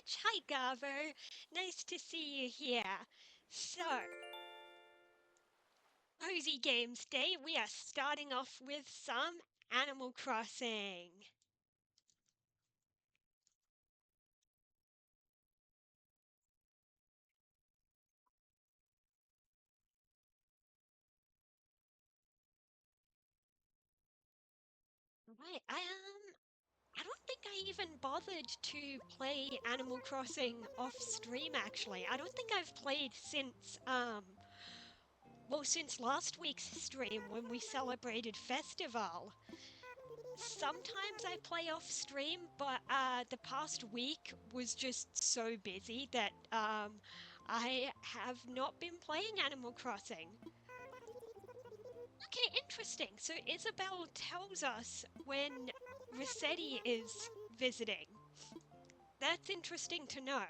much. Hi, Gavo. Nice to see you here. So, Cozy Games Day, we are starting off with some Animal Crossing. Right, I don't think I even bothered to play Animal Crossing off stream actually. I don't think I've played since since last week's stream when we celebrated Festival. Sometimes I play off stream, but the past week was just so busy that I have not been playing Animal Crossing. Okay, interesting. So Isabel tells us when Rossetti is visiting. That's interesting to know.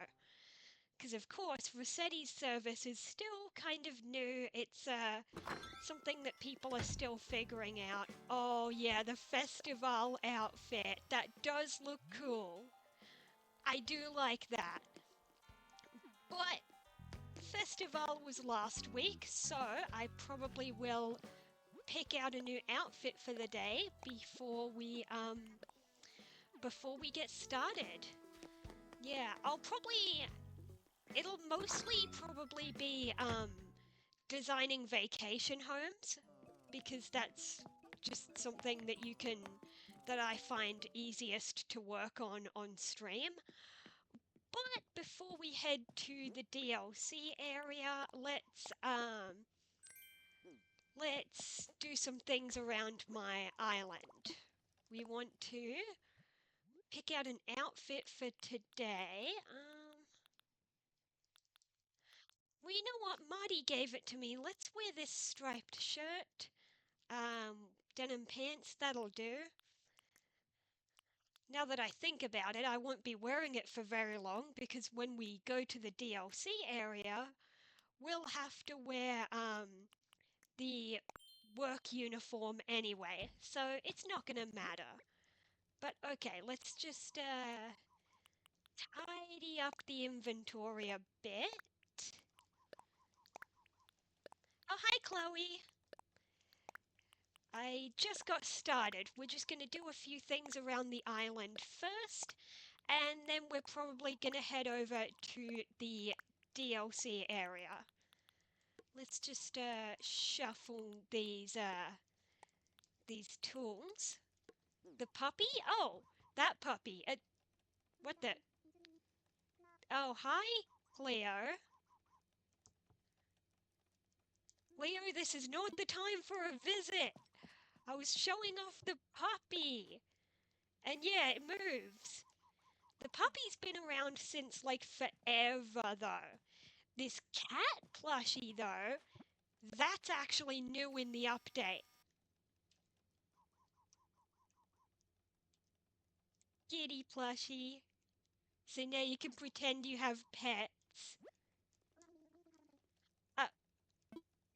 Because, of course, Rossetti's service is still kind of new. It's something that people are still figuring out. Oh, yeah, the festival outfit. That does look cool. I do like that. But festival was last week, so I probably will pick out a new outfit for the day before we get started. Yeah, it'll mostly probably be designing vacation homes because that's just something that I find easiest to work on stream. But before we head to the DLC area, let's do some things around my island. We want to pick out an outfit for today. Well, you know what? Marty gave it to me. Let's wear this striped shirt. Denim pants, that'll do. Now that I think about it, I won't be wearing it for very long because when we go to the DLC area, we'll have to wear the work uniform anyway, so it's not gonna matter. But okay, let's just tidy up the inventory a bit. Oh, hi, Chloe. I just got started. We're just going to do a few things around the island first, and then we're probably going to head over to the DLC area. Let's just shuffle these tools. The puppy? Oh, that puppy. What the? Oh, hi, Leo. Leo, this is not the time for a visit. I was showing off the puppy. And yeah, it moves. The puppy's been around since like forever though. This cat plushie though, that's actually new in the update. Kitty plushie. So now you can pretend you have pets. Uh,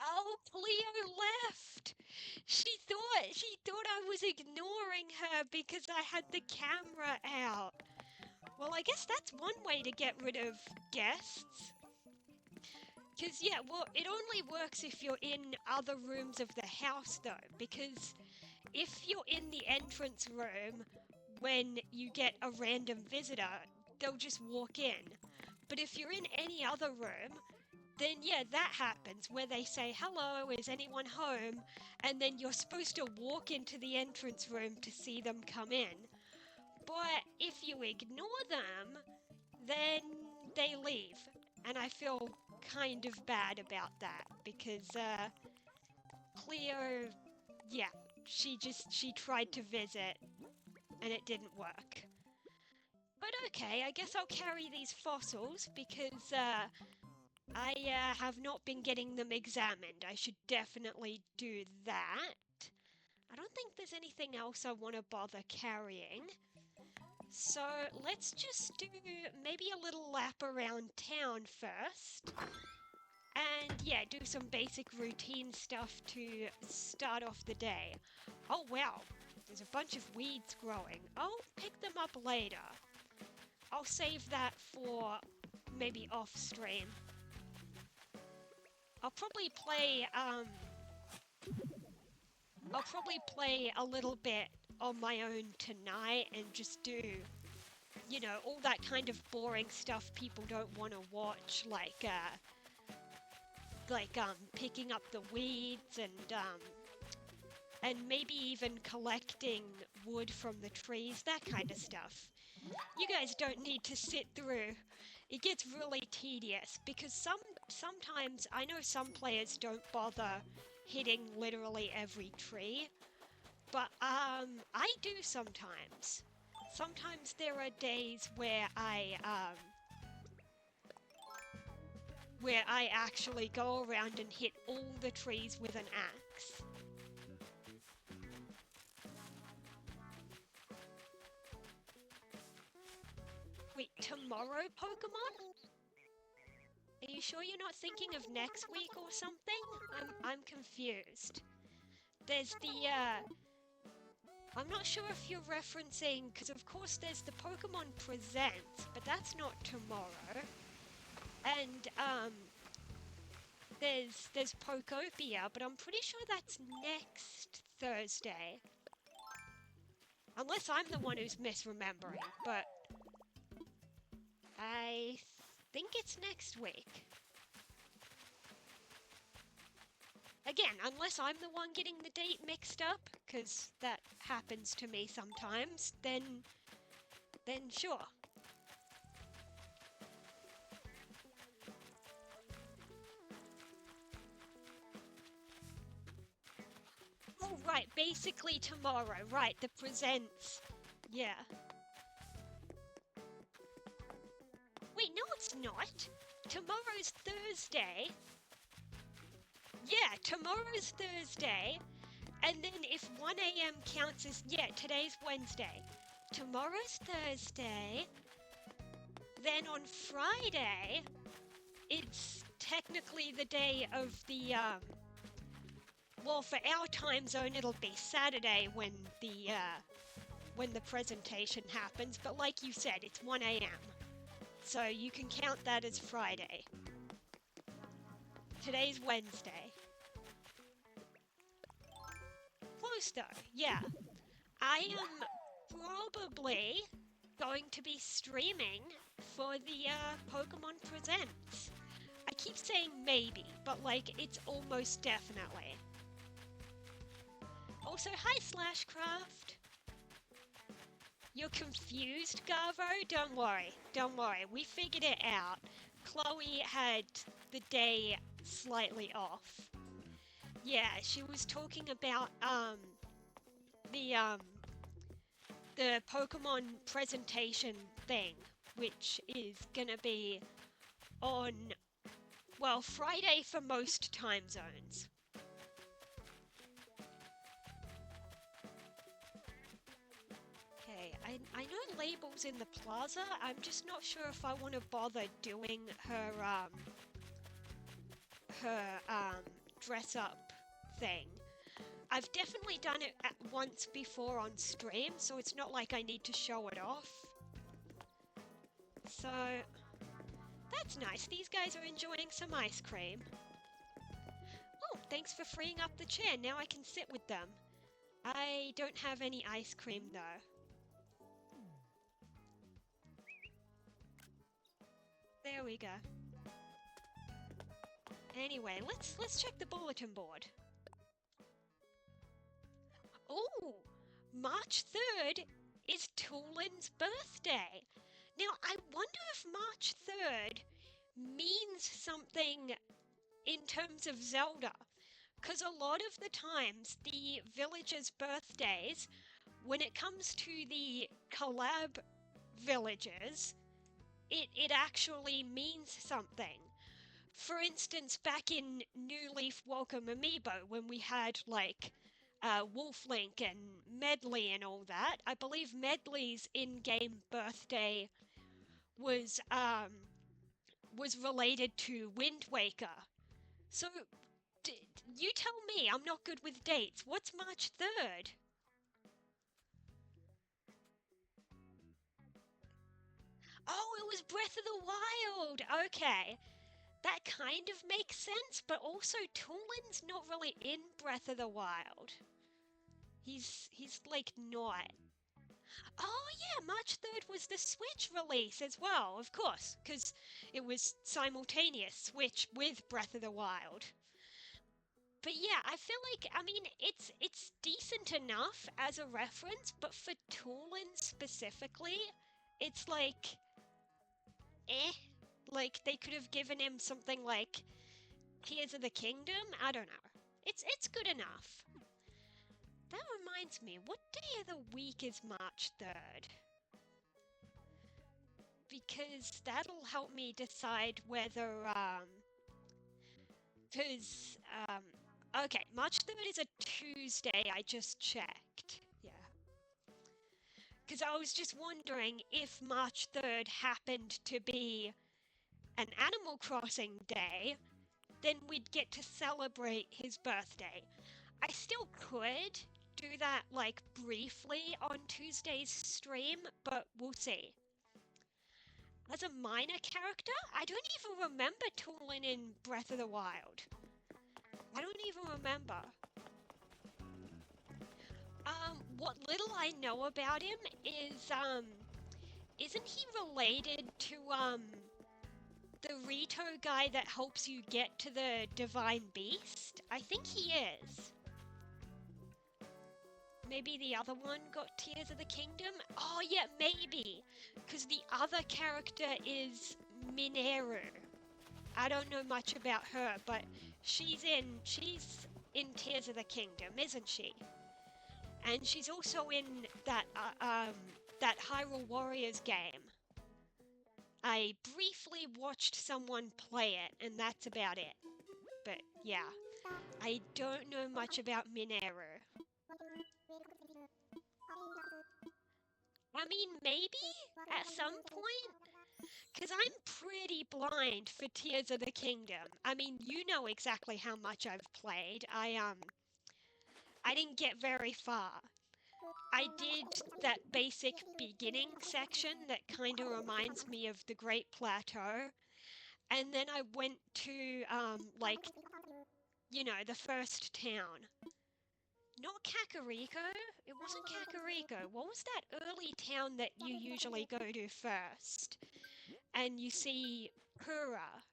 oh, Cleo left. She thought I was ignoring her because I had the camera out. Well, I guess that's one way to get rid of guests. Because, yeah, well, it only works if you're in other rooms of the house, though. Because if you're in the entrance room when you get a random visitor, they'll just walk in. But if you're in any other room, then yeah, that happens where they say, hello, is anyone home? And then you're supposed to walk into the entrance room to see them come in. But if you ignore them, then they leave. And I feel kind of bad about that because Cleo, yeah, she tried to visit and it didn't work. But okay, I guess I'll carry these fossils because I have not been getting them examined. I should definitely do that. I don't think there's anything else I want to bother carrying. So let's just do maybe a little lap around town first. And yeah, do some basic routine stuff to start off the day. Oh wow, there's a bunch of weeds growing. I'll pick them up later. I'll save that for maybe off stream. I'll probably play a little bit on my own tonight and just do, you know, all that kind of boring stuff people don't want to watch, like picking up the weeds and maybe even collecting wood from the trees, that kind of stuff. You guys don't need to sit through. It gets really tedious because sometimes I know some players don't bother hitting literally every tree, but I do sometimes. Sometimes there are days where I actually go around and hit all the trees with an axe. Wait, tomorrow, Pokemon? Are you sure you're not thinking of next week or something? I'm confused. There's the, I'm not sure if you're referencing, because of course there's the Pokemon Presents, but that's not tomorrow. And, there's Pokopia, but I'm pretty sure that's next Thursday. Unless I'm the one who's misremembering, but I think it's next week. Again, unless I'm the one getting the date mixed up, because that happens to me sometimes, then sure. Oh, right, basically tomorrow, right, the presents, yeah. Wait, no it's not. Tomorrow's Thursday. Yeah, tomorrow's Thursday. And then if 1 AM counts as, yeah, today's Wednesday. Tomorrow's Thursday. Then on Friday, it's technically the day of the, well, for our time zone, it'll be Saturday when the presentation happens. But like you said, it's 1 AM. So you can count that as Friday. Today's Wednesday. Close though, yeah. I am probably going to be streaming for the Pokemon Presents. I keep saying maybe, but like it's almost definitely. Also, hi Slashcraft. You're confused, Garvo? Don't worry, we figured it out. Chloe had the day slightly off. Yeah, she was talking about the Pokemon presentation thing, which is gonna be on, well, Friday for most time zones. Okay, I know Label's in the plaza. I'm just not sure if I want to bother doing her dress up thing. I've definitely done it once before on stream, so it's not like I need to show it off. So, that's nice. These guys are enjoying some ice cream. Oh, thanks for freeing up the chair. Now I can sit with them. I don't have any ice cream, though. There we go. Anyway, let's check the bulletin board. Oh, March 3rd is Toolin's birthday. Now, I wonder if March 3rd means something in terms of Zelda. Because a lot of the times, the villagers' birthdays, when it comes to the collab villagers, it actually means something. For instance, back in New Leaf Welcome Amiibo, when we had, like, Wolf Link and Medley and all that, I believe Medley's in-game birthday was related to Wind Waker. So, you tell me, I'm not good with dates. What's March 3rd? Oh, it was Breath of the Wild! Okay. That kind of makes sense, but also Toolin's not really in Breath of the Wild. He's like not. Oh yeah, March 3rd was the Switch release as well, of course, because it was simultaneous Switch with Breath of the Wild. But yeah, I feel like, I mean, it's decent enough as a reference, but for Toolin specifically, it's like eh. Like they could have given him something like Tears of the Kingdom. I don't know. It's good enough. That reminds me, what day of the week is March 3rd? Because that'll help me decide whether because okay, March 3rd is a Tuesday. I just checked. Yeah. Because I was just wondering if March 3rd happened to be an Animal Crossing day, then we'd get to celebrate his birthday. I still could do that, like, briefly on Tuesday's stream, but we'll see. As a minor character, I don't even remember Toolin in Breath of the Wild. I don't even remember. What little I know about him is, isn't he related to, the Rito guy that helps you get to the Divine Beast? I think he is. Maybe the other one got Tears of the Kingdom? Oh yeah, maybe. Because the other character is Mineru. I don't know much about her, but she's in Tears of the Kingdom, isn't she? And she's also in that that Hyrule Warriors game. I briefly watched someone play it, and that's about it. But yeah, I don't know much about Mineru. I mean, maybe at some point, because I'm pretty blind for Tears of the Kingdom. I mean, you know exactly how much I've played. I didn't get very far. I did that basic beginning section that kind of reminds me of the Great Plateau. And then I went to, like, you know, the first town. Not Kakariko. It wasn't Kakariko. What was that early town that you usually go to first? And you see Kura.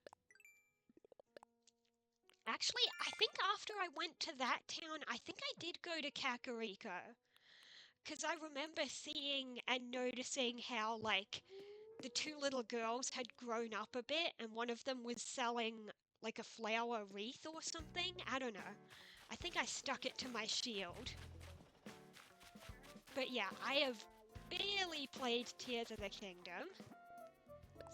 Actually, I think after I went to that town, I think I did go to Kakariko. Because I remember seeing and noticing how, like, the two little girls had grown up a bit, and one of them was selling, like, a flower wreath or something. I don't know. I think I stuck it to my shield. But yeah, I have barely played Tears of the Kingdom,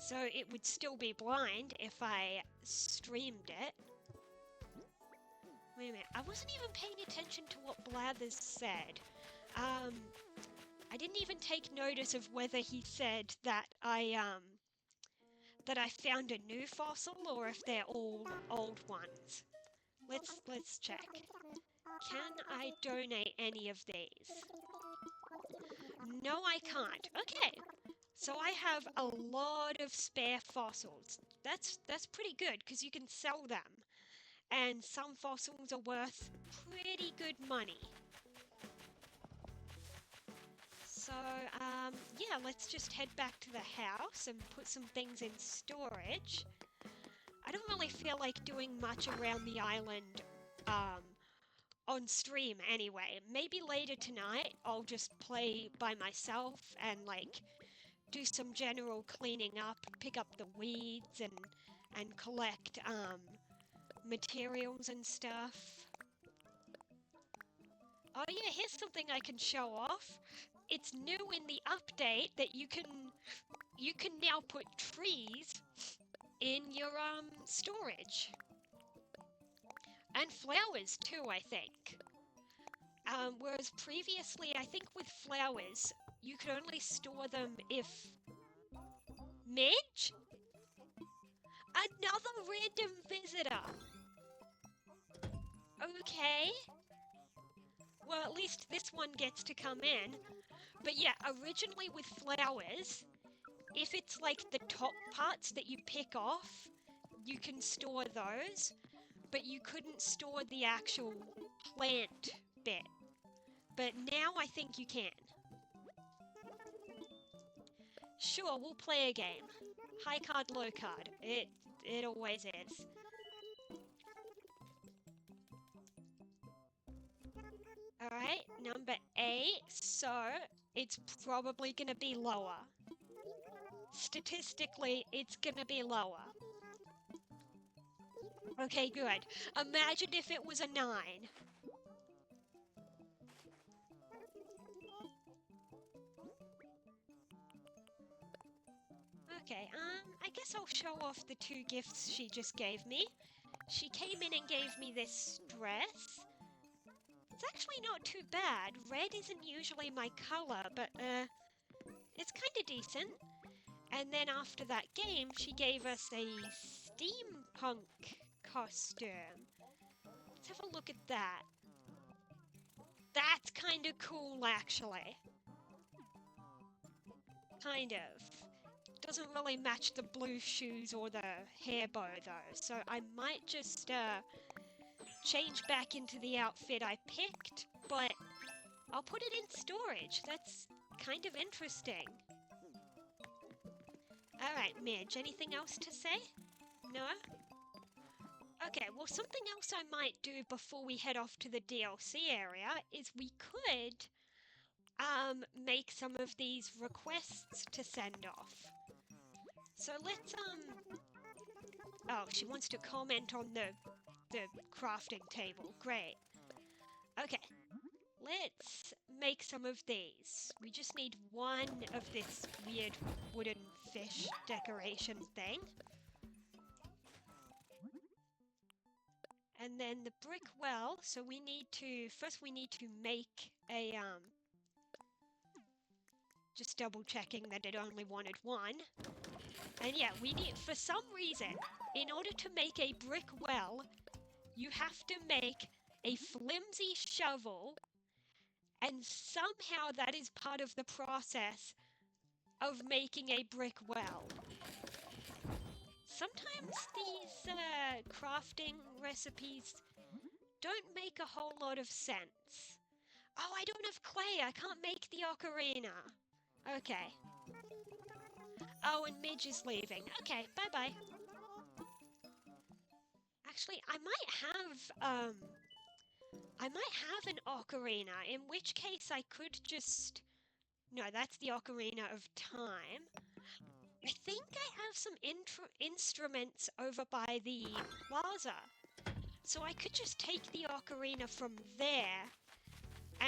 so it would still be blind if I streamed it. Wait a minute, I wasn't even paying attention to what Blathers said. I didn't even take notice of whether he said that I found a new fossil or if they're all old ones. Let's check. Can I donate any of these? No, I can't. Okay. So I have a lot of spare fossils. That's pretty good because you can sell them. And some fossils are worth pretty good money. So, yeah, let's just head back to the house and put some things in storage. I don't really feel like doing much around the island, on stream anyway. Maybe later tonight I'll just play by myself and, like, do some general cleaning up, pick up the weeds and collect, materials and stuff. Oh yeah, here's something I can show off. It's new in the update that you can now put trees in your storage. And flowers too, I think. Whereas previously, I think with flowers, you could only store them if... Midge? Another random visitor! Okay. Well, at least this one gets to come in. But yeah, originally with flowers, if it's like the top parts that you pick off, you can store those, but you couldn't store the actual plant bit. But now I think you can. Sure, we'll play a game. High card, low card. It always is. Alright, number 8, so it's probably gonna be lower. Statistically, it's gonna be lower. Okay, good. Imagine if it was a 9. Okay, I guess I'll show off the 2 gifts she just gave me. She came in and gave me this dress. It's actually not too bad. Red isn't usually my color, but it's kind of decent. And then after that game, she gave us a steampunk costume. Let's have a look at that. That's kind of cool, actually. Kind of. Doesn't really match the blue shoes or the hair bow, though. So I might just change back into the outfit I picked, but I'll put it in storage. That's kind of interesting. Alright, Midge, anything else to say? No? Okay, well, something else I might do before we head off to the DLC area is we could make some of these requests to send off. So let's oh, she wants to comment on the crafting table. Great. Okay. Let's make some of these. We just need one of this weird wooden fish decoration thing. And then the brick well, so we need to, first we need to make a, just double checking that it only wanted one. And yeah, we need, for some reason, in order to make a brick well, you have to make a flimsy shovel, and somehow that is part of the process of making a brick well. Sometimes these crafting recipes don't make a whole lot of sense. Oh, I don't have clay. I can't make the ocarina. Okay. Oh, and Midge is leaving. Okay, bye-bye. Actually, I might have an ocarina, in which case I could just... No, that's the Ocarina of Time. I think I have some instruments over by the plaza. So I could just take the ocarina from there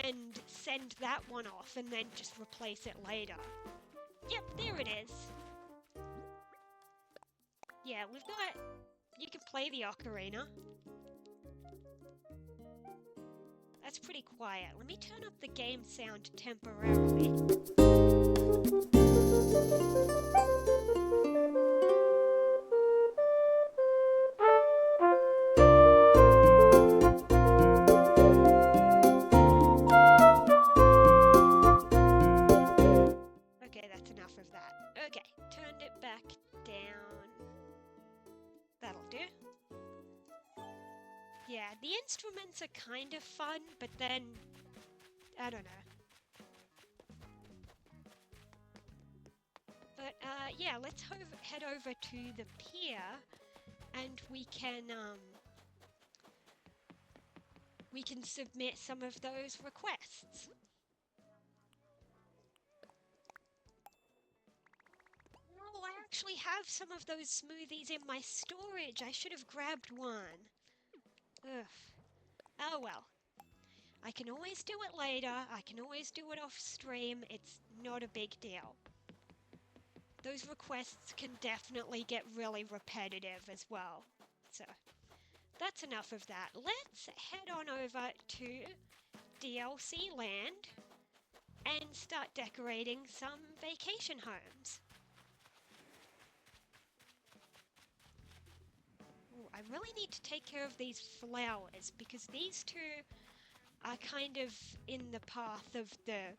and send that one off and then just replace it later. Yep, there it is. Yeah, we've got... You can play the ocarina. That's pretty quiet. Let me turn up the game sound temporarily. Okay, that's enough of that. Okay, turned it back down. That'll do. Yeah, the instruments are kind of fun, but then, I don't know. But, yeah, let's head over to the pier, and we can submit some of those requests. Oh, I actually have some of those smoothies in my storage. I should have grabbed one. Ugh. Oh well. I can always do it later. I can always do it off stream. It's not a big deal. Those requests can definitely get really repetitive as well. So, that's enough of that. Let's head on over to DLC land and start decorating some vacation homes. Ooh, I really need to take care of these flowers because these two are kind of in the path of the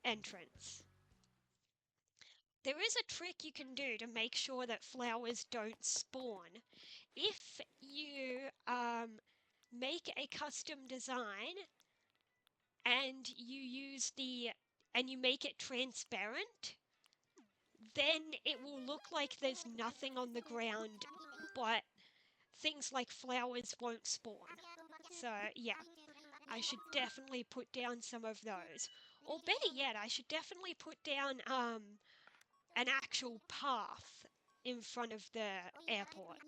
entrance. there is a trick you can do to make sure that flowers don't spawn. If you make a custom design and you make it transparent, then it will look like there's nothing on the ground, but things like flowers won't spawn. So yeah, I should definitely put down some of those. Or better yet, I should definitely put down an actual path in front of the airport.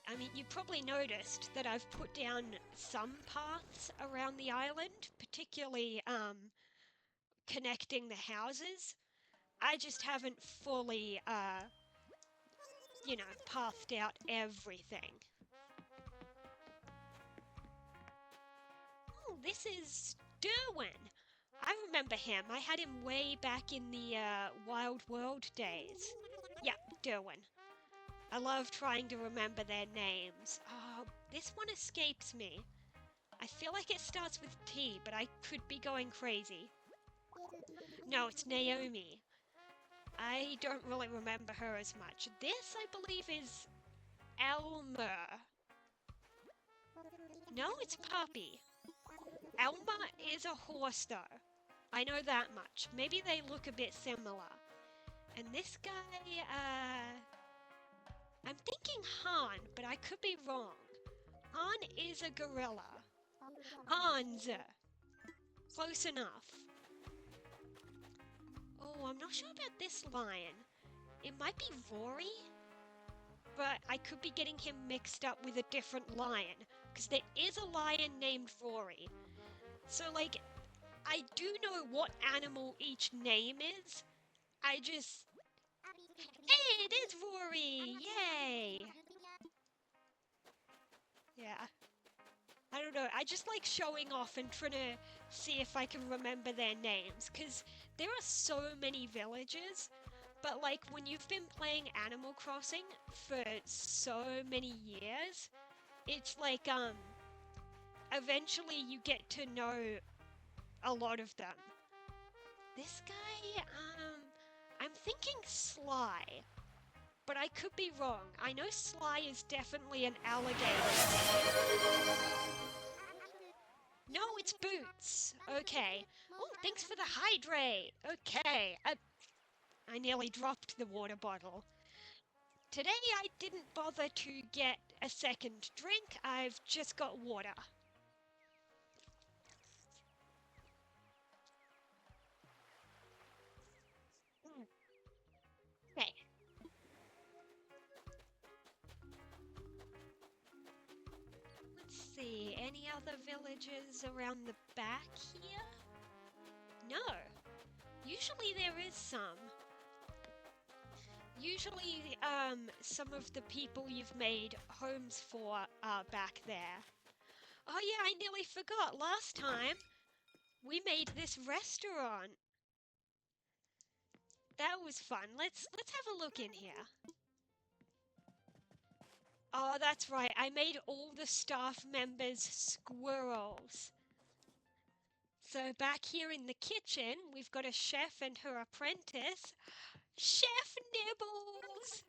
I mean, you probably noticed that I've put down some paths around the island, particularly connecting the houses. I just haven't fully, pathed out everything. Oh, this is Derwin. I remember him. I had him way back in the Wild World days. Yeah, Derwin. I love trying to remember their names. Oh, this one escapes me. I feel like it starts with T, but I could be going crazy. No, it's Naomi. I don't really remember her as much. This, I believe, is Elmer. No, it's Puppy. Elmer is a horse, though. I know that much. Maybe they look a bit similar. And this guy, I'm thinking Han, but I could be wrong. Han is a gorilla. Hans. Close enough. Oh, I'm not sure about this lion. It might be Rory, but I could be getting him mixed up with a different lion, because there is a lion named Rory. So, like, I do know what animal each name is. I just... Hey, it is Rory! Yay! Yeah. I don't know, I just like showing off and trying to see if I can remember their names, because there are so many villages, but like when you've been playing Animal Crossing for so many years, it's like, eventually you get to know a lot of them. This guy, I'm thinking Sly, but I could be wrong. I know Sly is definitely an alligator. No, it's Boots. Okay. Oh, thanks for the hydrate. Okay. I nearly dropped the water bottle. Today I didn't bother to get a second drink. I've just got water. Okay. Let's see. Any other villages around the back here? No. Usually there is some. Usually, some of the people you've made homes for are back there. Oh yeah, I nearly forgot. Last time, we made this restaurant. That was fun. Let's have a look in here. Oh, that's right. I made all the staff members squirrels. So back here in the kitchen, we've got a chef and her apprentice, Chef Nibbles.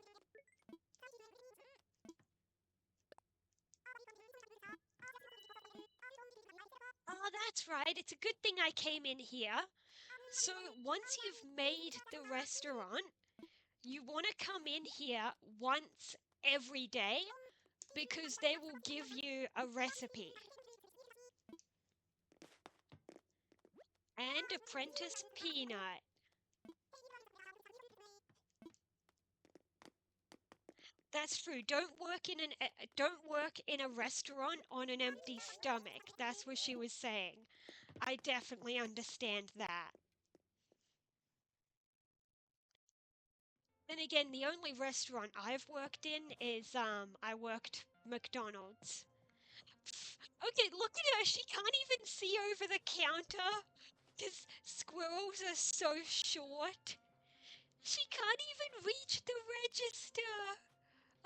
Oh, that's right. It's a good thing I came in here. So once you've made the restaurant, you want to come in here once every day because they will give you a recipe. And Apprentice Peanut. That's true. Don't work in a restaurant on an empty stomach. That's what she was saying. I definitely understand that. Then again, the only restaurant I've worked in is I worked McDonald's. Okay, look at her. She can't even see over the counter because squirrels are so short. She can't even reach the register.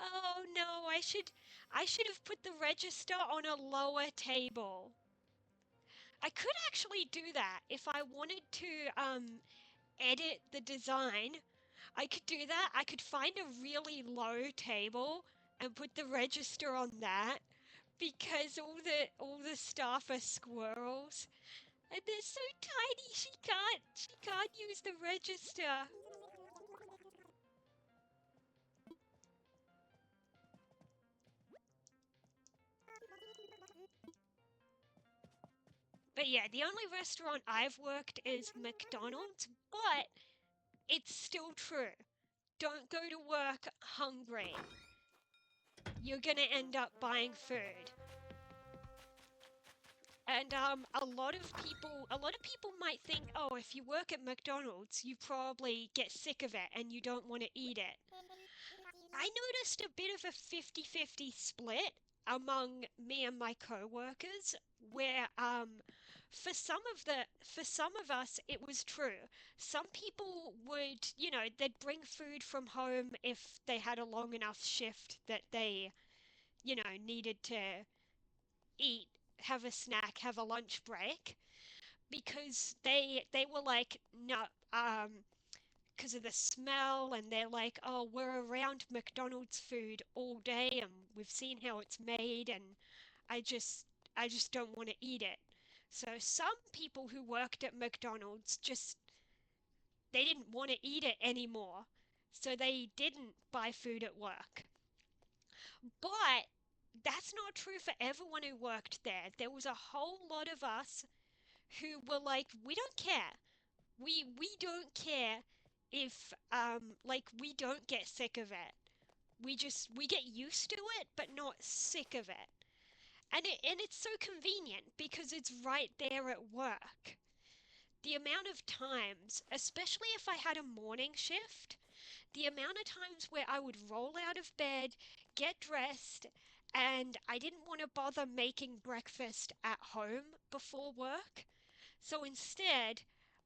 Oh no, I should have put the register on a lower table. I could actually do that if I wanted to edit the design. I could do that. I could find a really low table and put the register on that because all the staff are squirrels and they're so tiny she can't use the register. But yeah, the only restaurant I've worked is McDonald's, but it's still true. Don't go to work hungry. You're gonna end up buying food. And a lot of people might think, oh, if you work at McDonald's, you probably get sick of it and you don't want to eat it. I noticed a bit of a 50-50 split among me and my coworkers where for some of us it was true. Some people would, they'd bring food from home if they had a long enough shift that they, needed to eat, have a snack, have a lunch break because they were like, no, because of the smell, and they're like, oh, we're around McDonald's food all day and we've seen how it's made, and I just I just don't want to eat it. So some people who worked at McDonald's just they didn't want to eat it anymore. So they didn't buy food at work. But that's not true for everyone who worked there. There was a whole lot of us who were like, we don't care. We don't care if like we don't get sick of it. We get used to it but not sick of it. And it's so convenient because it's right there at work. The amount of times, especially if I had a morning shift, the amount of times where I would roll out of bed, get dressed, and I didn't want to bother making breakfast at home before work. So instead,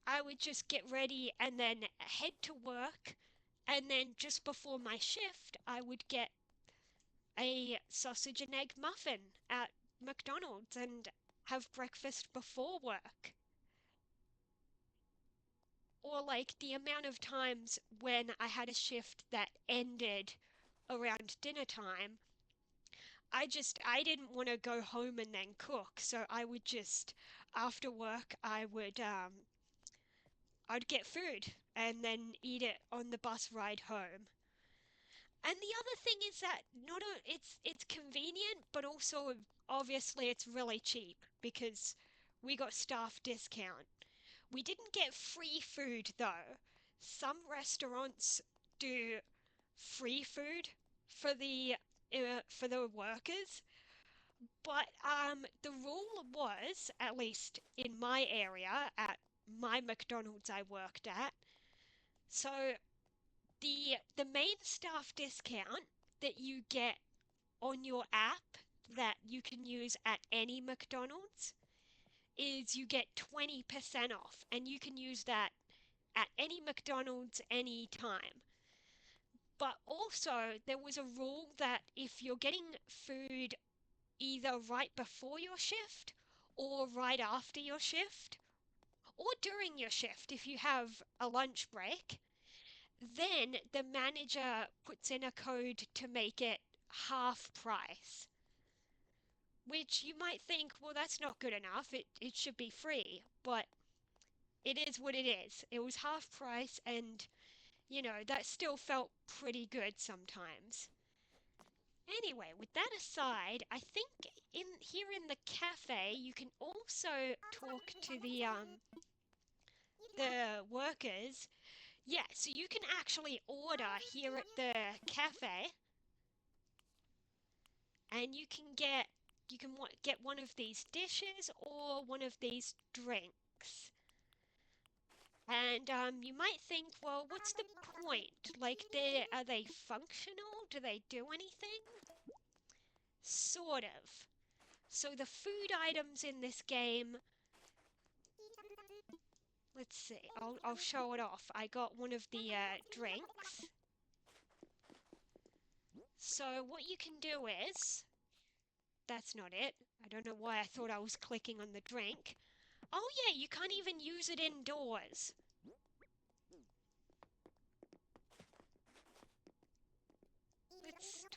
I would just get ready and then head to work. And then just before my shift, I would get a sausage and egg muffin at McDonald's and have breakfast before work. Or like the amount of times when I had a shift that ended around dinner time, I didn't want to go home and then cook, so I would just after work I'd get food and then eat it on the bus ride home. And the other thing is that not a, it's convenient, but also obviously it's really cheap because we got staff discount. We didn't get free food though. Some restaurants do free food for the workers, but the rule was, at least in my area at my McDonald's I worked at, so the main staff discount that you get on your app that you can use at any McDonald's is you get 20% off, and you can use that at any McDonald's anytime. But also, there was a rule that if you're getting food either right before your shift or right after your shift or during your shift if you have a lunch break, then the manager puts in a code to make it half price. Which you might think, well, that's not good enough. It should be free. But it is what it is. It was half price, and, that still felt pretty good sometimes. Anyway, with that aside, I think in here in the cafe you can also talk to the workers. Yeah, so you can actually order here at the cafe, and you can get one of these dishes or one of these drinks. And you might think, well, what's the point? Like, are they functional? Do they do anything? Sort of. So the food items in this game, let's see. I'll show it off. I got one of the drinks. So what you can do is, that's not it. I don't know why I thought I was clicking on the drink. Oh yeah, you can't even use it indoors.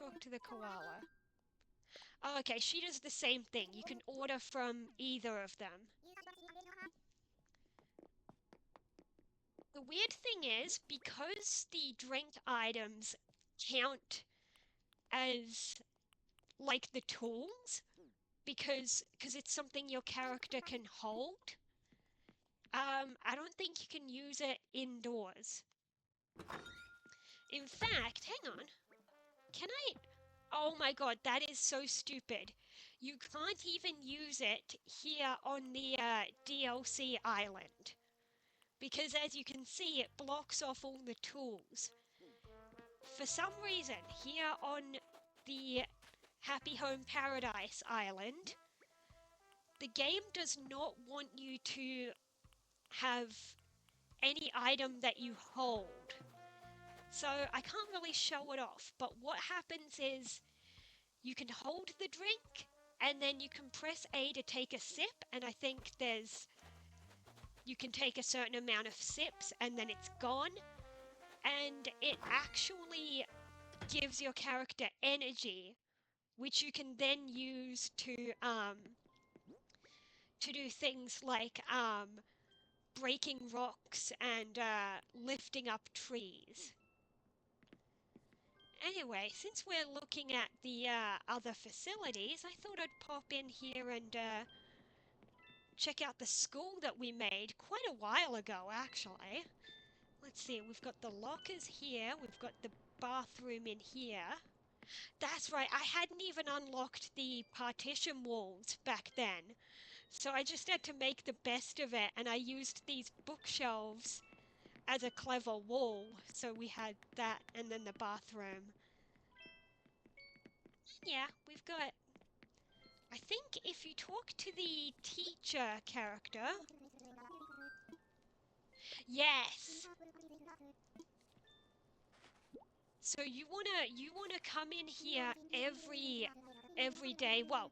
talk to the koala. Oh, okay, she does the same thing. You can order from either of them. The weird thing is, because the drink items count as like the tools, because it's something your character can hold, I don't think you can use it indoors. In fact, hang on. Can I? Oh my god, that is so stupid. You can't even use it here on the DLC island. Because as you can see, it blocks off all the tools. For some reason, here on the Happy Home Paradise island, the game does not want you to have any item that you hold. So I can't really show it off, but what happens is you can hold the drink and then you can press A to take a sip, and I think you can take a certain amount of sips and then it's gone, and it actually gives your character energy, which you can then use to do things like breaking rocks and lifting up trees. Anyway, since we're looking at the other facilities, I thought I'd pop in here and check out the school that we made quite a while ago, actually. Let's see, we've got the lockers here, we've got the bathroom in here. That's right, I hadn't even unlocked the partition walls back then. So I just had to make the best of it, and I used these bookshelves as a clever wall. So we had that, and then the bathroom. Yeah, we've got... I think if you talk to the teacher character... Yes! So you wanna come in here every day, well,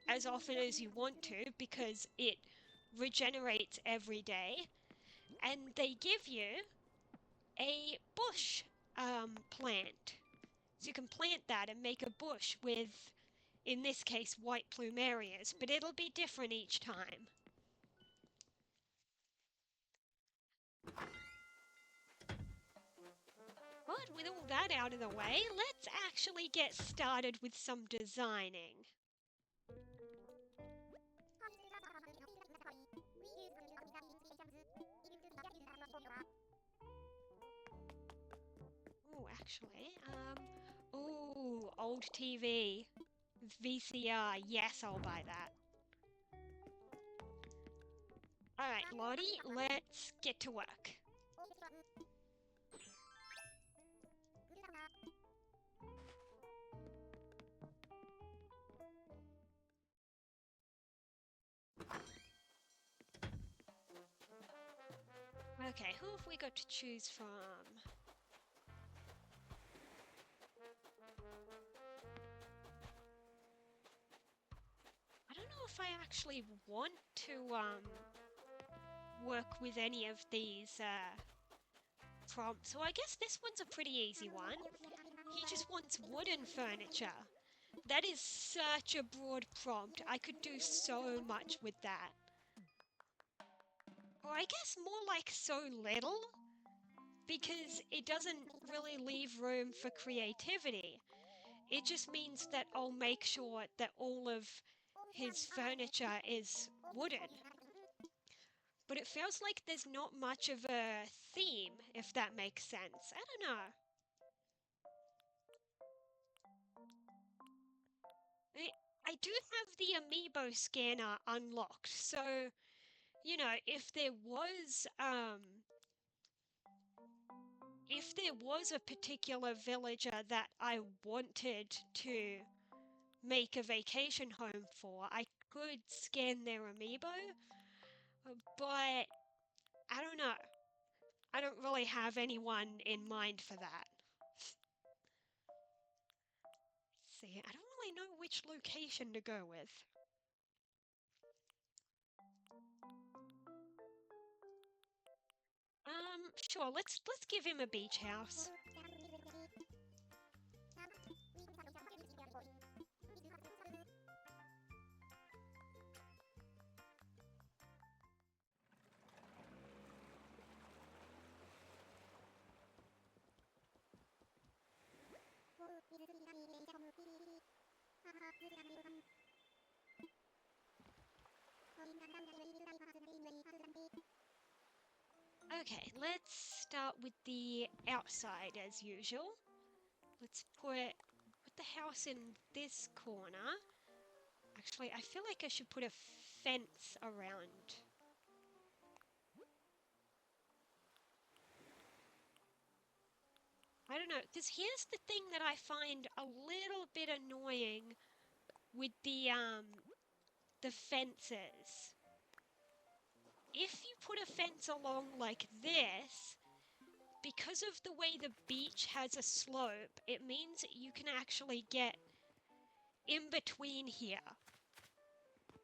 as often as you want to, because it regenerates every day, and they give you a bush plant. So you can plant that and make a bush with, in this case, white plumerias, but it'll be different each time. But with all that out of the way, let's actually get started with some designing. Oh, actually, ooh, old TV. VCR, yes, I'll buy that. Alright, Lottie, let's get to work. Okay, who have we got to choose from? I don't know if I actually want to work with any of these prompts, so I guess this one's a pretty easy one. He just wants wooden furniture. That is such a broad prompt. I could do so much with that. Or I guess more like so little, because it doesn't really leave room for creativity. It just means that I'll make sure that all of his furniture is wooden. But it feels like there's not much of a theme, if that makes sense. I don't know. I do have the amiibo scanner unlocked, so, you know, if there was a particular villager that I wanted to make a vacation home for, I could scan their amiibo, but I don't know. I don't really have anyone in mind for that. See, I don't really know which location to go with. Sure, let's give him a beach house. Okay, let's start with the outside as usual. Let's put the house in this corner. Actually, I feel like I should put a fence around. I don't know, because here's the thing that I find a little bit annoying with the fences. If you put a fence along like this, because of the way the beach has a slope, it means you can actually get in between here.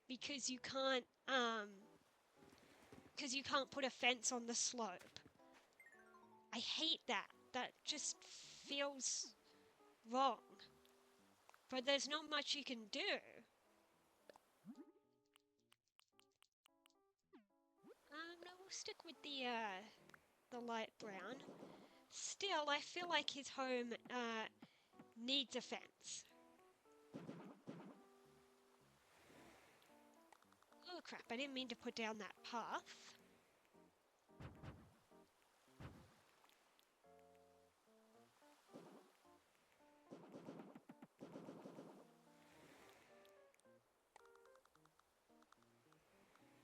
Because you can't put a fence on the slope. I hate that. That just feels wrong. But there's not much you can do. No, we'll stick with the light brown. Still, I feel like his home needs a fence. Oh crap, I didn't mean to put down that path.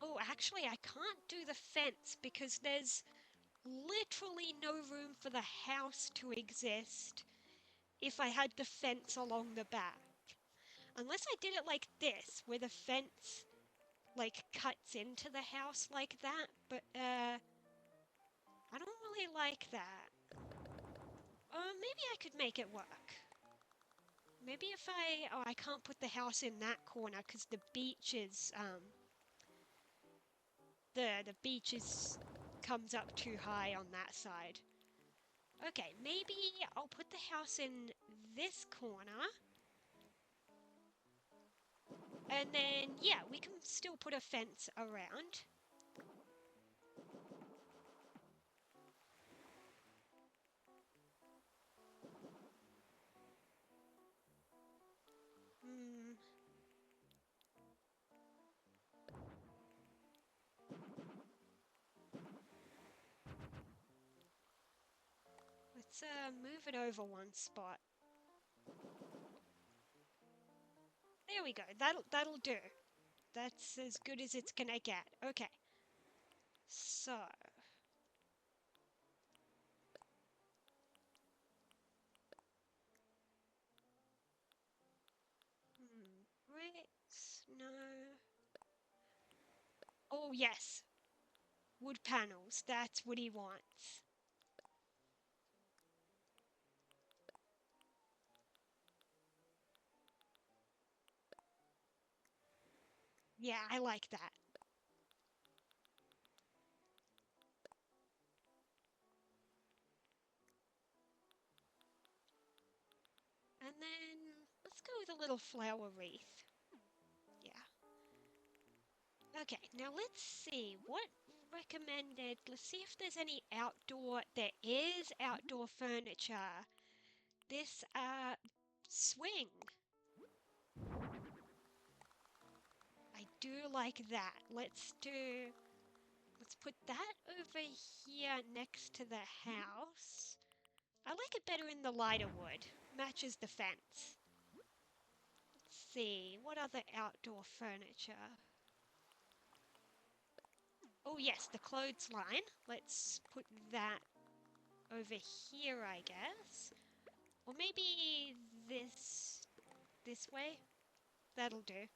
Oh, actually, I can't do the fence because there's literally no room for the house to exist if I had the fence along the back. Unless I did it like this, where the fence, like, cuts into the house like that, but, I don't really like that. Maybe I could make it work. Maybe if I can't put the house in that corner because the beach is, the beach comes up too high on that side. Okay, maybe I'll put the house in this corner. And then, yeah, we can still put a fence around. Let's move it over one spot. There we go. That'll do. That's as good as it's gonna get. Okay. So. Bricks? No. Oh, yes. Wood panels. That's what he wants. Yeah, I like that. And then let's go with a little flower wreath. Yeah. Okay, now let's see. What recommended? Let's see if there's any outdoor. There is outdoor furniture. This, swing. I do like that. Let's put that over here next to the house. I like it better in the lighter wood. Matches the fence. Let's see, what other outdoor furniture? Oh yes, the clothesline. Let's put that over here, I guess. Or maybe this way. That'll do.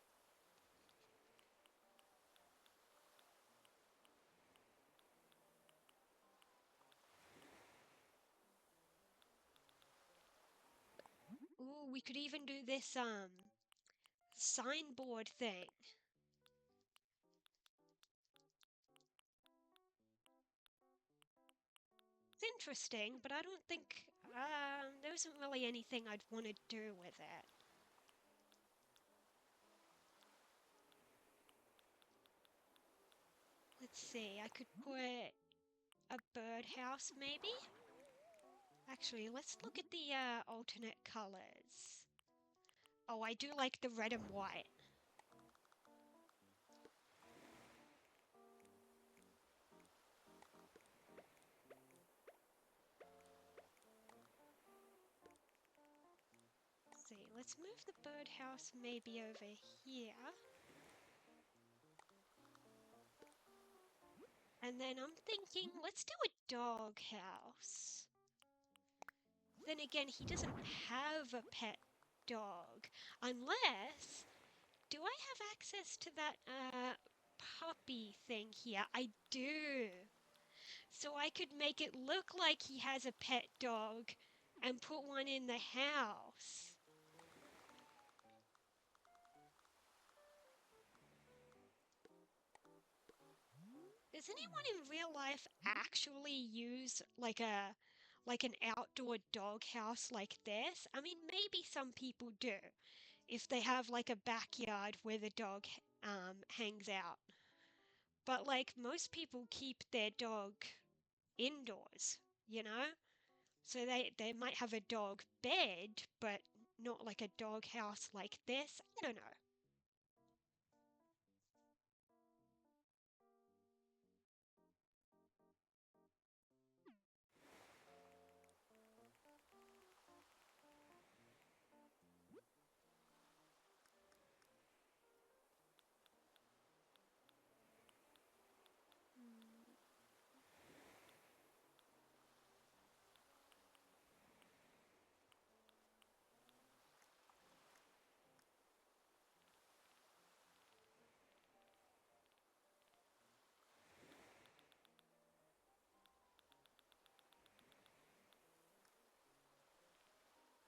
Ooh, we could even do this signboard thing. It's interesting, but I don't think there isn't really anything I'd want to do with it. Let's see, I could put a birdhouse maybe? Actually, let's look at the alternate colors. Oh, I do like the red and white. Let's see, let's move the birdhouse maybe over here. And then I'm thinking, let's do a dog house. Then again, he doesn't have a pet dog. Unless, do I have access to that puppy thing here? I do. So I could make it look like he has a pet dog and put one in the house. Does anyone in real life actually use like an outdoor dog house like this? I mean, maybe some people do if they have like a backyard where the dog hangs out. But like most people keep their dog indoors, you know? So they might have a dog bed, but not like a dog house like this. I don't know.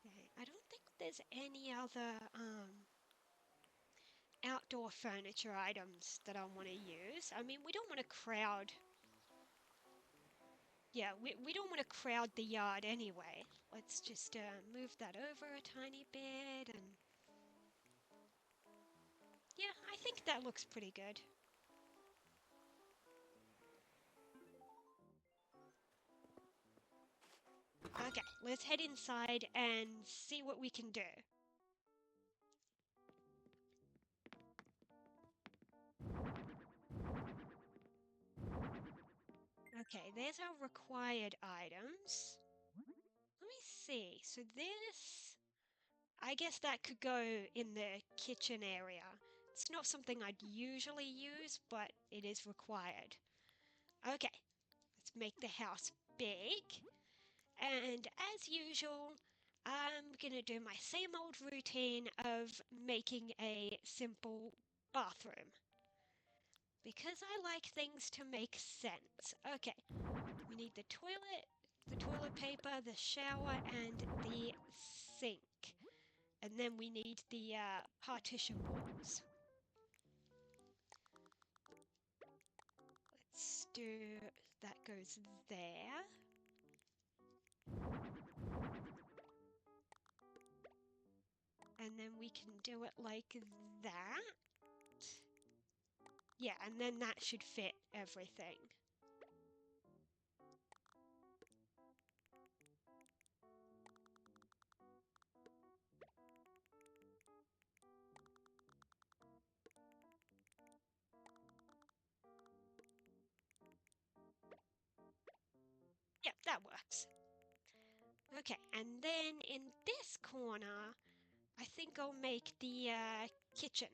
Okay, I don't think there's any other outdoor furniture items that I want to use. I mean, we don't want to crowd. Yeah, we don't want to crowd the yard anyway. Let's just move that over a tiny bit and yeah, I think that looks pretty good. Okay, let's head inside and see what we can do. Okay, there's our required items. Let me see. So this, I guess that could go in the kitchen area. It's not something I'd usually use, but it is required. Okay, let's make the house big. And as usual, I'm gonna do my same old routine of making a simple bathroom. Because I like things to make sense. Okay, we need the toilet paper, the shower, and the sink. And then we need the partition walls. Let's do that goes there. And then we can do it like that. Yeah, and then that should fit everything. Yep, that works. Okay, and then in this corner, I think I'll make the kitchen.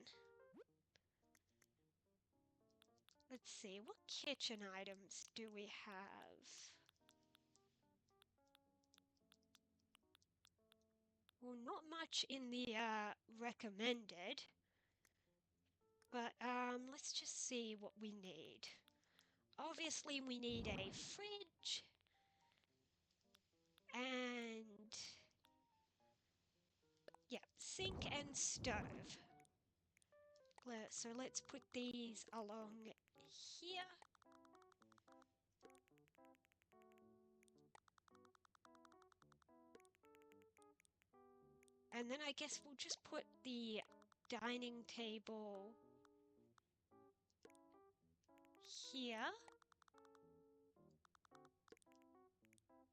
Let's see, what kitchen items do we have? Well, not much in the recommended, but let's just see what we need. Obviously, we need a fridge and yeah, sink and stove. So let's put these along here. And then I guess we'll just put the dining table here.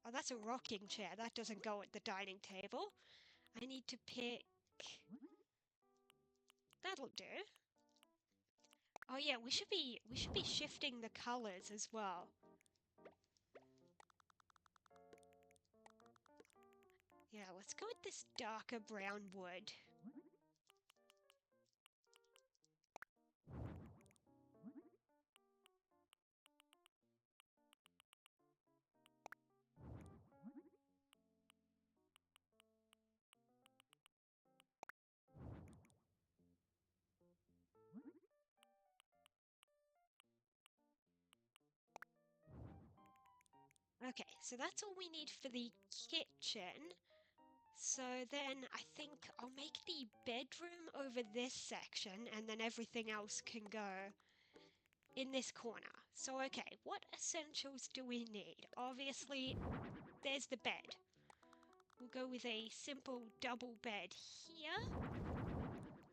Oh, that's a rocking chair. That doesn't go at the dining table. I need to pick That'll do. Oh yeah, we should be shifting the colors as well. Yeah, let's go with this darker brown wood. Okay, so that's all we need for the kitchen. So then I think I'll make the bedroom over this section and then everything else can go in this corner. So okay, what essentials do we need? Obviously, there's the bed. We'll go with a simple double bed here.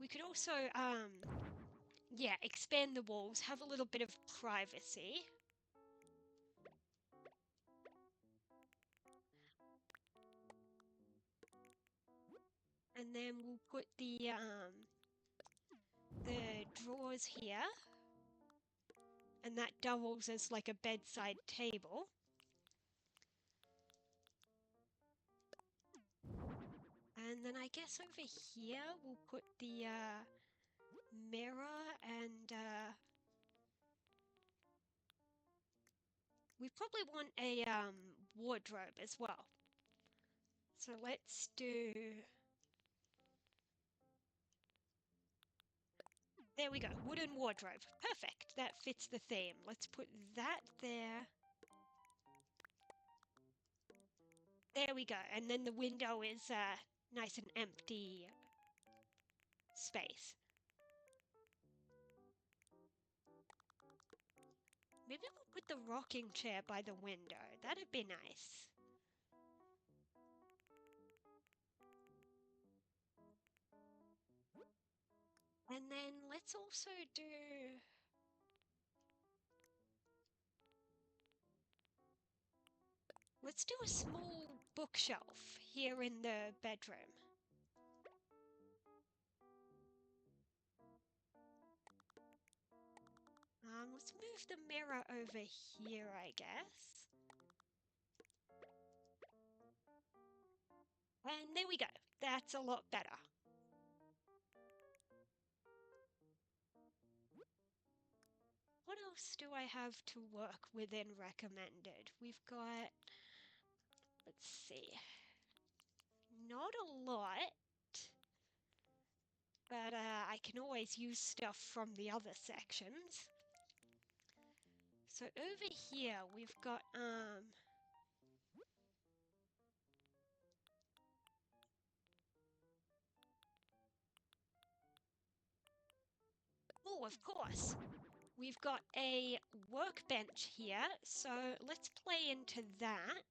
We could also, yeah, expand the walls, have a little bit of privacy. And then we'll put the drawers here. And that doubles as like a bedside table. And then I guess over here we'll put the mirror and we probably want a wardrobe as well. So let's do... There we go, wooden wardrobe. Perfect, that fits the theme. Let's put that there. There we go, and then the window is nice and empty space. Maybe we'll put the rocking chair by the window. That'd be nice. And then let's also do... Let's do a small bookshelf here in the bedroom. Let's move the mirror over here, I guess. And there we go. That's a lot better. What else do I have to work within recommended? We've got... Let's see. Not a lot. But I can always use stuff from the other sections. So over here we've got oh, of course. We've got a workbench here, so let's play into that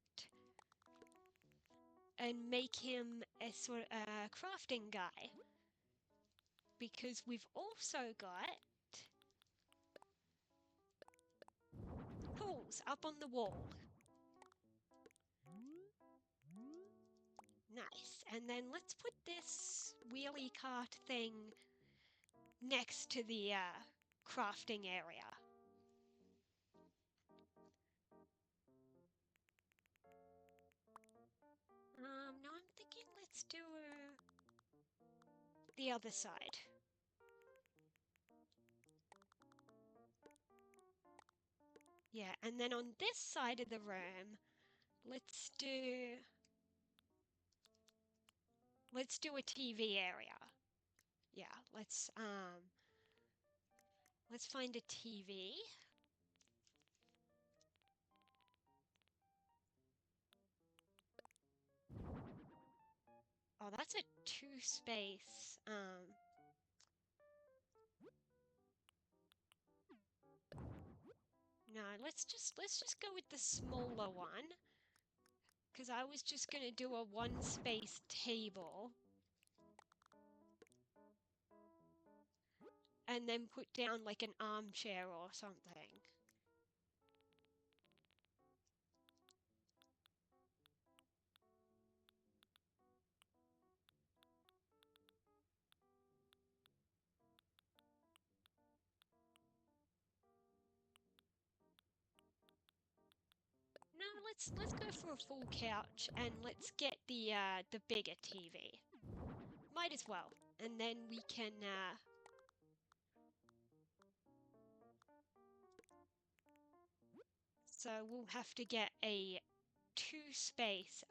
and make him a sort of crafting guy. Because we've also got tools up on the wall. Nice. And then let's put this wheelie cart thing next to the crafting area. No, I'm thinking let's do the other side. Yeah, and then on this side of the room, let's do a TV area. Yeah, let's find a TV. Oh, that's a two-space. No, let's just go with the smaller one. Because I was just gonna do a one-space table. And then put down like an armchair or something. let's go for a full couch and let's get the bigger TV. Might as well. And then we can so we'll have to get a two space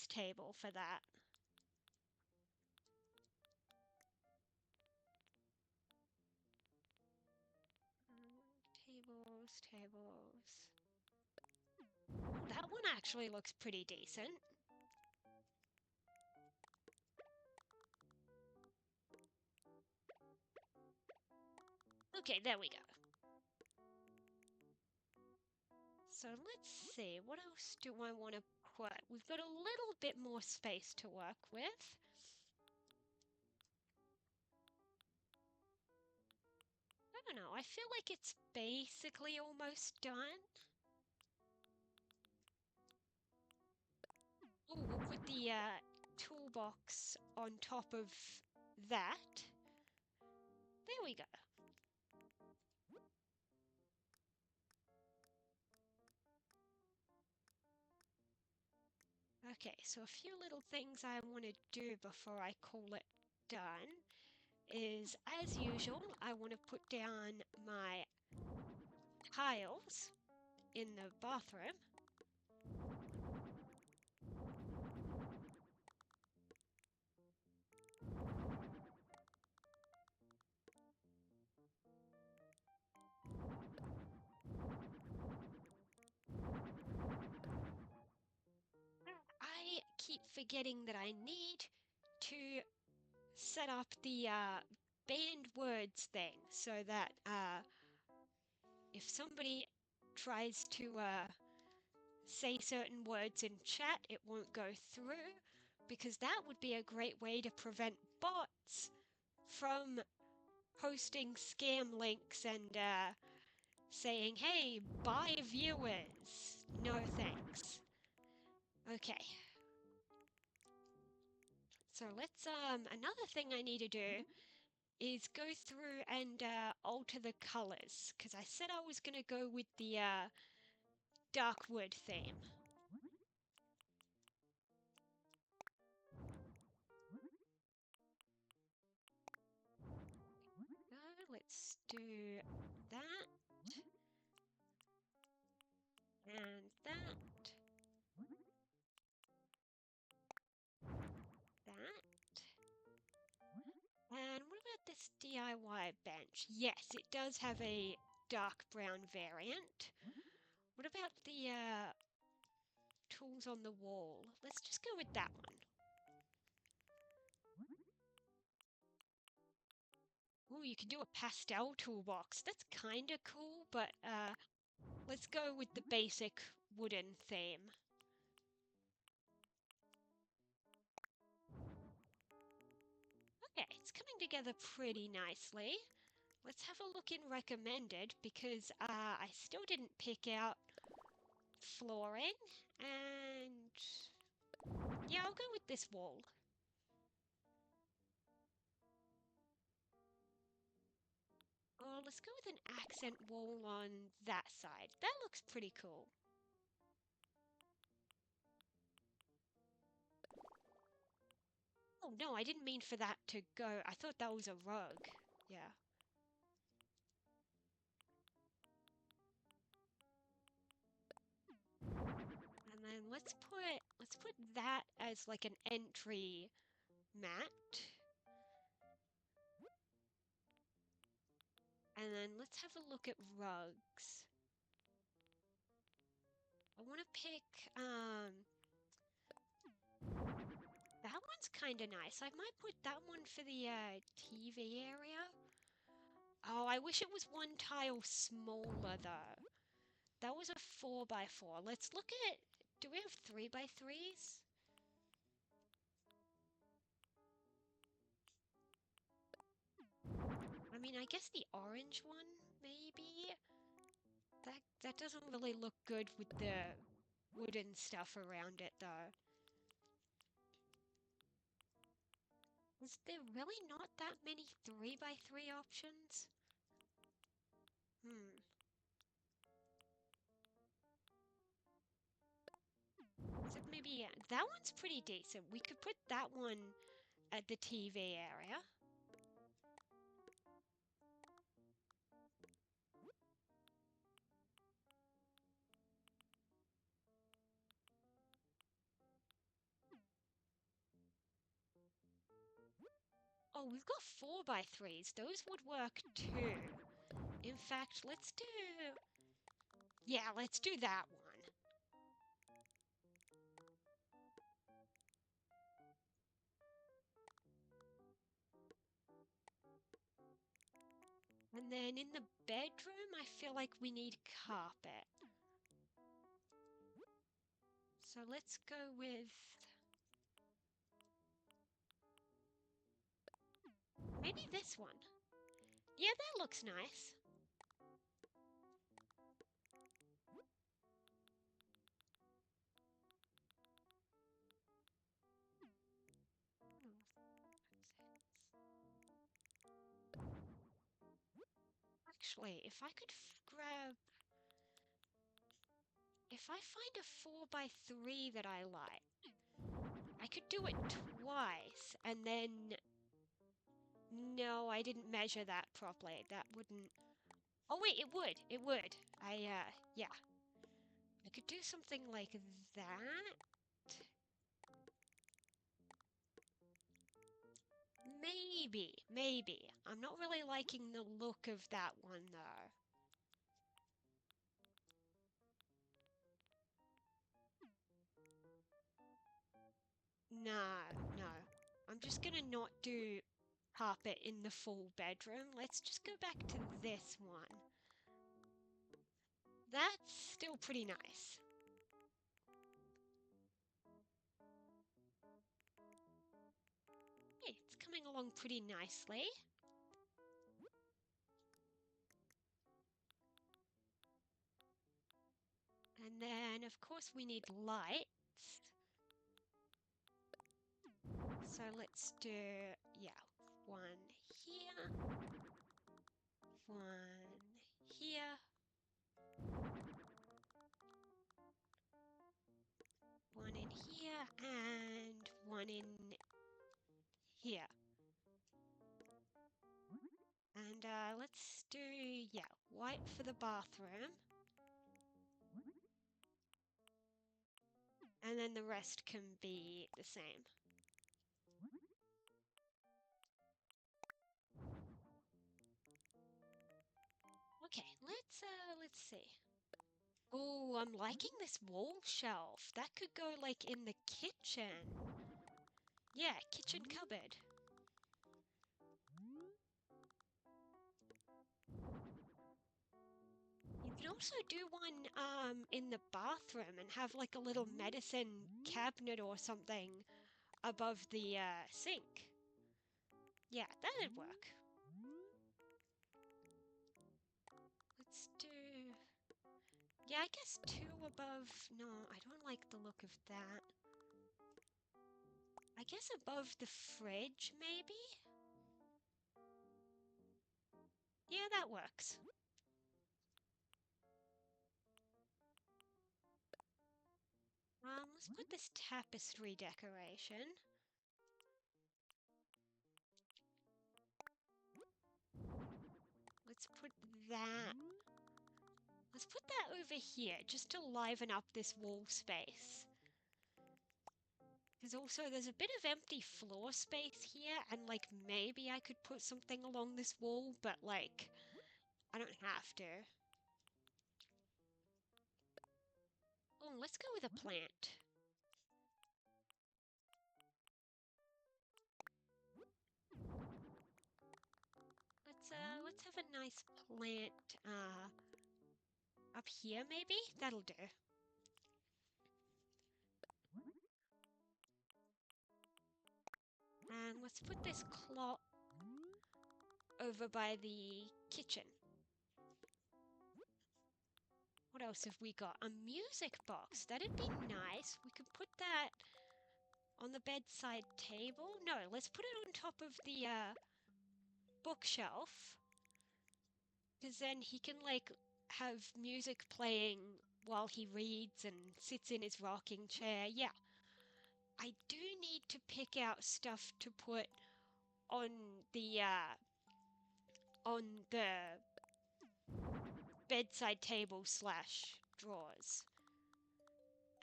table for that. Tables. Oh, that one actually looks pretty decent. Okay, there we go. So let's see, what else do I want to put? We've got a little bit more space to work with. I don't know, I feel like it's basically almost done. Oh, we'll put the toolbox on top of that. There we go. Okay, so a few little things I want to do before I call it done is, as usual, I want to put down my tiles in the bathroom. I keep forgetting that I need to set up the banned words thing so that if somebody tries to say certain words in chat, it won't go through, because that would be a great way to prevent bots from posting scam links and saying, hey, buy viewers. No thanks. Okay. So let's, another thing I need to do is go through and alter the colors, because I said I was going to go with the dark wood theme. Let's do that. And that. That. And what about this DIY bench? Yes, it does have a dark brown variant. What about the tools on the wall? Let's just go with that one. Ooh, you can do a pastel toolbox. That's kind of cool, but let's go with the basic wooden theme. Okay, it's coming together pretty nicely. Let's have a look in recommended, because I still didn't pick out flooring, and yeah, I'll go with this wall. Oh, let's go with an accent wall on that side. That looks pretty cool. Oh no, I didn't mean for that to go. I thought that was a rug. Yeah. And then let's put that as like an entry mat. And then let's have a look at rugs. I want to pick that one's kind of nice. I might put that one for the TV area. Oh, I wish it was one tile smaller though. That was a 4x4. Let's look at, do we have 3x3s? I mean, I guess the orange one, maybe? That doesn't really look good with the wooden stuff around it though. Is there really not that many 3x3 options? maybe that one's pretty decent. We could put that one at the TV area. Oh, we've got 4x3s. Those would work too. In fact, let's do... Yeah, let's do that one. And then in the bedroom, I feel like we need carpet. So let's go with... maybe this one. Yeah, that looks nice. Actually, if I could grab... if I find a 4x3 that I like, I could do it twice, and then... No, I didn't measure that properly. That wouldn't... Oh wait, it would. It would. Yeah. I could do something like that. Maybe. I'm not really liking the look of that one though. No. I'm just gonna not do carpet in the full bedroom. Let's just go back to this one. That's still pretty nice. Hey, it's coming along pretty nicely. And then, of course, we need lights. So let's do, yeah, one here, one here, one in here, and one in here. And let's do, yeah, white for the bathroom. And then the rest can be the same. Okay, let's see. Oh, I'm liking this wall shelf. That could go like in the kitchen. Yeah, kitchen cupboard. You could also do one in the bathroom and have like a little medicine cabinet or something above the sink. Yeah, that'd work. Let's do... yeah, I guess 2 above... no, I don't like the look of that. I guess above the fridge, maybe? Yeah, that works. Let's put this tapestry decoration. Let's put that... let's put that over here, just to liven up this wall space. Because also there's a bit of empty floor space here, and like maybe I could put something along this wall, but like, I don't have to. Oh, let's go with a plant. Let's have a nice plant, up here maybe? That'll do. And let's put this clock over by the kitchen. What else have we got? A music box. That'd be nice. We could put that on the bedside table. No, let's put it on top of the bookshelf. Because then he can like have music playing while he reads and sits in his rocking chair. Yeah, I do need to pick out stuff to put on the bedside table / drawers.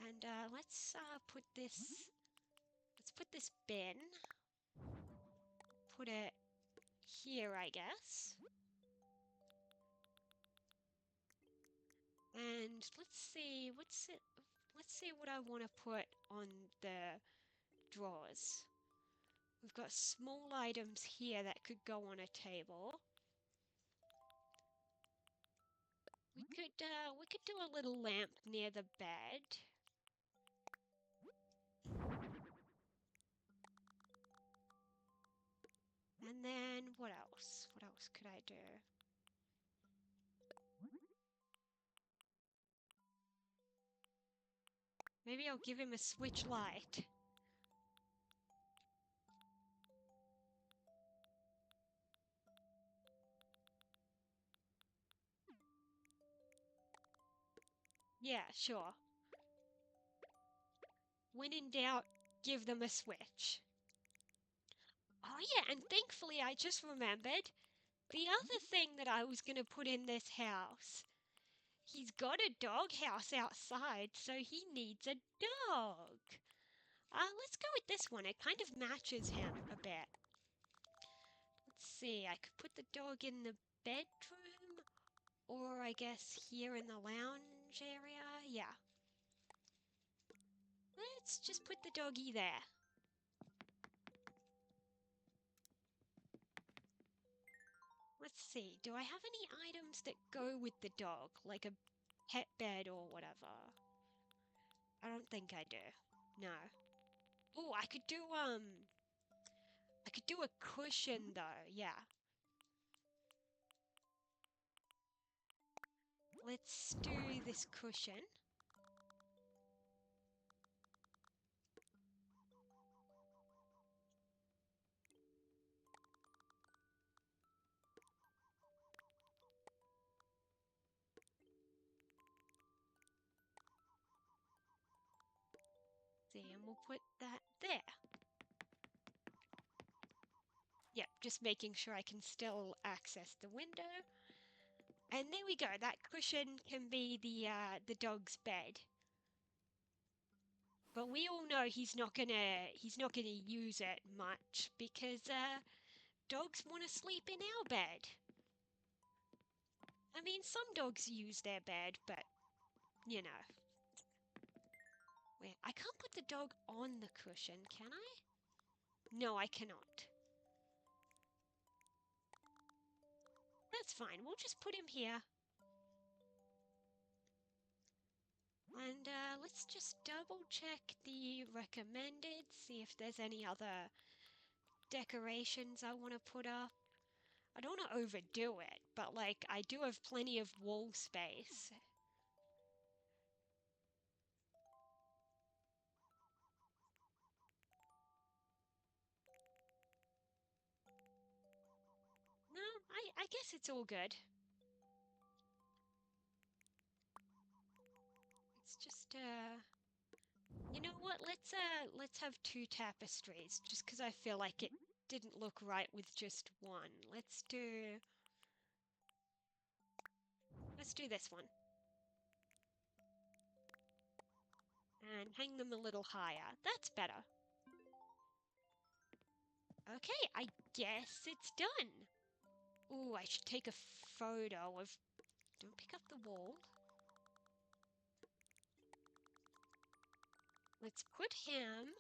And let's put this. Let's put this bin. Put it here, I guess. And let's see. Let's see what I want to put on the drawers. We've got small items here that could go on a table. We could do a little lamp near the bed. And then what else? What else could I do? Maybe I'll give him a switch light. Yeah, sure. When in doubt, give them a switch. Oh yeah, and thankfully I just remembered the other thing that I was going to put in this house. He's got a doghouse outside, so he needs a dog. Let's go with this one. It kind of matches him a bit. Let's see, I could put the dog in the bedroom, or I guess here in the lounge area. Yeah. Let's just put the doggy there. Let's see, do I have any items that go with the dog, like a pet bed or whatever? I don't think I do. No. Oh, I could do a cushion though, yeah. Let's do this cushion. See, and we'll put that there. Yep, just making sure I can still access the window. And there we go. That cushion can be the dog's bed. But we all know he's not gonna use it much because dogs want to sleep in our bed. I mean, some dogs use their bed, but you know. Wait, I can't put the dog on the cushion, can I? No, I cannot. That's fine. We'll just put him here. And let's just double check the recommended, see if there's any other decorations I want to put up. I don't want to overdo it, but like I do have plenty of wall space. No, I guess it's all good. It's just you know what? Let's have 2 tapestries just because I feel like it didn't look right with just one. Let's do this one. And hang them a little higher. That's better. Okay, I guess it's done. Ooh, I should take a photo of... Don't pick up the wall. Let's put him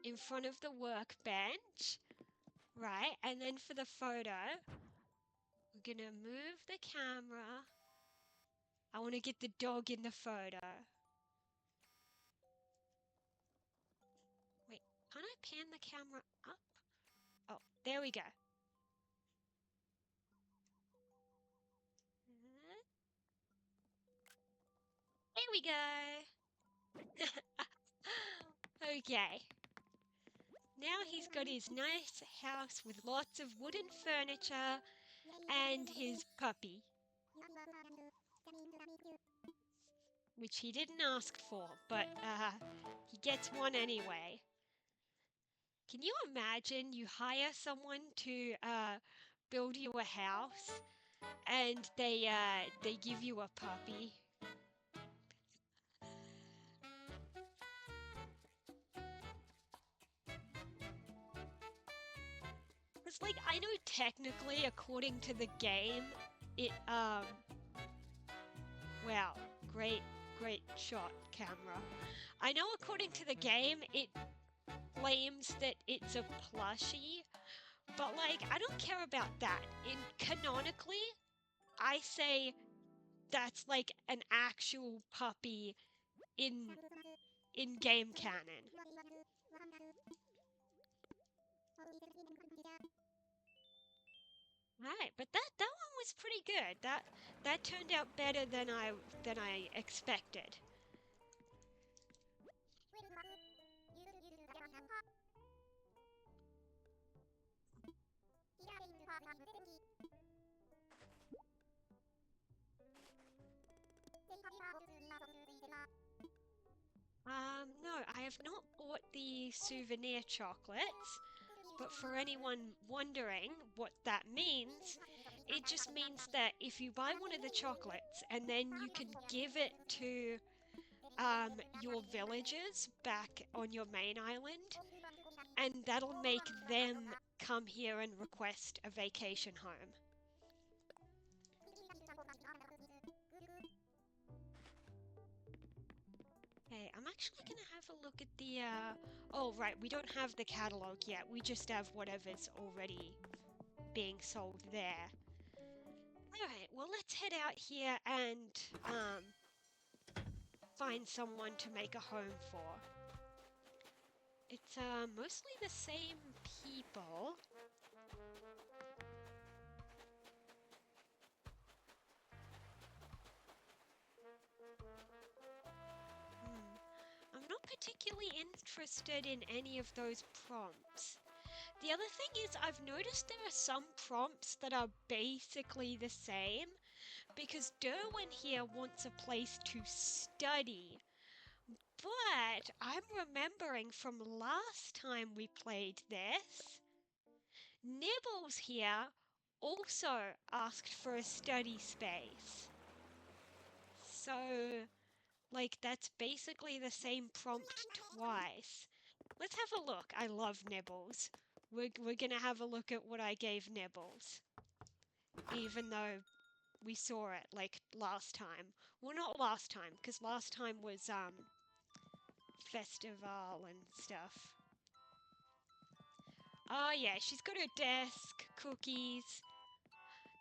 in front of the workbench. Right, and then for the photo, we're gonna move the camera. I want to get the dog in the photo. Wait, can't I pan the camera up? Oh, there we go. There we go. Okay. Now he's got his nice house with lots of wooden furniture and his puppy. which he didn't ask for, but he gets one anyway. Can you imagine you hire someone to build you a house and they give you a puppy? It's like, I know technically according to the game, it wow, great shot, camera. I know according to the game it claims that it's a plushie, but like, I don't care about that. Canonically, I say that's like an actual puppy in game canon. Right, but that one was pretty good. That turned out better than I expected. No, I have not bought the souvenir chocolates, but for anyone wondering what that means, it just means that if you buy one of the chocolates and then you can give it to your villagers back on your main island, and that'll make them come here and request a vacation home. Okay, I'm actually gonna have a look at the, oh right, we don't have the catalog yet, we just have whatever's already being sold there. Alright, well let's head out here and, find someone to make a home for. It's, mostly the same people. I'm not particularly interested in any of those prompts. The other thing is, I've noticed there are some prompts that are basically the same, because Derwin here wants a place to study. But I'm remembering from last time we played this, Nibbles here also asked for a study space. So, like, that's basically the same prompt twice. Let's have a look. I love Nibbles. We're gonna have a look at what I gave Nibbles. Even though we saw it, like, last time. Well, not last time, because last time was, festival and stuff. Oh yeah, she's got her desk, cookies.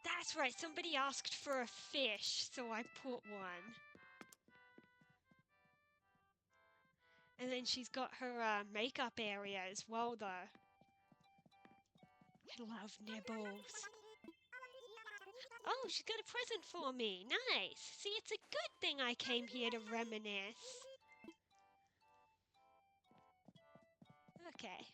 That's right, somebody asked for a fish, so I put one. And then she's got her makeup area as well, though. I love Nibbles. Oh, she's got a present for me. Nice. See, it's a good thing I came here to reminisce. Okay.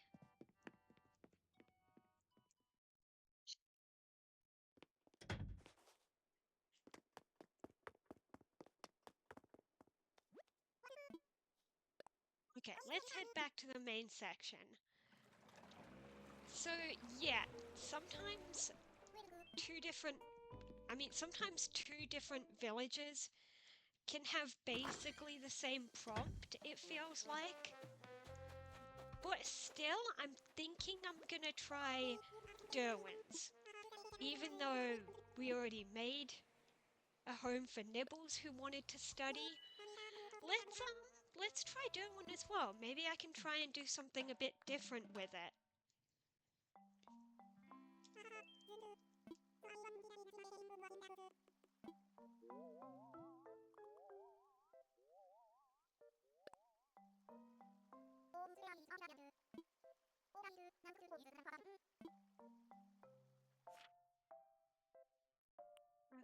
Okay, let's head back to the main section. So, yeah, sometimes sometimes two different villages can have basically the same prompt, it feels like. But still, I'm thinking I'm gonna try Derwin's. Even though we already made a home for Nibbles who wanted to study, let's try Derwin as well. Maybe I can try and do something a bit different with it.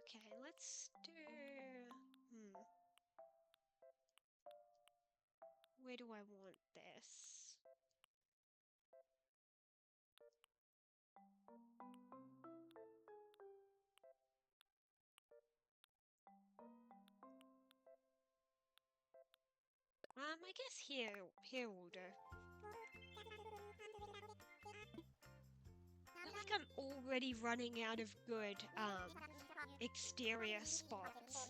Okay, let's do... Where do I want this? I guess here will do. I feel like I'm already running out of good, exterior spots.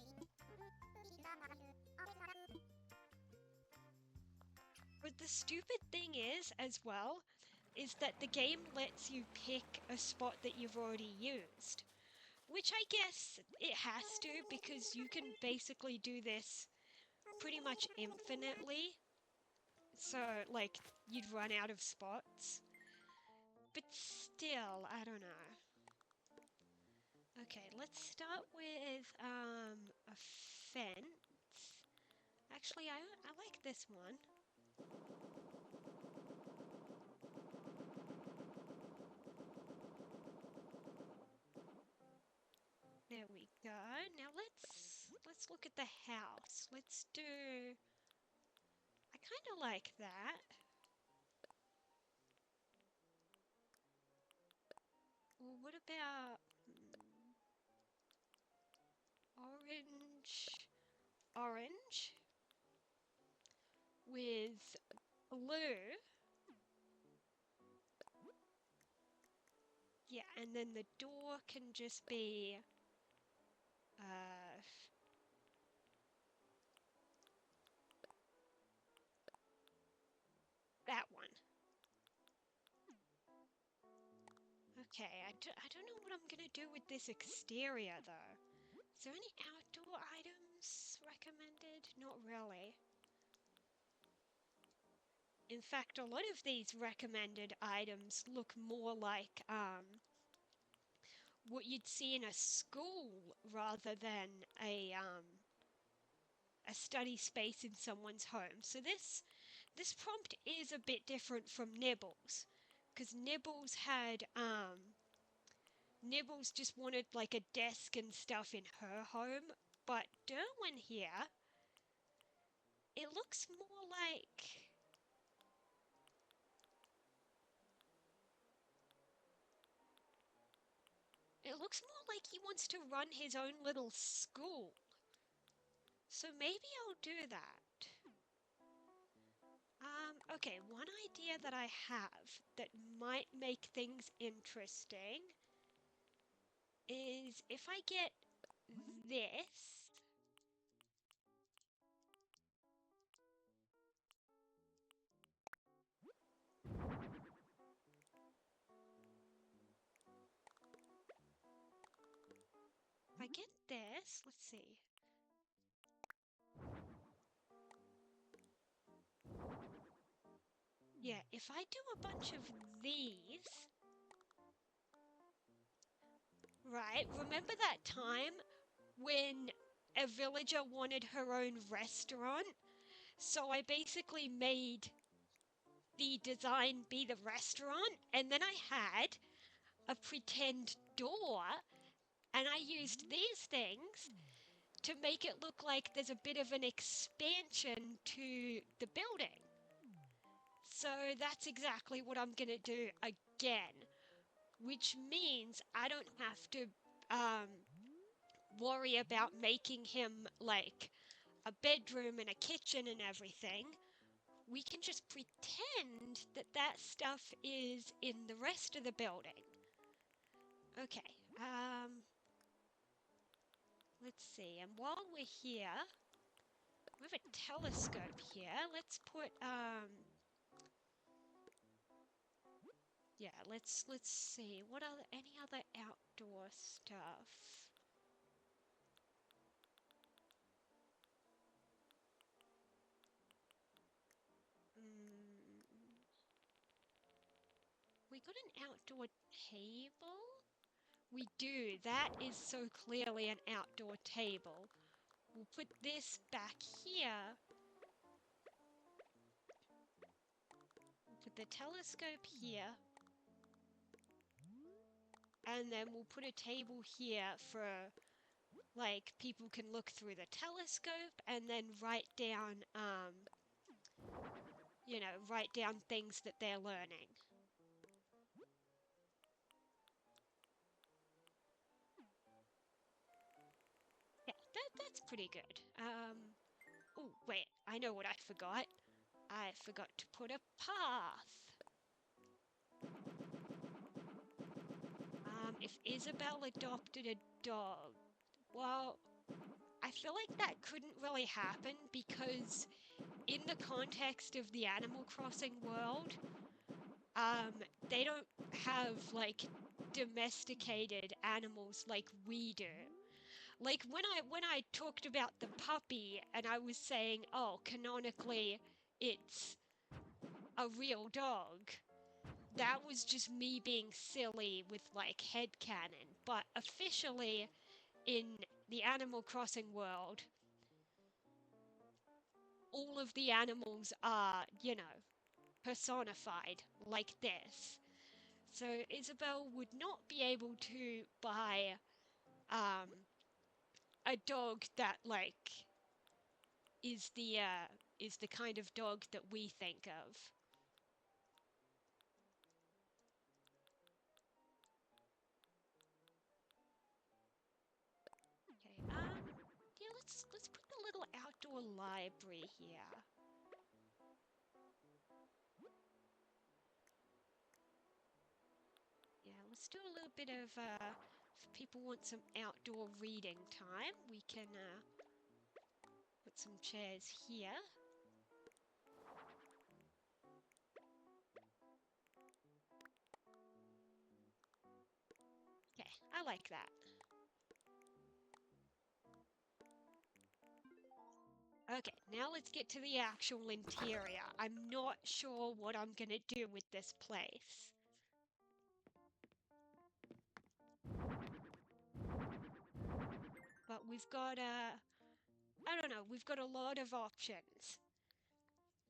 But the stupid thing is, as well, is that the game lets you pick a spot that you've already used. Which I guess it has to, because you can basically do this pretty much infinitely. So, like, you'd run out of spots. But still, I don't know. Okay, let's start with, a fence. Actually, I like this one. There we go. Now let's look at the house. Let's do... I kind of like that. Well, what about orange with blue? Yeah, and then the door can just be that one. Okay, I don't know what I'm gonna do with this exterior though. Is there any outdoor items recommended? Not really. In fact, a lot of these recommended items look more like what you'd see in a school rather than a study space in someone's home. So this prompt is a bit different from Nibbles, because Nibbles just wanted like a desk and stuff in her home, but Derwin here, it looks more like... It looks more like he wants to run his own little school. So maybe I'll do that. Okay, one idea that I have that might make things interesting is if I get this. If I get this, let's see. Yeah, if I do a bunch of these... Right, remember that time when a villager wanted her own restaurant? So I basically made the design be the restaurant, and then I had a pretend door, and I used these things to make it look like there's a bit of an expansion to the building. So that's exactly what I'm gonna do again, which means I don't have to worry about making him like a bedroom and a kitchen and everything. We can just pretend that that stuff is in the rest of the building. Okay, let's see, and while we're here, we have a telescope here. Let's put, yeah, let's see, what are any other outdoor stuff? We got an outdoor table? We do, that is so clearly an outdoor table. We'll put this back here. We'll put the telescope here. And then we'll put a table here for, like, people can look through the telescope and then write down, you know, write down things that they're learning. Yeah, that's pretty good. Oh, wait, I know what I forgot. I forgot to put a path. If Isabel adopted a dog, well, I feel like that couldn't really happen because in the context of the Animal Crossing world, they don't have like domesticated animals like we do. Like when I talked about the puppy and I was saying, oh, canonically it's a real dog. That was just me being silly with like headcanon, but officially in the Animal Crossing world, all of the animals are, personified like this. So Isabel would not be able to buy um, a dog that like is the uh, is the kind of dog that we think of. Okay, yeah, let's put the little outdoor library here. Yeah, let's do a little bit of if people want some outdoor reading time, we can put some chairs here. Okay, I like that. Okay, now let's get to the actual interior. I'm not sure what I'm gonna do with this place. But we've got I don't know, we've got a lot of options.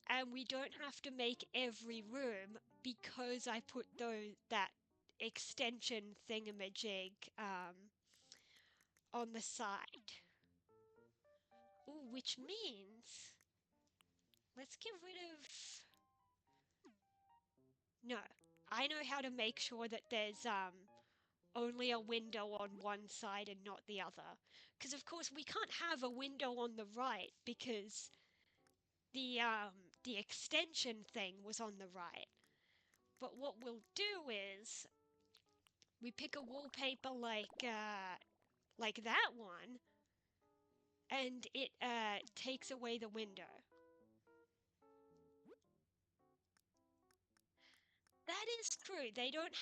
And we don't have to make every room because I put that extension thingamajig on the side. Ooh, which means let's get rid of... No, I know how to make sure that there's only a window on one side and not the other. Because of course we can't have a window on the right because the extension thing was on the right. But what we'll do is we pick a wallpaper like that one, and it takes away the window. That is true. They don't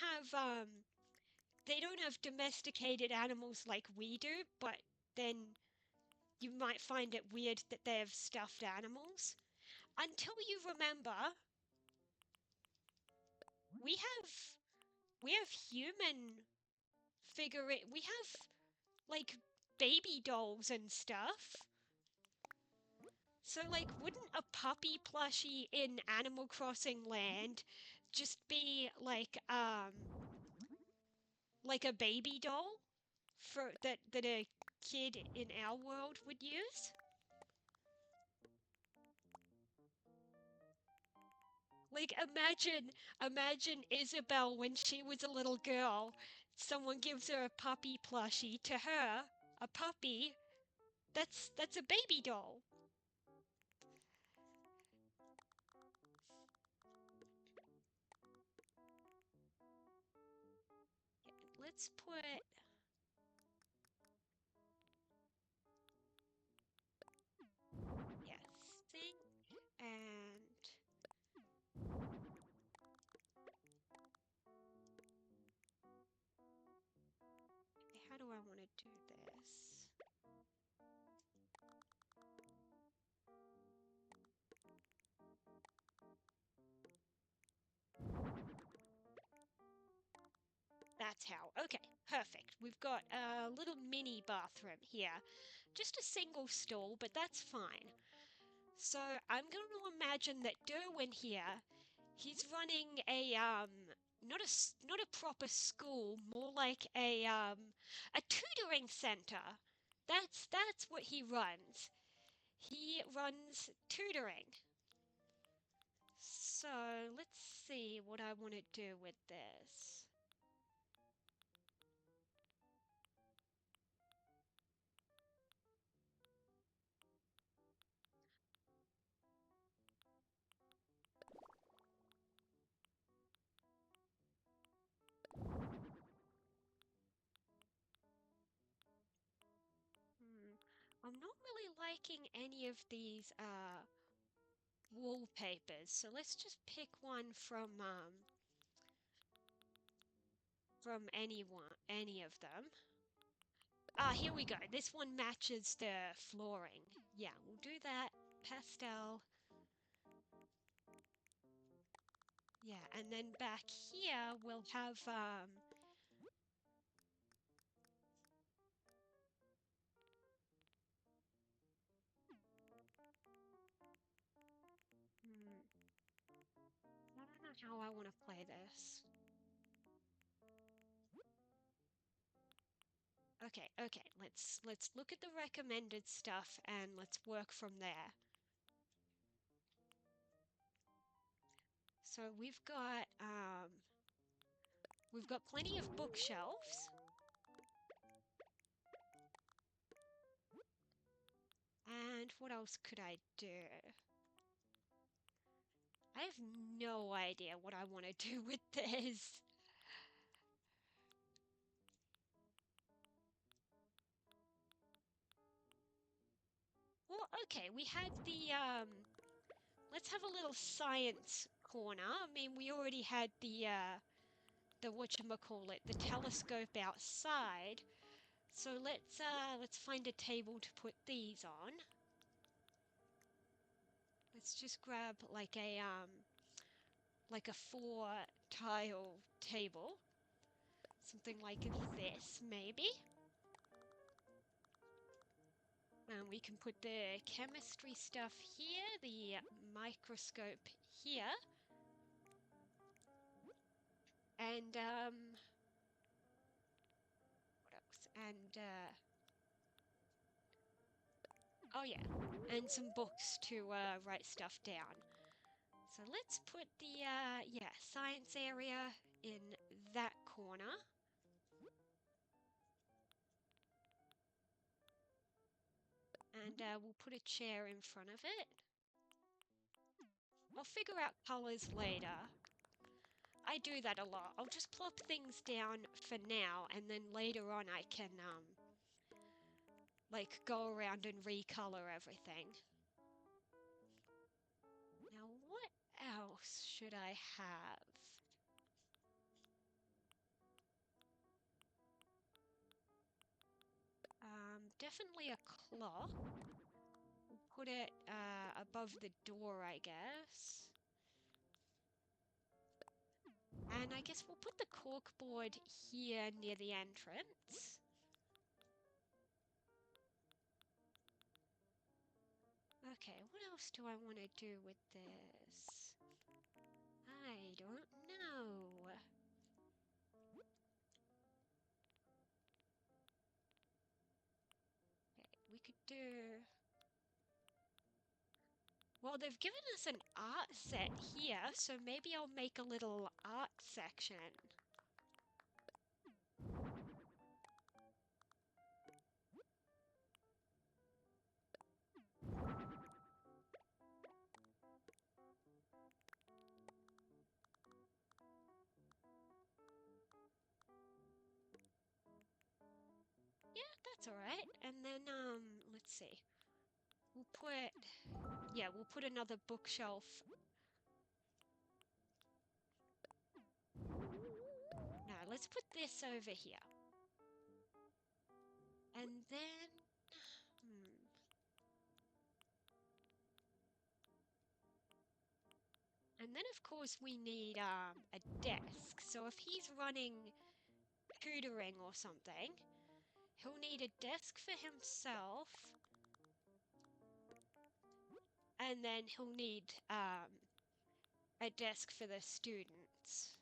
have domesticated animals like we do, but then you might find it weird that they have stuffed animals. Until you remember, we have we have human we have like baby dolls and stuff. So like wouldn't a puppy plushie in Animal Crossing land just be like a baby doll for that a kid in our world would use? Like imagine Isabel when she was a little girl, someone gives her a puppy plushie. To her, a puppy, that's a baby doll. Let's put... Yes, sink and... How do I want to do this? That's how. Okay, perfect. We've got a little mini bathroom here. Just a single stall, but that's fine. So I'm going to imagine that Derwin here, he's running not a proper school, more like a tutoring center. That's what he runs. He runs tutoring. So let's see what I want to do with this. I'm not really liking any of these wallpapers, so let's just pick one from any of them. Here we go. This one matches the flooring. Yeah, we'll do that. Pastel. Yeah, and then back here we'll have I don't know how I want to play this. Okay, let's look at the recommended stuff and let's work from there. So we've got plenty of bookshelves. And what else could I do? I have no idea what I want to do with this. Well, okay, we had the let's have a little science corner. I mean, we already had the whatchamacallit, the telescope outside. So let's find a table to put these on. Let's just grab like a 4-tile table. Something like this, maybe. And we can put the chemistry stuff here, the microscope here. And what else? And oh yeah, and some books to write stuff down. So let's put the science area in that corner. And we'll put a chair in front of it. I'll figure out colors later. I do that a lot. I'll just plop things down for now, and then later on I can like go around and recolor everything. Now what else should I have? Definitely a clock. We'll put it above the door, I guess. And I guess we'll put the corkboard here near the entrance. Okay, what else do I want to do with this? I don't know. Okay, we could do... Well, they've given us an art set here, so maybe I'll make a little art section. Yeah, that's alright. And then, let's see. We'll put another bookshelf. No, let's put this over here. And then... And then, of course, we need a desk. So if he's running tutoring or something, he'll need a desk for himself. And then he'll need a desk for the students.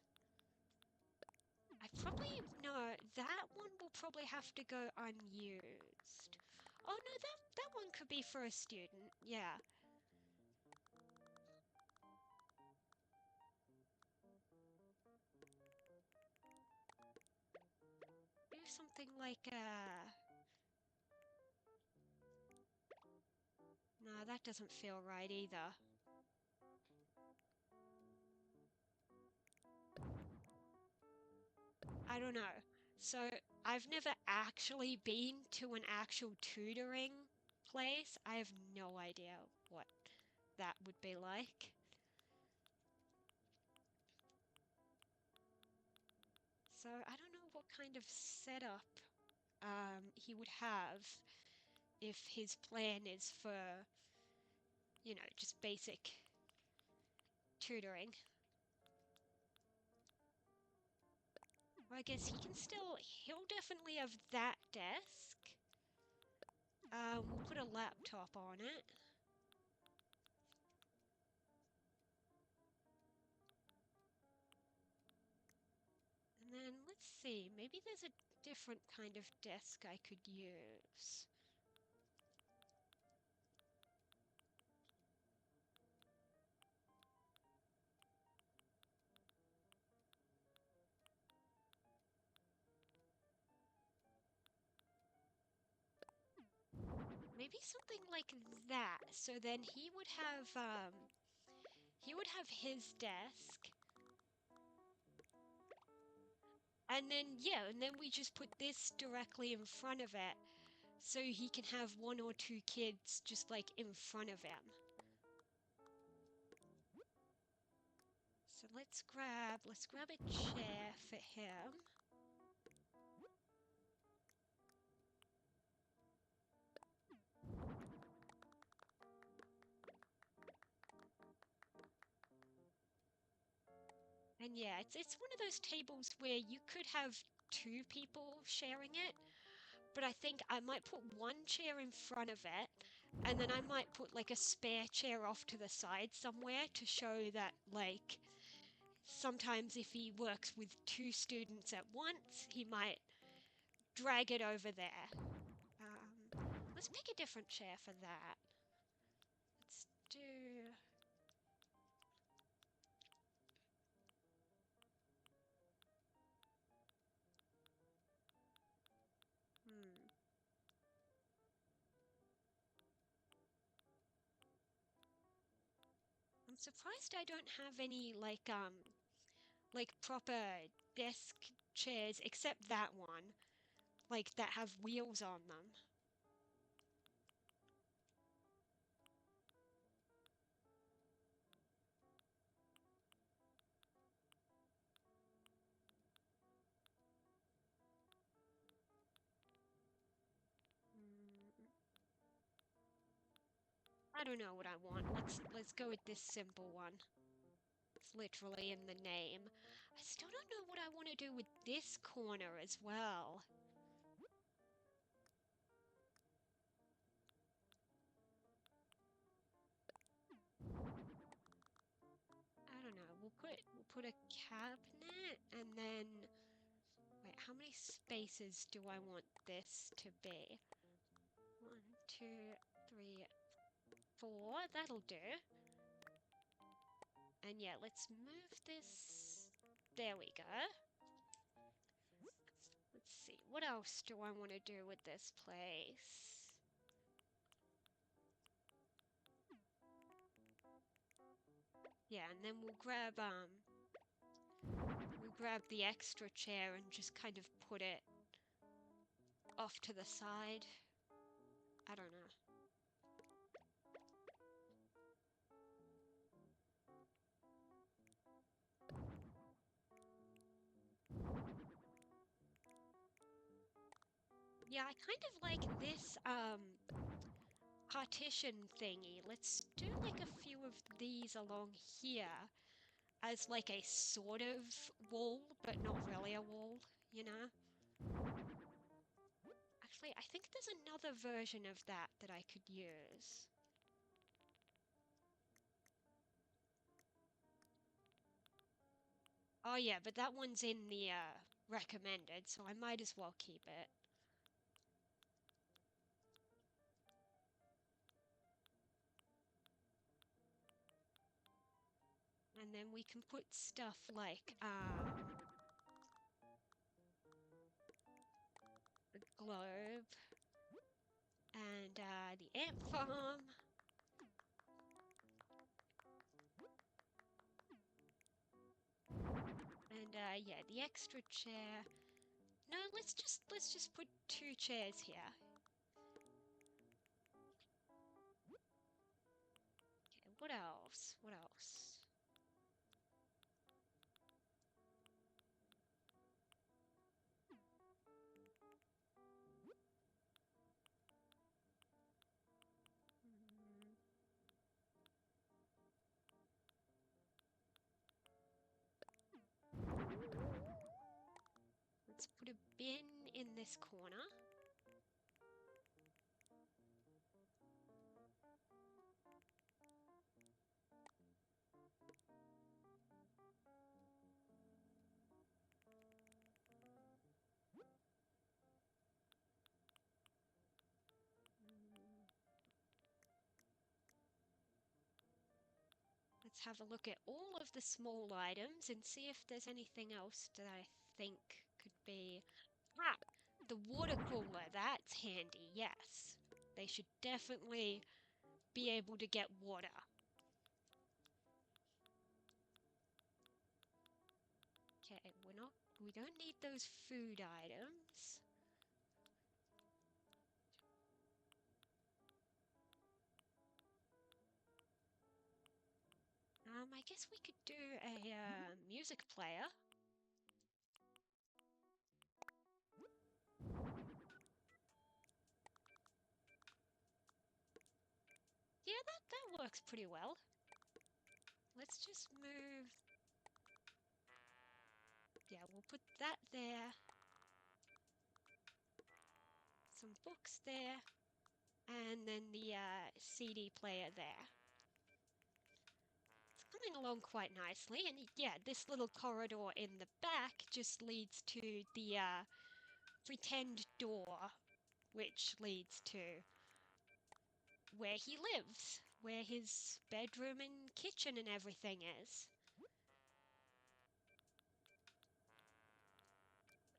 No, that one will probably have to go unused. Oh no, that one could be for a student, yeah. Do something like no, that doesn't feel right either. I don't know. So, I've never actually been to an actual tutoring place, I have no idea what that would be like. So I don't know what kind of setup he would have if his plan is for, you know, just basic tutoring. Well, I guess he'll definitely have that desk. We'll put a laptop on it. And then let's see, maybe there's a different kind of desk I could use. Maybe something like that. So then he would have his desk. And then yeah, and then we just put this directly in front of it. So he can have one or two kids just like in front of him. So let's grab a chair for him. And yeah, it's one of those tables where you could have two people sharing it, but I think I might put one chair in front of it, and then I might put like a spare chair off to the side somewhere to show that like sometimes if he works with two students at once, he might drag it over there. Let's pick a different chair for that. Let's do... I'm surprised I don't have any like proper desk chairs except that one, like that have wheels on them. I don't know what I want. Let's go with this simple one. It's literally in the name. I still don't know what I want to do with this corner as well. I don't know. We'll put a cabinet and then wait, how many spaces do I want this to be? 1, 2, 3, 4. That'll do. And yeah, let's move this. There we go. Let's see. What else do I want to do with this place? Yeah, and then we'll grab the extra chair and just kind of put it off to the side. I don't know. Yeah, I kind of like this partition thingy. Let's do like a few of these along here as like a sort of wall, but not really a wall, you know? Actually, I think there's another version of that I could use. Oh yeah, but that one's in the recommended, so I might as well keep it. And then we can put stuff like the globe and the ant farm. And yeah, the extra chair. No, let's just put two chairs here. else? What else? Let's put a bin in this corner. Let's have a look at all of the small items and see if there's anything else that I think could be... Ah! The water cooler, that's handy, yes. They should definitely be able to get water. Okay, we don't need those food items. I guess we could do a music player. Yeah, that works pretty well. Let's just move... Yeah, we'll put that there. Some books there. And then the CD player there. It's coming along quite nicely. And yeah, this little corridor in the back just leads to the pretend door, which leads to where he lives, where his bedroom and kitchen and everything is.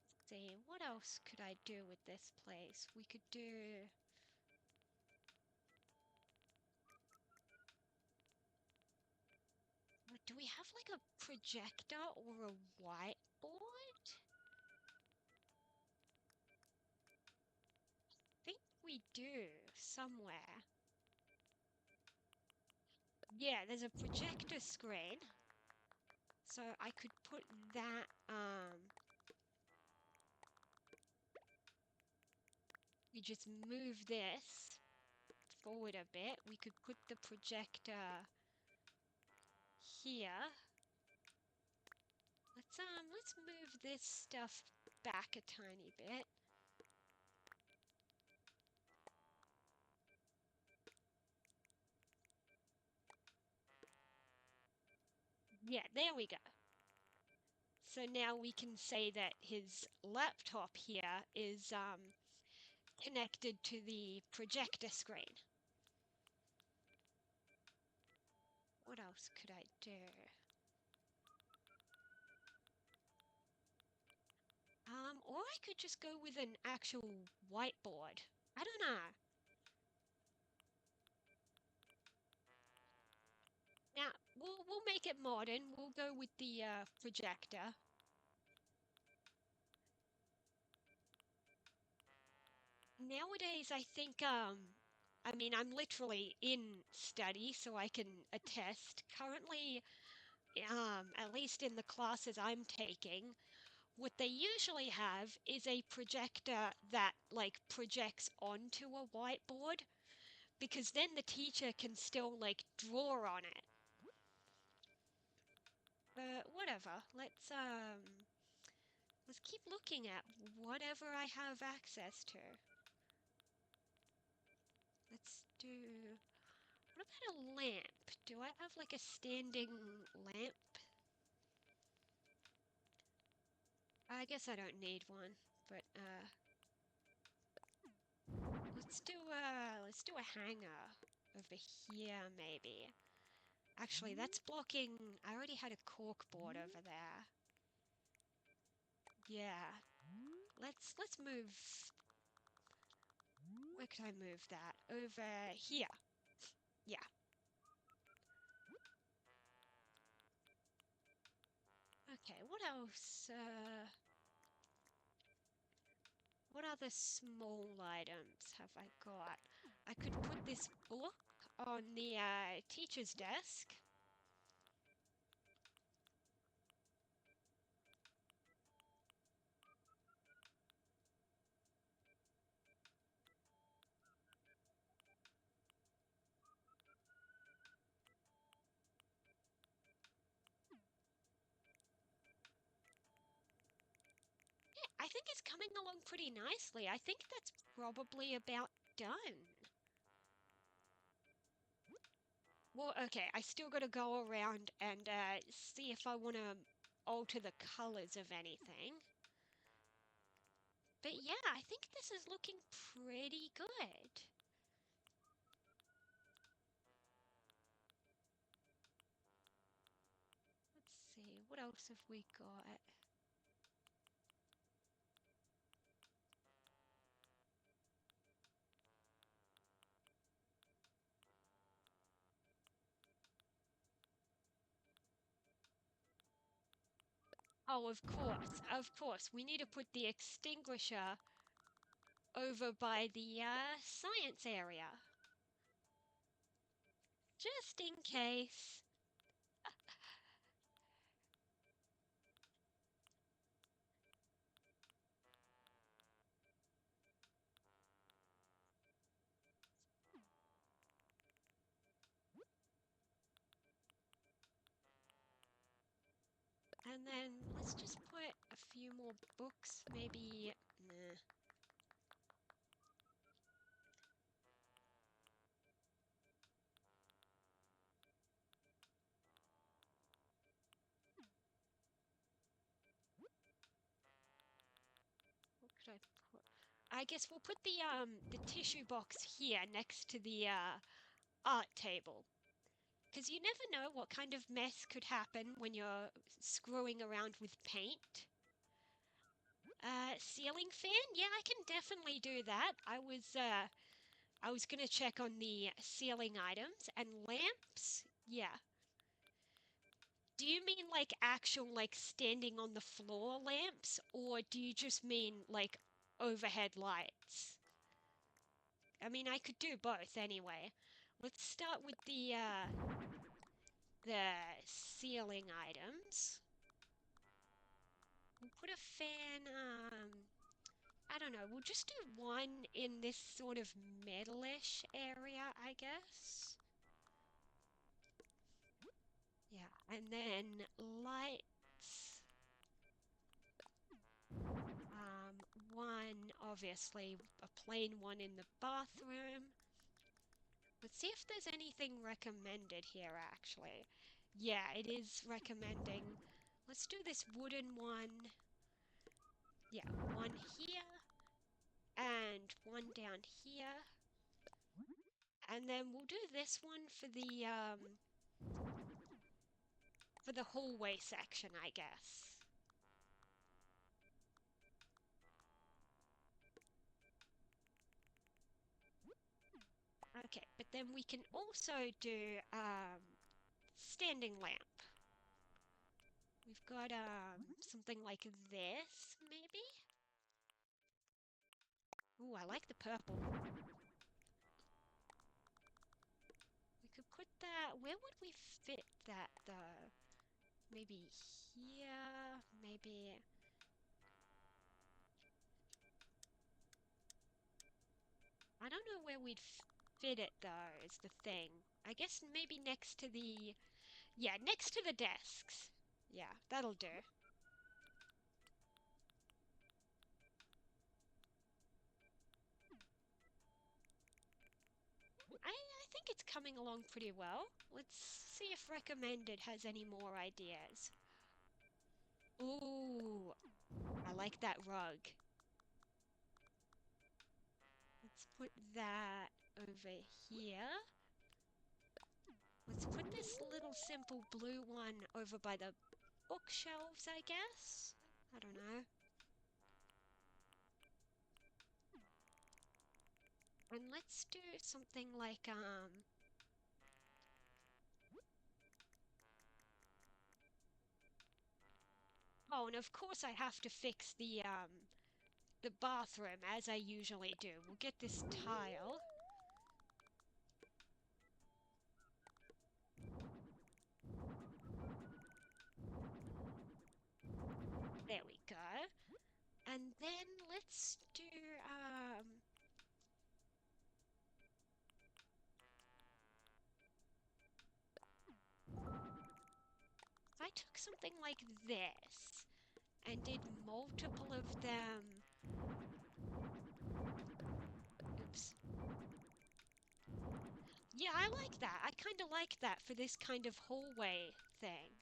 Let's see, what else could I do with this place? We could do... Do we have like a projector or a whiteboard? I think we do, somewhere. Yeah, there's a projector screen. So I could put that, we just move this forward a bit. We could put the projector here. Let's move this stuff back a tiny bit. Yeah, there we go. So now we can say that his laptop here is connected to the projector screen. What else could I do? Or I could just go with an actual whiteboard. I don't know. Now, we'll make it modern. We'll go with the projector. Nowadays, I think, I mean, I'm literally in study, so I can attest. Currently, at least in the classes I'm taking, what they usually have is a projector that, like, projects onto a whiteboard, because then the teacher can still, like, draw on it. But whatever, let's keep looking at whatever I have access to. Let's do... What about a lamp? Do I have like a standing lamp? I guess I don't need one, but let's do a hanger over here maybe. Actually, that's blocking... I already had a cork board over there. Yeah. Let's move... Where could I move that? Over here. Yeah. Okay, what else? What other small items have I got? I could put this book on the teacher's desk. I think it's coming along pretty nicely. I think that's probably about done. Well, okay, I still gotta go around and see if I want to alter the colors of anything. But yeah, I think this is looking pretty good. Let's see, what else have we got? Oh, of course, we need to put the extinguisher over by the science area. Just in case. And then let's just put a few more books, maybe. Nah. What could I put? I guess we'll put the tissue box here next to the art table. Because you never know what kind of mess could happen when you're screwing around with paint. Ceiling fan? Yeah, I can definitely do that. I was gonna check on the ceiling items and lamps. Yeah. Do you mean like actual like standing on the floor lamps, or do you just mean like overhead lights? I mean, I could do both anyway. Let's start with the ceiling items. We'll put a fan, I don't know, we'll just do one in this sort of metalish area, I guess. Yeah, and then lights. One, obviously, a plain one in the bathroom. Let's see if there's anything recommended here, actually. Yeah, it is recommending. Let's do this wooden one. Yeah, one here and one down here. And then we'll do this one for the hallway section, I guess. Okay, but then we can also do standing lamp. We've got something like this, maybe? Ooh, I like the purple. We could put that... Where would we fit that, though? Maybe here? Maybe... I don't know where we'd fit it, though, is the thing. I guess maybe next to the... Yeah, next to the desks. Yeah, that'll do. I think it's coming along pretty well. Let's see if recommended has any more ideas. Ooh, I like that rug. Let's put that over here. Let's put this little simple blue one over by the bookshelves, I guess? I don't know. And let's do something like, oh, and of course I have to fix the bathroom, as I usually do. We'll get this tile. let's do, if I took something like this and did multiple of them. Oops. Yeah, I like that. I kind of like that for this kind of hallway thing.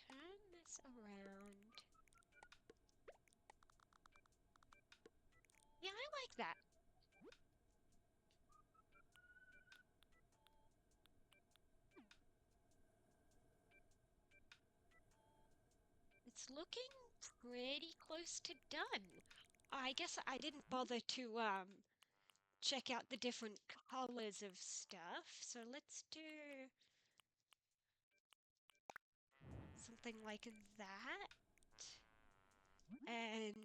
Turn this around. Yeah, I like that. It's looking pretty close to done. I guess I didn't bother to check out the different colors of stuff, so let's do something like that. And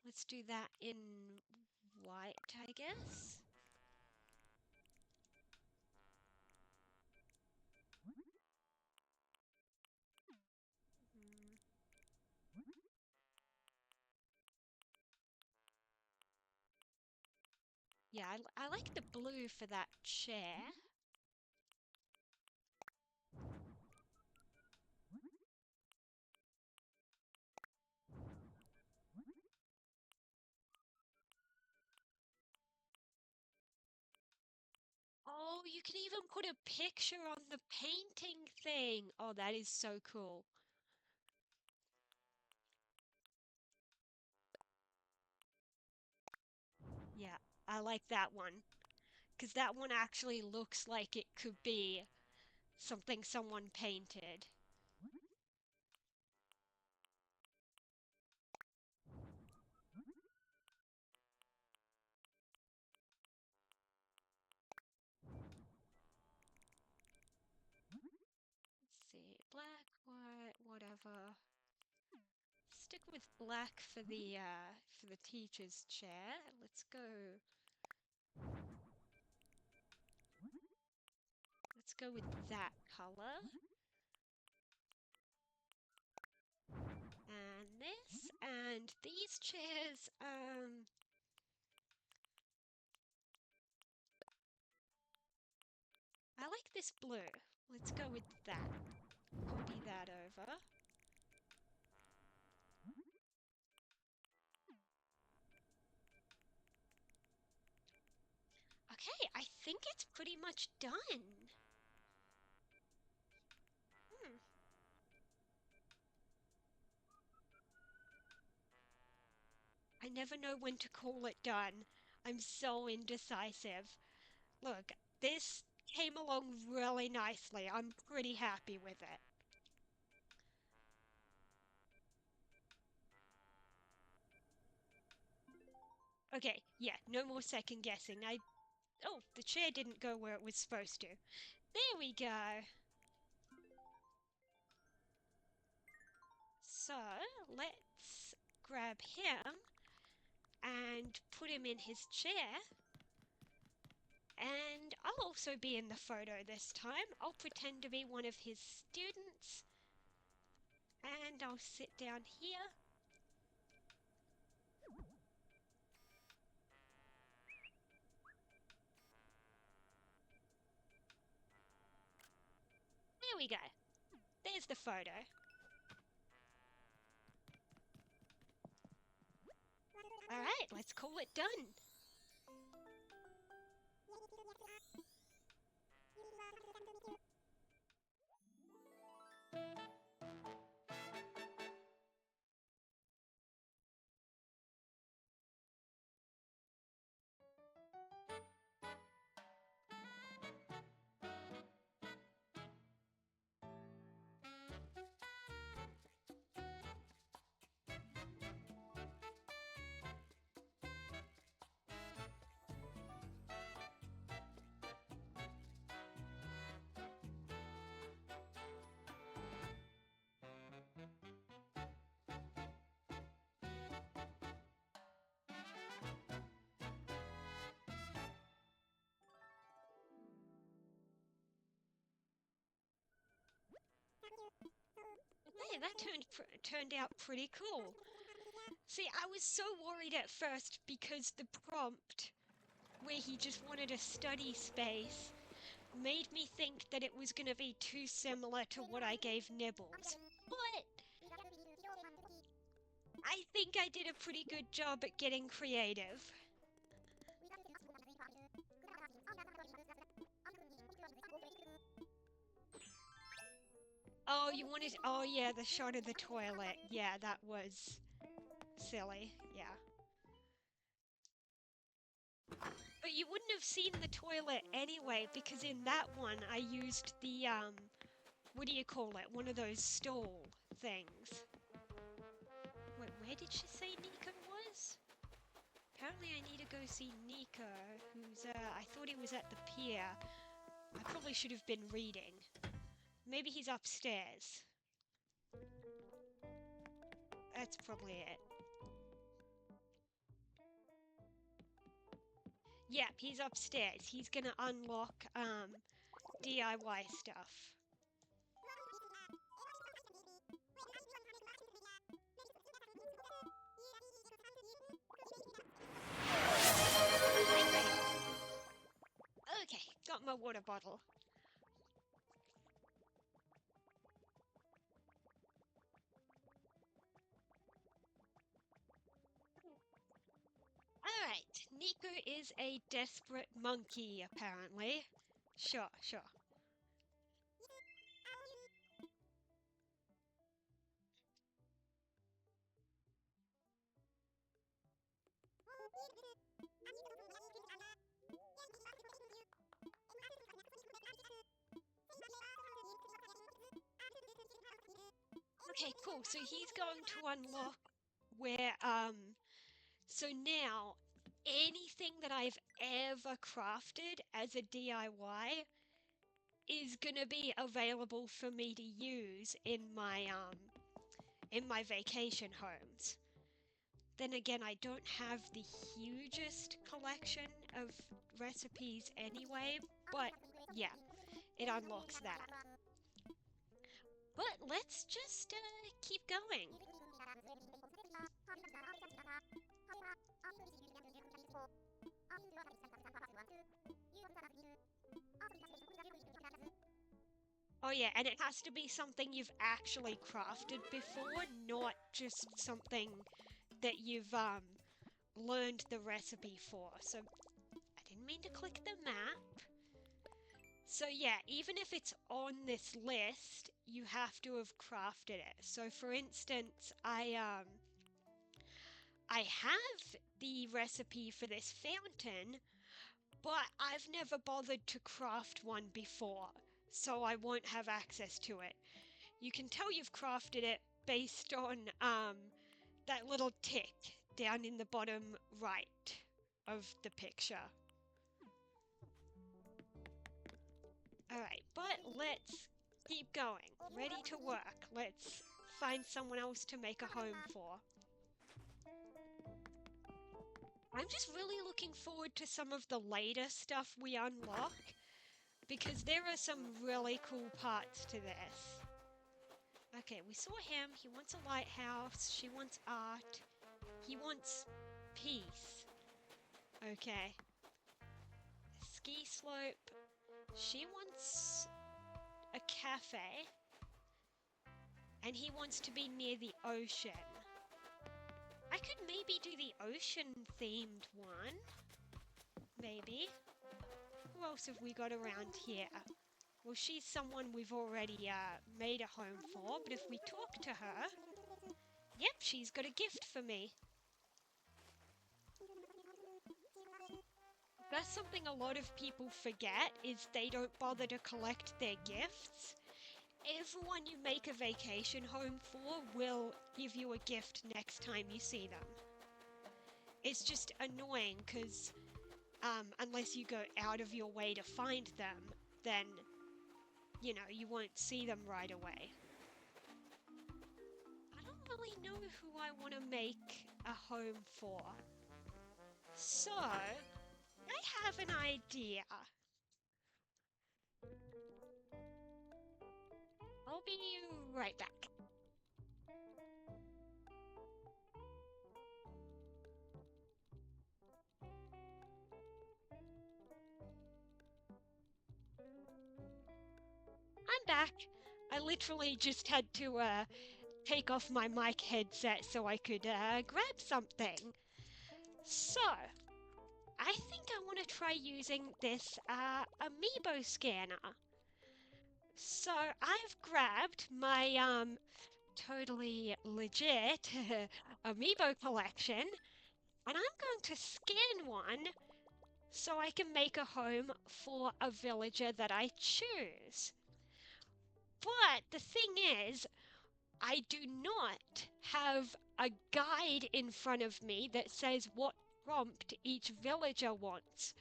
let's do that in white, I guess. Mm. Yeah, I like the blue for that chair. Oh, you can even put a picture on the painting thing. Oh, that is so cool. Yeah, I like that one. Because that one actually looks like it could be something someone painted. Let's see, black, white, whatever. Stick with black for the teacher's chair. Let's go. Let's go with that color. And this, and these chairs, I like this blue. Let's go with that. Copy that over. Okay, I think it's pretty much done. Hmm. I never know when to call it done. I'm so indecisive. Look, this came along really nicely. I'm pretty happy with it. Okay, yeah, no more second guessing. Oh, the chair didn't go where it was supposed to. There we go. So, let's grab him and put him in his chair. And I'll also be in the photo this time. I'll pretend to be one of his students. And I'll sit down here. There we go. There's the photo. Alright, let's call it done. Okay, that turned out pretty cool. See, I was so worried at first because the prompt where he just wanted a study space made me think that it was going to be too similar to what I gave Nibbles. But I think I did a pretty good job at getting creative. Oh, you wanted... Oh, yeah, the shot of the toilet. Yeah, that was silly. Yeah. But you wouldn't have seen the toilet anyway, because in that one I used the, what do you call it? One of those stall things. Wait, where did she say Nico was? Apparently I need to go see Nico, who's, I thought he was at the pier. I probably should have been reading. Maybe he's upstairs. That's probably it. Yep, he's upstairs. He's gonna unlock, DIY stuff. Okay, got my water bottle. Alright, Nico is a desperate monkey, apparently. Sure. Okay, cool. So he's going to unlock where, so now anything that I've ever crafted as a DIY is gonna be available for me to use in my vacation homes. Then again, I don't have the hugest collection of recipes anyway, but yeah, it unlocks that. But let's just keep going. Oh yeah, and it has to be something you've actually crafted before, not just something that you've learned the recipe for. So I didn't mean to click the map. So yeah, even if it's on this list, you have to have crafted it. So for instance, I have the recipe for this fountain, but I've never bothered to craft one before, so I won't have access to it. You can tell you've crafted it based on that little tick down in the bottom right of the picture. Alright, but let's keep going. Ready to work. Let's find someone else to make a home for. I'm just really looking forward to some of the later stuff we unlock, because there are some really cool parts to this. Okay, we saw him. He wants a lighthouse. She wants art. He wants peace. Okay. Ski slope. She wants a cafe. And he wants to be near the ocean. I could maybe do the ocean-themed one. Maybe. Who else have we got around here? Well, she's someone we've already made a home for, but if we talk to her... Yep, she's got a gift for me. That's something a lot of people forget, is they don't bother to collect their gifts. Everyone you make a vacation home for will give you a gift next time you see them. It's just annoying because unless you go out of your way to find them, then, you know, you won't see them right away. I don't really know who I want to make a home for. So, I have an idea. I'll be right back. I'm back. I literally just had to take off my mic headset so I could grab something. So, I think I want to try using this amiibo scanner. So, I've grabbed my totally legit amiibo collection, and I'm going to scan one so I can make a home for a villager that I choose. But the thing is, I do not have a guide in front of me that says what prompt each villager wants.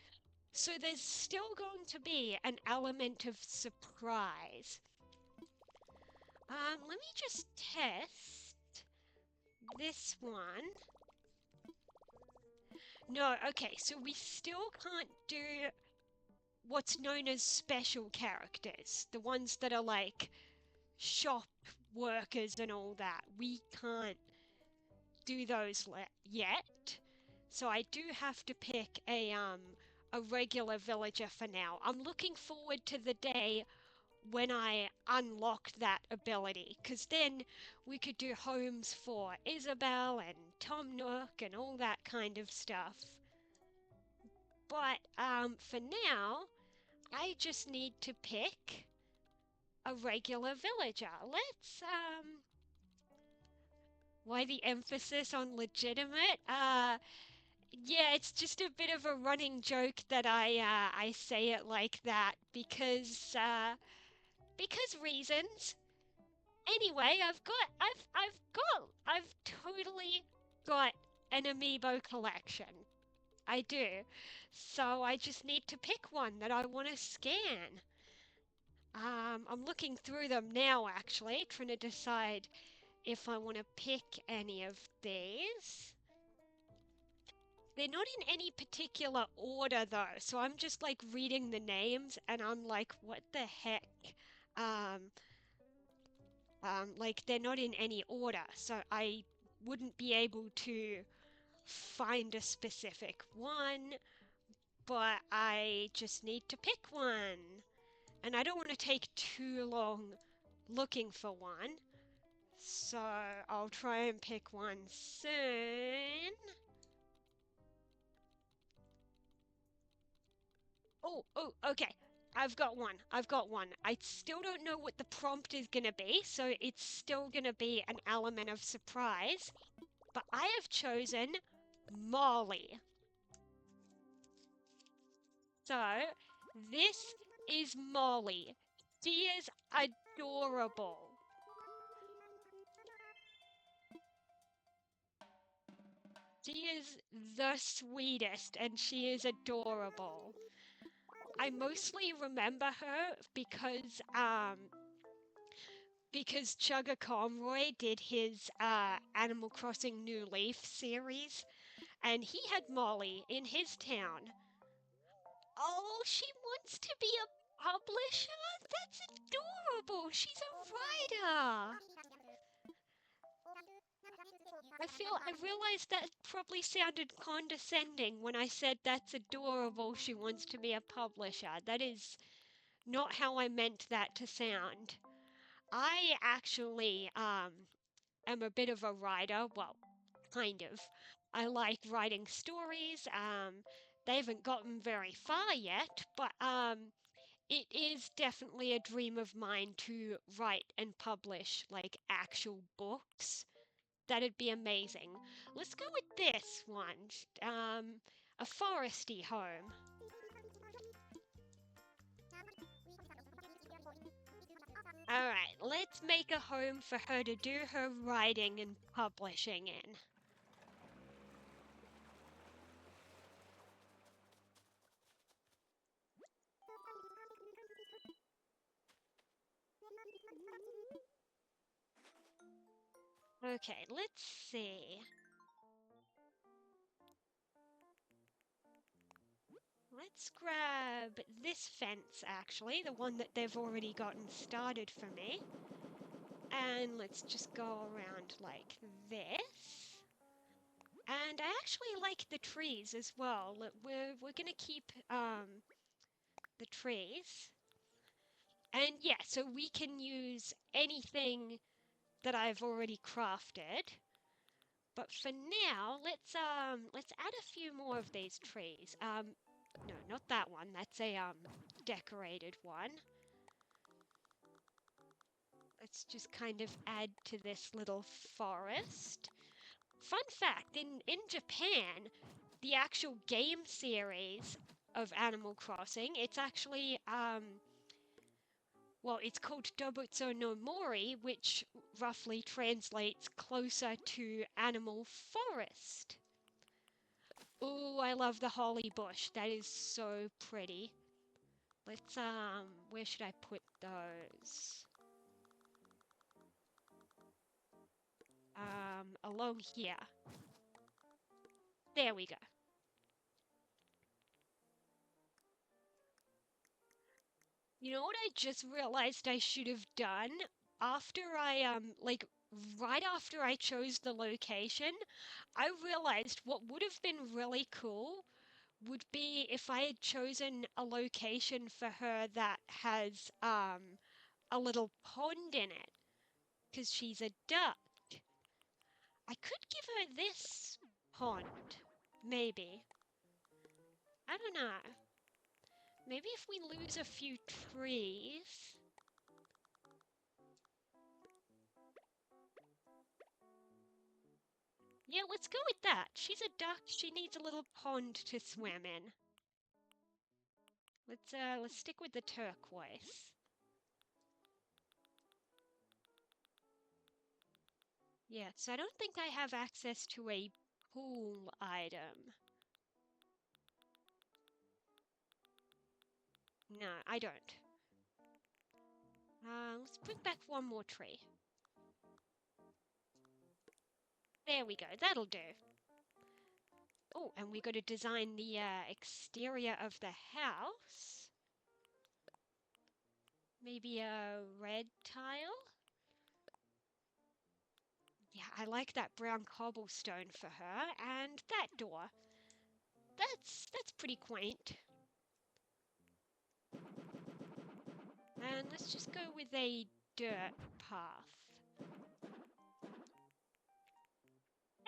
So there's still going to be an element of surprise. Let me just test this one. No, okay, so we still can't do what's known as special characters. The ones that are like shop workers and all that. We can't do those yet. So I do have to pick a regular villager for now. I'm looking forward to the day when I unlock that ability, because then we could do homes for Isabel and Tom Nook and all that kind of stuff. But for now, I just need to pick a regular villager. Why the emphasis on legitimate? Yeah, it's just a bit of a running joke that I say it like that because reasons. Anyway, I've totally got an amiibo collection. I do. So I just need to pick one that I want to scan. I'm looking through them now actually, trying to decide if I want to pick any of these. They're not in any particular order though, so I'm just like reading the names and I'm like, what the heck? Um, like they're not in any order, so I wouldn't be able to find a specific one, but I just need to pick one. And I don't want to take too long looking for one, so I'll try and pick one soon. Oh, okay. I've got one. I've got one. I still don't know what the prompt is going to be, so it's still going to be an element of surprise. But I have chosen Molly. So, this is Molly. She is adorable. She is the sweetest and she is adorable. I mostly remember her because Chugga Conroy did his Animal Crossing New Leaf series, and he had Molly in his town. Oh, she wants to be a publisher? That's adorable. She's a writer. I realized that probably sounded condescending when I said that's adorable. She wants to be a publisher. That is not how I meant that to sound. I actually am a bit of a writer. Well, kind of. I like writing stories. They haven't gotten very far yet, but it is definitely a dream of mine to write and publish like actual books. That'd be amazing. Let's go with this one. A foresty home. Alright, let's make a home for her to do her writing and publishing in. Okay, let's see. Let's grab this fence, actually, the one that they've already gotten started for me. And let's just go around like this. And I actually like the trees as well. We're gonna keep the trees. And yeah, so we can use anything that I've already crafted. But for now, let's add a few more of these trees. No, not that one. That's a decorated one. Let's just kind of add to this little forest. Fun fact, in Japan, the actual game series of Animal Crossing, it's actually well, it's called Dobutsu no Mori, which roughly translates closer to Animal Forest. Ooh, I love the holly bush. That is so pretty. Let's, where should I put those? Along here. There we go. You know what I just realized I should have done? After I, like, right after I chose the location, I realized what would have been really cool would be if I had chosen a location for her that has, a little pond in it, because she's a duck. I could give her this pond, maybe. I don't know. Maybe if we lose a few trees. Yeah, let's go with that. She's a duck. She needs a little pond to swim in. Let's stick with the turquoise. Yeah, so I don't think I have access to a pool item. No, I don't. Let's bring back one more tree. There we go, that'll do. Oh, and we got to design the exterior of the house. Maybe a red tile? Yeah, I like that brown cobblestone for her, and that door. That's pretty quaint. And let's just go with a dirt path.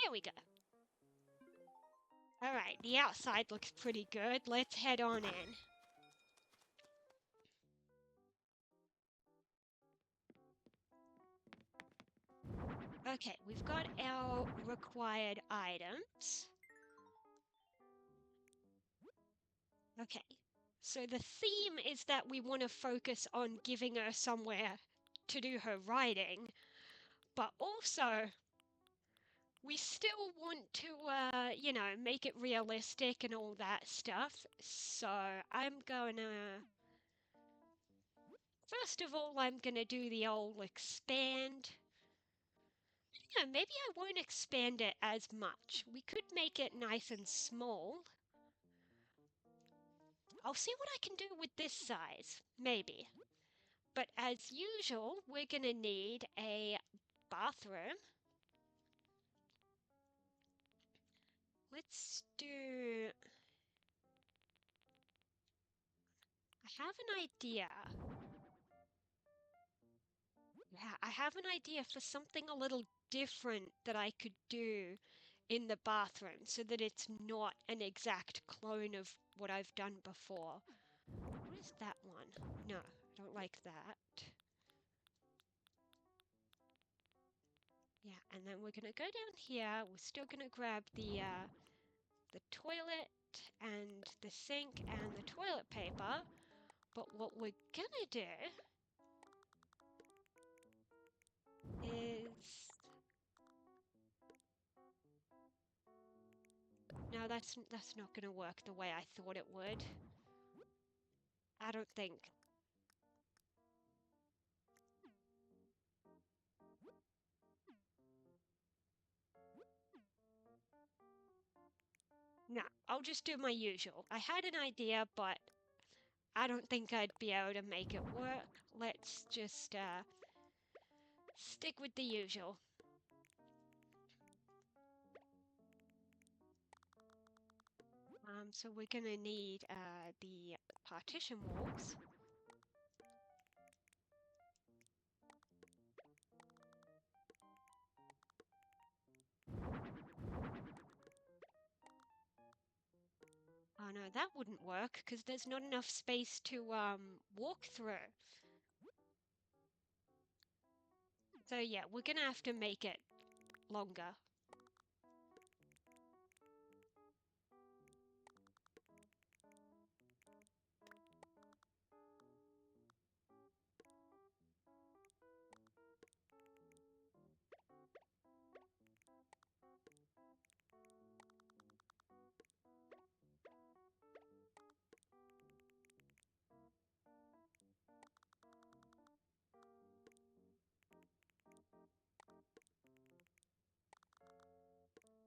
There we go. Alright, the outside looks pretty good. Let's head on in. Okay, we've got our required items. Okay, so the theme is that we want to focus on giving her somewhere to do her writing, but also we still want to, you know, make it realistic and all that stuff. So I'm gonna, first of all, I'm gonna do the old expand. Yeah, maybe I won't expand it as much. We could make it nice and small. I'll see what I can do with this size, maybe. But as usual, we're gonna need a bathroom. Let's do... I have an idea. Yeah, I have an idea for something a little different that I could do in the bathroom so that it's not an exact clone of what I've done before. What is that one? No, I don't like that. Yeah, and then we're gonna go down here. We're still gonna grab the toilet and the sink and the toilet paper. But what we're gonna do is... No, that's not gonna work the way I thought it would. I don't think. No, I'll just do my usual. I had an idea, but I don't think I'd be able to make it work. Let's just stick with the usual. So we're gonna need the partition walls. that wouldn't work because there's not enough space to walk through. So yeah, we're gonna have to make it longer.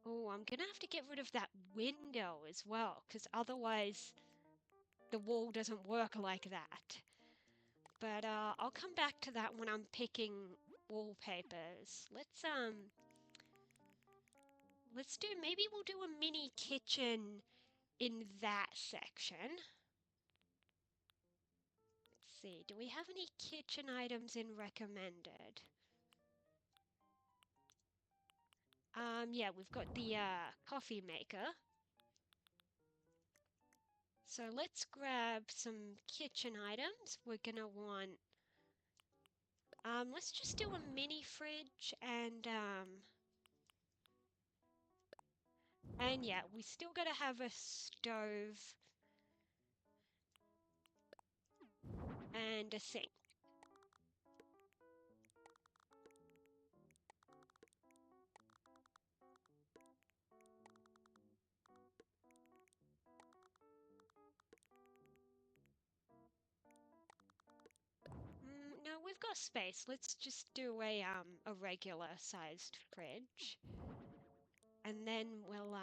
Oh, I'm gonna have to get rid of that window as well, because otherwise the wall doesn't work like that. But I'll come back to that when I'm picking wallpapers. Let's do, maybe we'll do a mini kitchen in that section. Let's see, do we have any kitchen items in recommended? Yeah, we've got the coffee maker. So let's grab some kitchen items. We're gonna want, let's just do a mini fridge and yeah, we still gotta have a stove and a sink. No, we've got space. Let's just do a regular sized fridge. And then we'll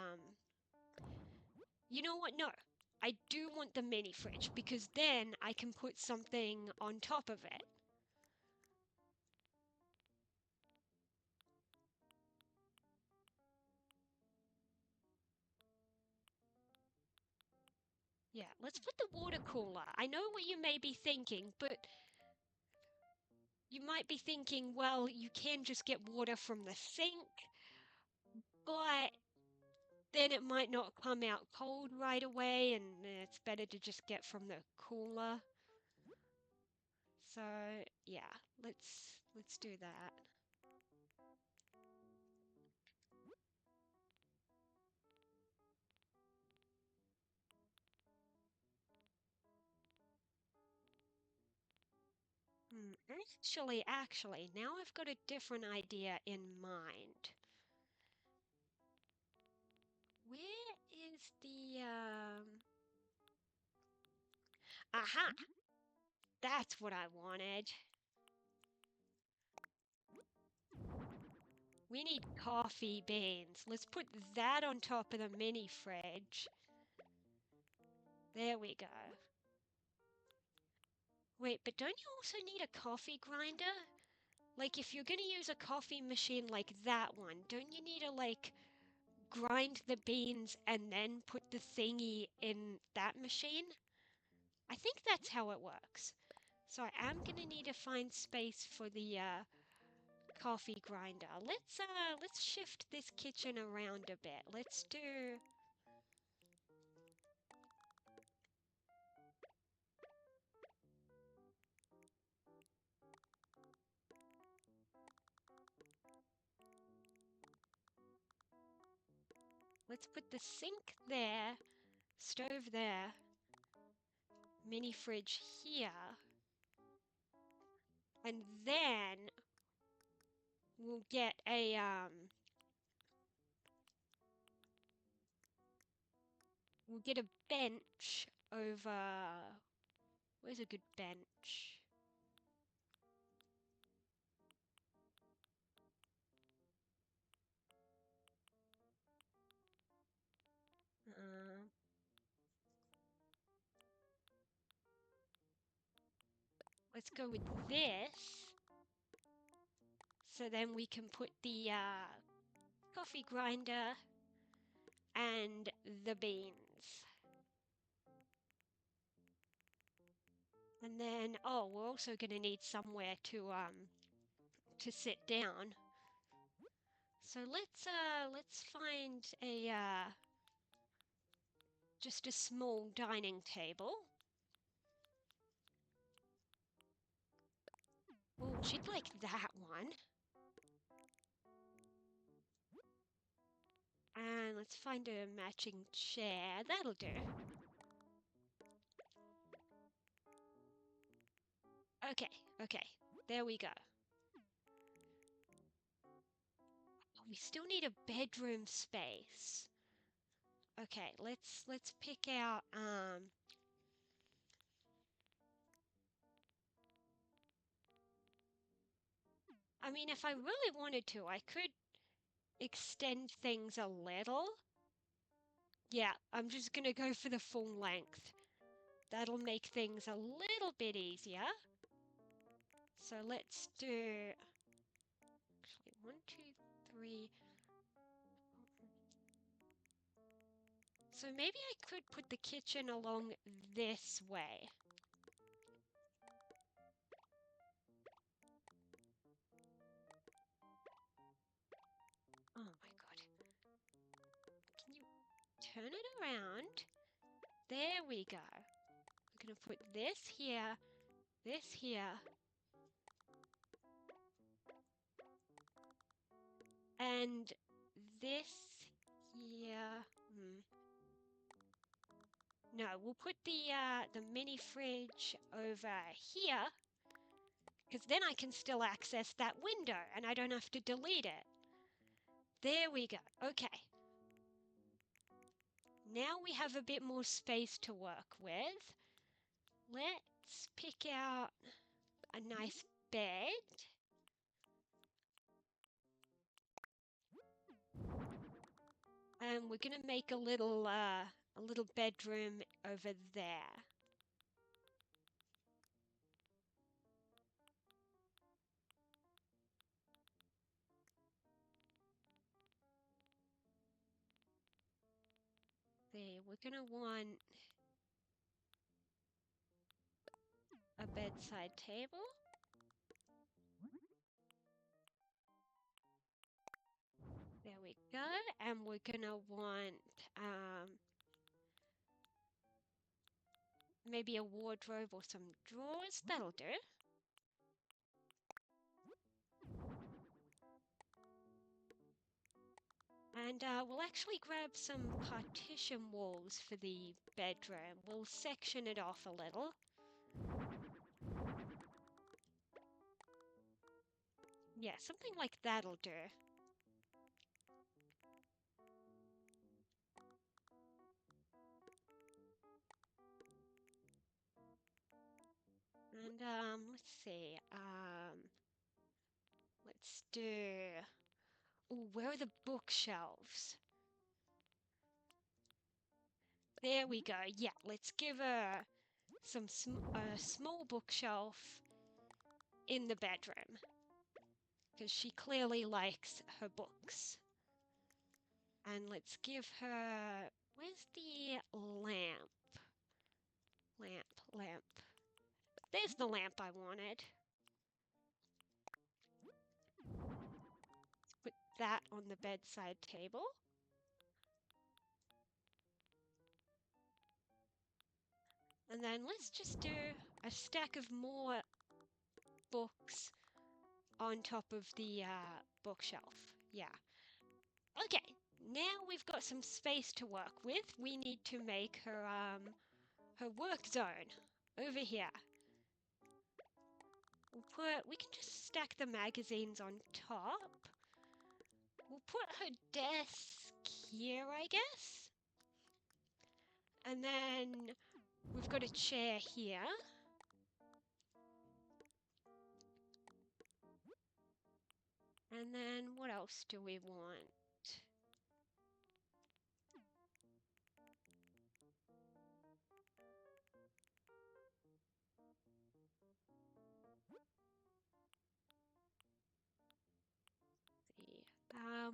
you know what? No. I do want the mini fridge because then I can put something on top of it. Yeah, let's put the water cooler. I know what you may be thinking, but you might be thinking, well, you can just get water from the sink, but then it might not come out cold right away, and it's better to just get from the cooler. So yeah, let's do that. Actually, now I've got a different idea in mind. Where is the aha! That's what I wanted. We need coffee beans. Let's put that on top of the mini fridge. There we go. Wait, but don't you also need a coffee grinder? Like, if you're gonna use a coffee machine like that one, don't you need to, like, grind the beans and then put the thingy in that machine? I think that's how it works. So I am gonna need to find space for the coffee grinder. Let's shift this kitchen around a bit. Let's put the sink there, stove there, mini fridge here, and then we'll get a bench over. Where's a good bench? Let's go with this. So then we can put the coffee grinder and the beans. And then, oh, we're also going to need somewhere to sit down. So let's find a just a small dining table. Oh, she'd like that one. And let's find a matching chair. That'll do. Okay, okay. There we go. Oh, we still need a bedroom space. Okay, let's pick out I mean, if I really wanted to, I could extend things a little. Yeah, I'm just gonna go for the full length. That'll make things a little bit easier. So let's do actually 1, 2, 3. So maybe I could put the kitchen along this way. Oh my god. Can you turn it around? There we go. We're gonna put this here, and this here. No, we'll put the mini fridge over here, because then I can still access that window and I don't have to delete it. There we go. Okay. Now we have a bit more space to work with. Let's pick out a nice bed. And we're gonna make a little bedroom over there. There, we're gonna want a bedside table. There we go. And we're gonna want maybe a wardrobe or some drawers. That'll do. And we'll actually grab some partition walls for the bedroom. We'll section it off a little. Yeah, something like that'll do. And let's see. Let's do. Oh, where are the bookshelves? There we go. Yeah, let's give her some small bookshelf in the bedroom, because she clearly likes her books. And let's give her. Where's the lamp? Lamp. There's the lamp I wanted. Let's put that on the bedside table. And then let's just do a stack of more books on top of the bookshelf. Yeah. Okay, now we've got some space to work with. We need to make her work zone over here. We can just stack the magazines on top. We'll put her desk here, I guess. And then we've got a chair here. And then what else do we want?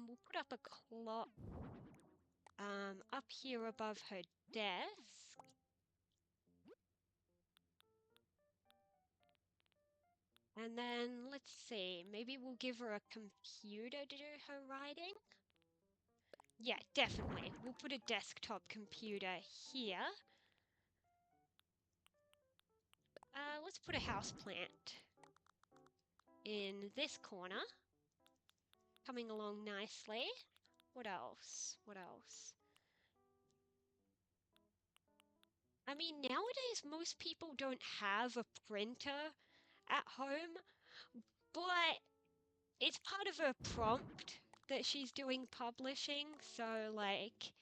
We'll put up a clock up here above her desk. And then let's see, maybe we'll give her a computer to do her writing. Yeah, definitely. We'll put a desktop computer here. Let's put a house plant in this corner. Coming along nicely. What else? What else? I mean, nowadays most people don't have a printer at home, but it's part of her prompt that she's doing publishing, so like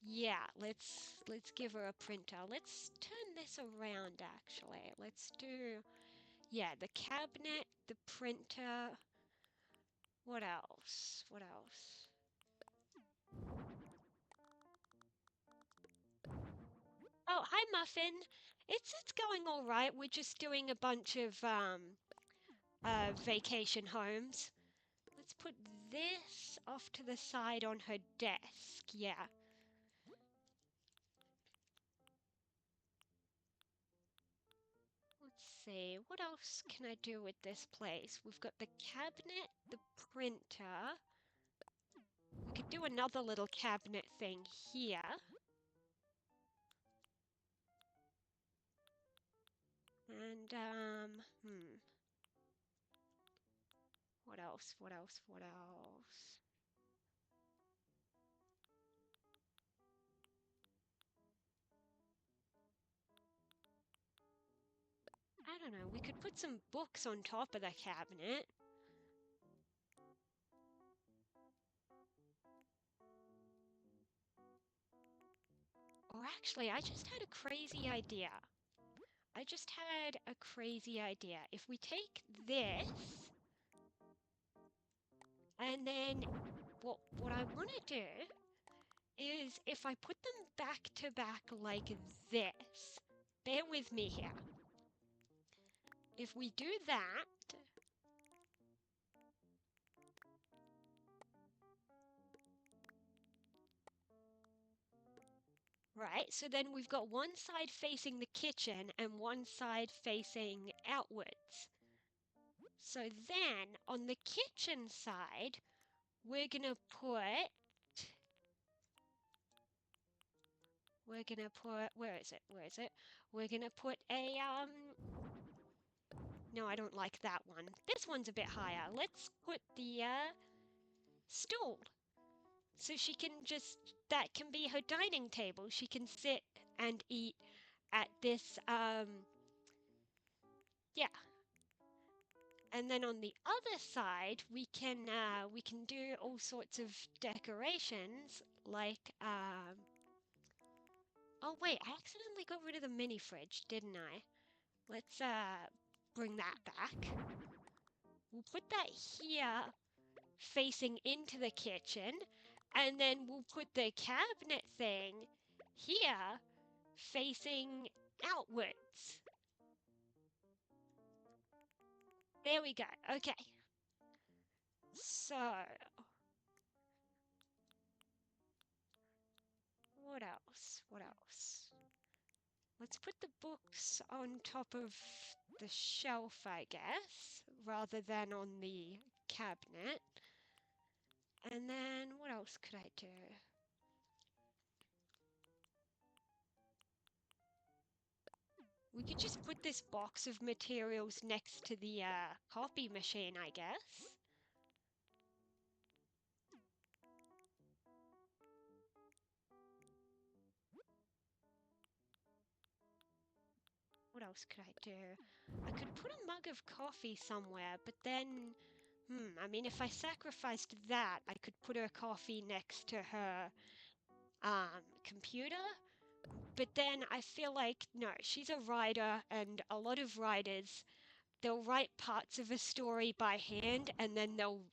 yeah, let's give her a printer. Let's turn this around actually. Let's do yeah, the cabinet, the printer. What else? What else? Oh, hi Muffin. It's going all right. We're just doing a bunch of vacation homes. Let's put this off to the side on her desk. Yeah. Let's see, what else can I do with this place? We've got the cabinet, the printer. We could do another little cabinet thing here. And, what else? What else? What else? I don't know. We could put some books on top of the cabinet. Or actually, I just had a crazy idea. I just had a crazy idea. If we take this, and then what I want to do is if I put them back to back like this, bear with me here. If we do that, right, so then we've got one side facing the kitchen and one side facing outwards. So then on the kitchen side, we're gonna put, where is it? Where is it? We're gonna put a, no, I don't like that one. This one's a bit higher. Let's put the, stool. So she can just, that can be her dining table. She can sit and eat at this, yeah. And then on the other side, we can do all sorts of decorations, like, oh wait, I accidentally got rid of the mini fridge, didn't I? Let's, bring that back. We'll put that here, facing into the kitchen, and then we'll put the cabinet thing here, facing outwards. There we go. Okay. So, what else? What else? Let's put the books on top of the shelf, I guess, rather than on the cabinet. And then what else could I do? We could just put this box of materials next to the copy machine, I guess. What else could I do? I could put a mug of coffee somewhere, but then, I mean, if I sacrificed that, I could put her coffee next to her computer. But then I feel like, no, she's a writer, and a lot of writers, they'll write parts of a story by hand, and then they'll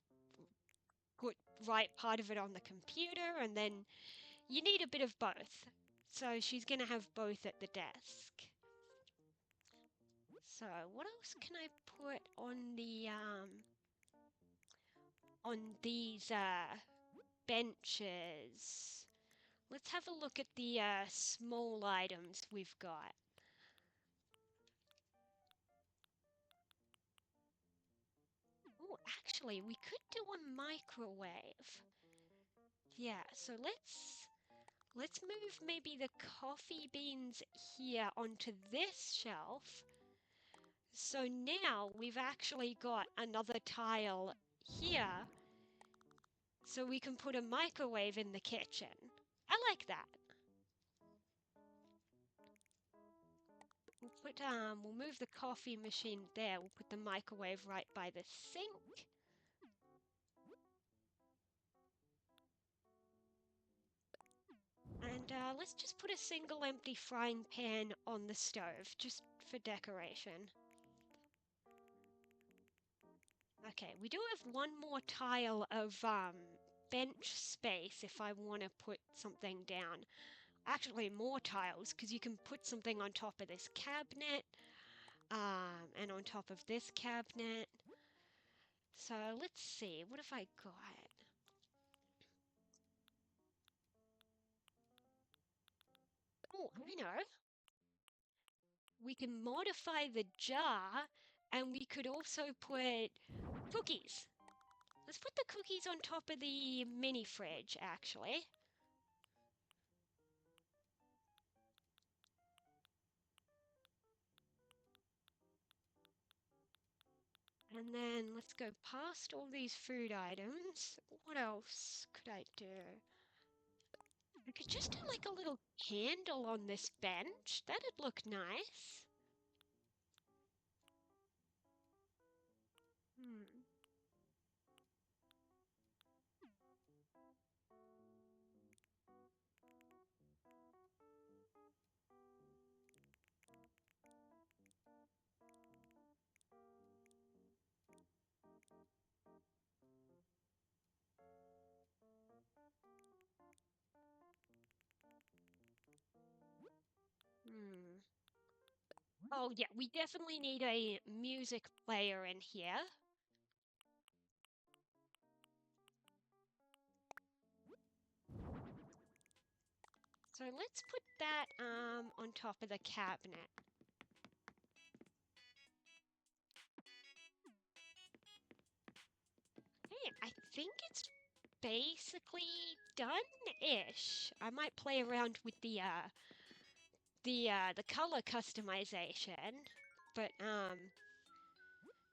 write part of it on the computer, and then you need a bit of both. So she's going to have both at the desk. So what else can I put on the on these benches? Let's have a look at the small items we've got. Oh, actually, we could do a microwave. Yeah, so let's move maybe the coffee beans here onto this shelf. So now we've actually got another tile here, so we can put a microwave in the kitchen. I like that. We'll move the coffee machine there. We'll put the microwave right by the sink. And let's just put a single empty frying pan on the stove, just for decoration. Okay, we do have one more tile of bench space if I want to put something down. Actually, more tiles, because you can put something on top of this cabinet, and on top of this cabinet. So let's see, what have I got? Oh, I know. We can modify the jar, and we could also put cookies. Let's put the cookies on top of the mini fridge, actually. And then let's go past all these food items. What else could I do? I could just do like a little candle on this bench. That'd look nice. Hmm. Hmm. Oh yeah, we definitely need a music player in here. So let's put that on top of the cabinet. Hey, I think it's basically done-ish. I might play around with the color customization, but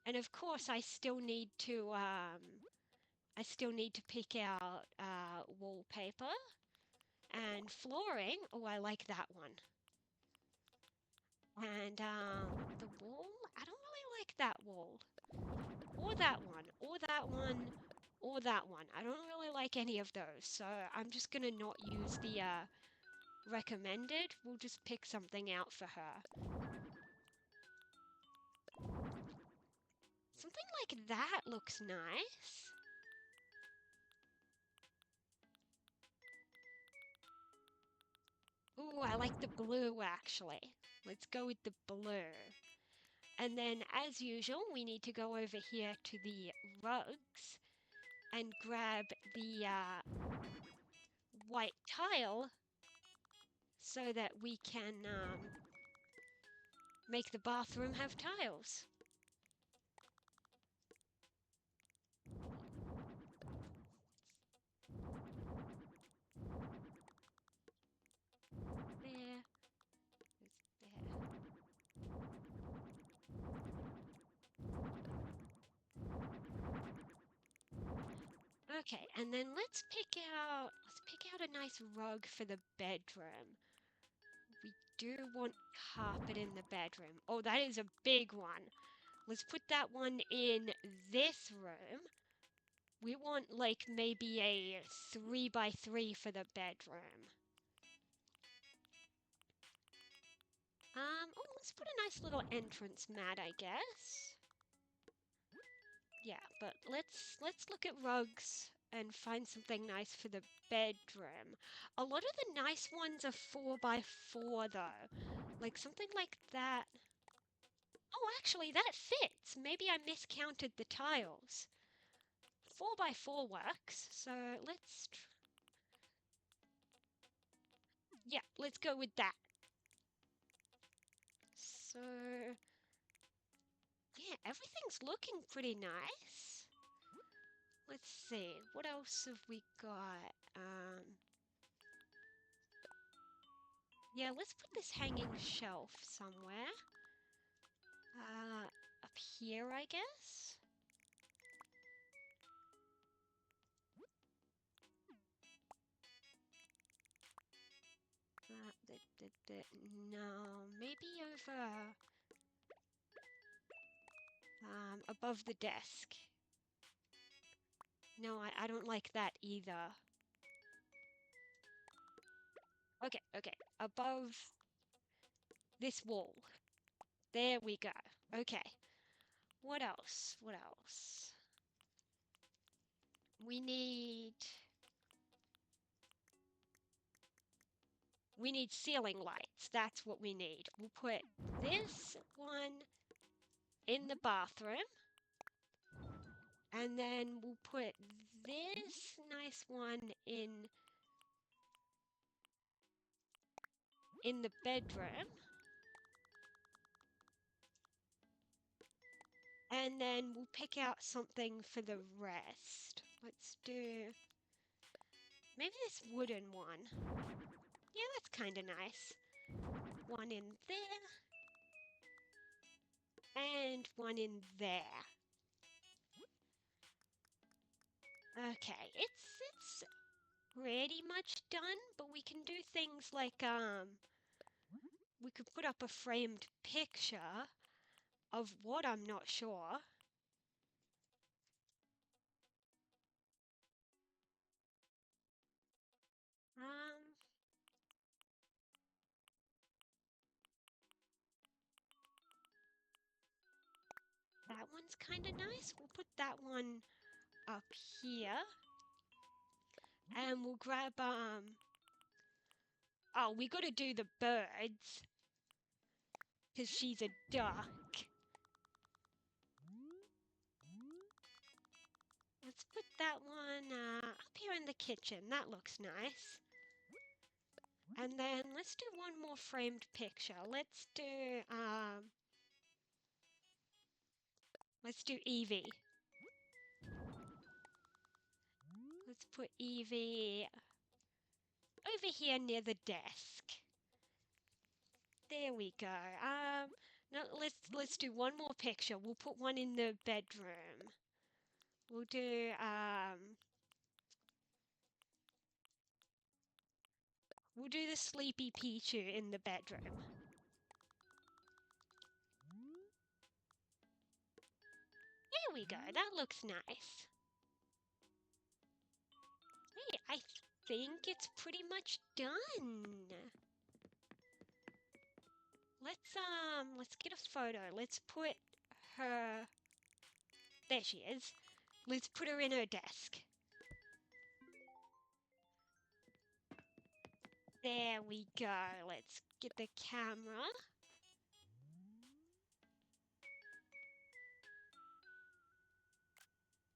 and of course I still need to pick out wallpaper and flooring. Oh, I like that one. And the wall, I don't really like that wall. Or that one, or that one, or that one. I don't really like any of those, so I'm just gonna not use the recommended. We'll just pick something out for her. Something like that looks nice. Ooh, I like the blue actually. Let's go with the blue. And then, as usual, we need to go over here to the rugs and grab the white tile so that we can make the bathroom have tiles. There. Okay, and then let's pick out a nice rug for the bedroom. We do want carpet in the bedroom. Oh, that is a big one. Let's put that one in this room. We want like maybe a 3x3 for the bedroom. Oh, let's put a nice little entrance mat, I guess. Yeah, but let's look at rugs and find something nice for the bedroom. A lot of the nice ones are 4x4 though. Like something like that. Oh, actually that fits. Maybe I miscounted the tiles. 4x4 works, so yeah, let's go with that. So yeah, everything's looking pretty nice. Let's see, what else have we got? Yeah, let's put this hanging shelf somewhere. Up here, I guess? No, maybe over... above the desk. No, I don't like that either. Okay, above this wall. There we go. Okay. What else? What else? We need ceiling lights. That's what we need. We'll put this one in the bathroom. And then we'll put this nice one in the bedroom. And then we'll pick out something for the rest. Let's do maybe this wooden one. Yeah, that's kind of nice. One in there. And one in there. Okay, it's pretty much done, but we can do things like, we could put up a framed picture of what I'm not sure. That one's kind of nice. We'll put that one up here. And we'll grab, oh, we gotta do the birds. Because she's a duck. Let's put that one up here in the kitchen. That looks nice. And then let's do one more framed picture. Let's do Evie. Let's put Evie over here near the desk. There we go. No, let's do one more picture. We'll put one in the bedroom. We'll do the Sleepy Pichu in the bedroom. There we go. That looks nice. Hey, I think it's pretty much done. Let's get a photo. Let's put her... There she is. Let's put her in her desk. There we go. Let's get the camera.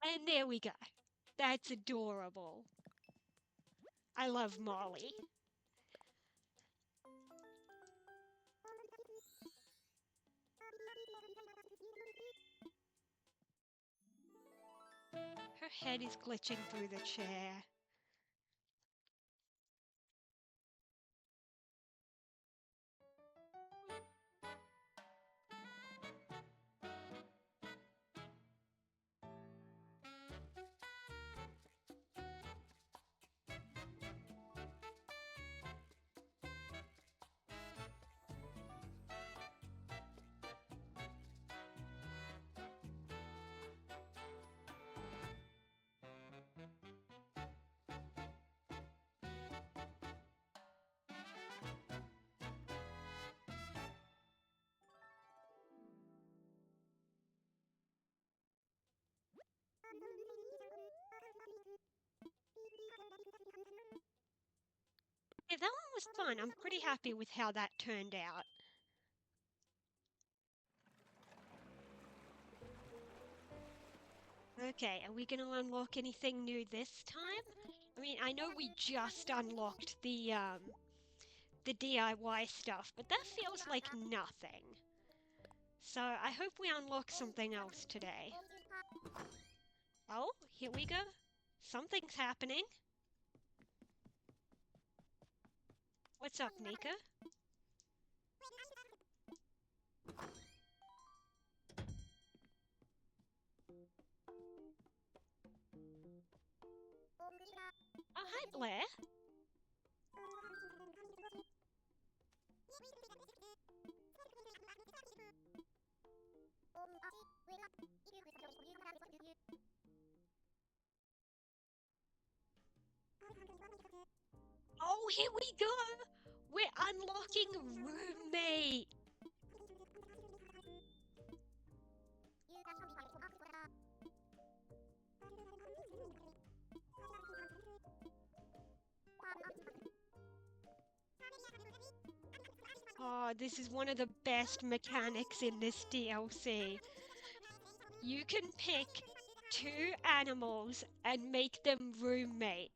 And there we go. That's adorable. I love Molly. Her head is glitching through the chair. Yeah, that one was fun. I'm pretty happy with how that turned out. Okay, are we going to unlock anything new this time? I mean, I know we just unlocked the DIY stuff, but that feels like nothing. So I hope we unlock something else today. Oh, here we go. Something's happening. What's up, Nika? Oh, hi, Blair. Oh, here we go. We're unlocking roommate. Oh, this is one of the best mechanics in this DLC. You can pick two animals and make them roommates.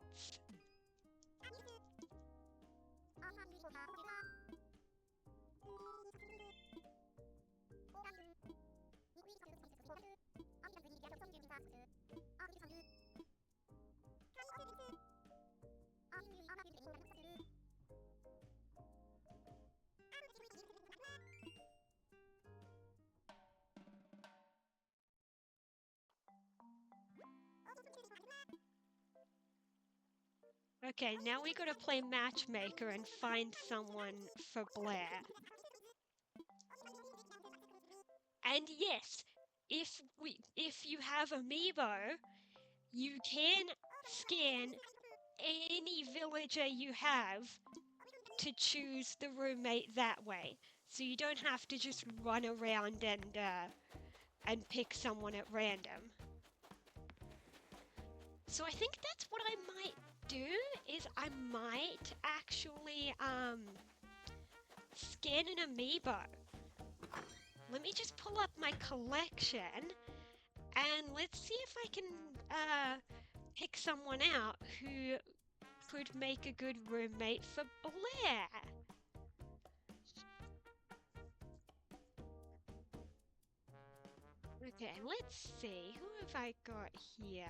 Okay, now we gotta play matchmaker and find someone for Blair. And yes, if you have Amiibo, you can scan any villager you have to choose the roommate that way. So you don't have to just run around and pick someone at random. So I think that's what I might do, is I might actually scan an Amiibo. Let me just pull up my collection and let's see if I can pick someone out who could make a good roommate for Blair. Okay, let's see. Who have I got here?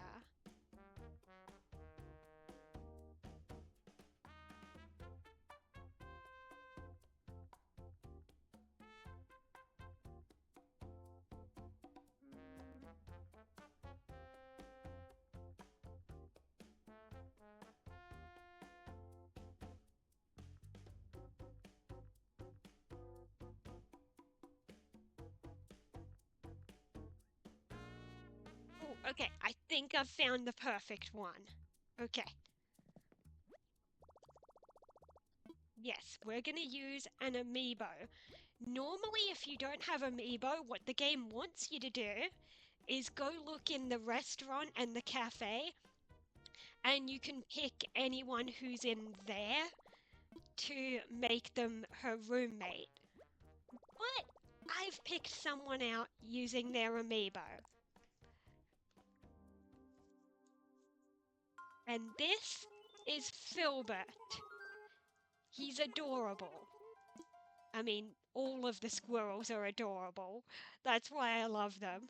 Oh, okay, I think I've found the perfect one. Okay. Yes, we're gonna use an Amiibo. Normally, if you don't have Amiibo, what the game wants you to do is go look in the restaurant and the cafe, and you can pick anyone who's in there to make them her roommate. But I've picked someone out using their Amiibo. And this is Filbert. He's adorable. I mean, all of the squirrels are adorable. That's why I love them.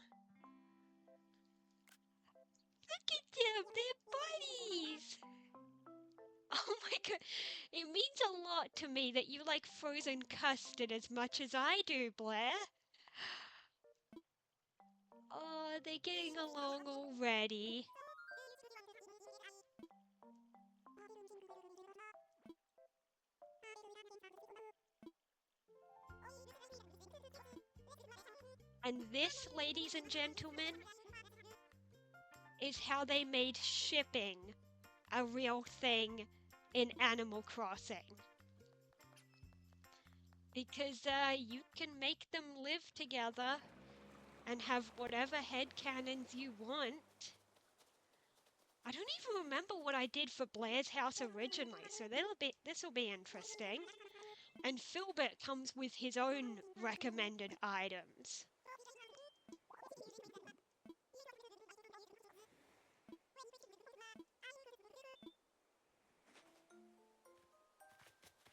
Look at them, they're buddies! Oh my god, it means a lot to me that you like frozen custard as much as I do, Blair. Oh, they're getting along already. And this, ladies and gentlemen, is how they made shipping a real thing in Animal Crossing. Because you can make them live together and have whatever headcanons you want. I don't even remember what I did for Blair's house originally, so this will be interesting. And Filbert comes with his own recommended items.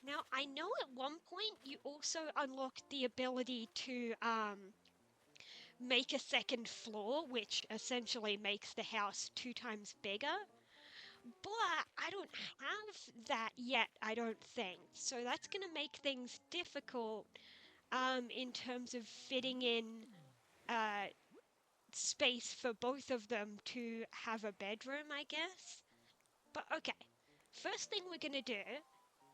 Now, I know at one point you also unlocked the ability to make a second floor, which essentially makes the house 2 times bigger. But I don't have that yet, I don't think. So that's going to make things difficult in terms of fitting in uh, space for both of them to have a bedroom, I guess. But okay, first thing we're going to do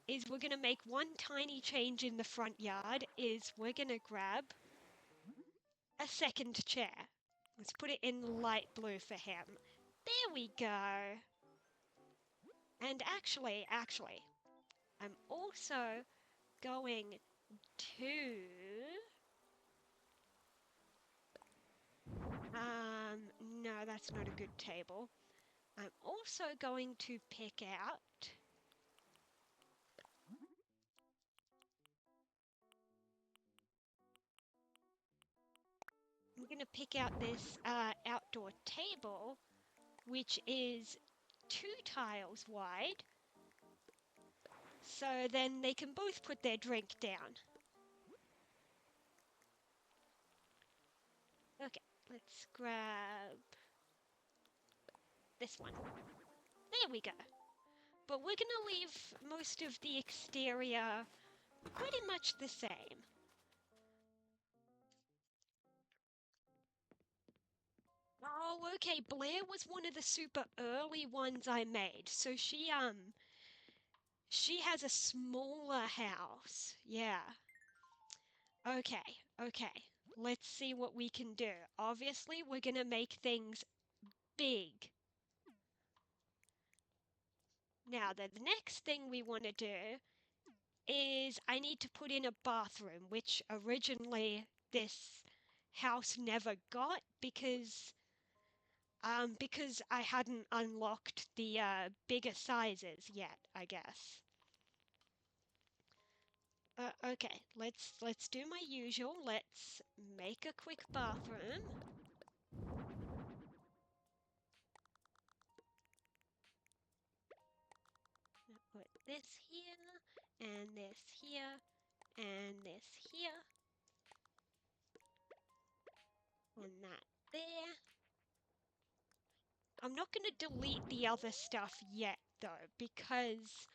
is we're going to make one tiny change in the front yard is we're going to grab a second chair. Let's put it in light blue for him. There we go. And actually, I'm also going to... no, that's not a good table. I'm also going to pick out... I'm going to pick out this outdoor table, which is 2 tiles wide. So then they can both put their drink down. Okay, let's grab this one. There we go. But we're gonna leave most of the exterior pretty much the same. Oh, okay, Blair was one of the super early ones I made. So she has a smaller house. Yeah. Okay. Let's see what we can do. Obviously, we're gonna make things big. Now, the next thing we want to do is I need to put in a bathroom, which originally this house never got because I hadn't unlocked the bigger sizes yet, I guess. Okay, let's do my usual. Let's make a quick bathroom. Put this here, and this here, and this here, and that there. I'm not going to delete the other stuff yet, though, because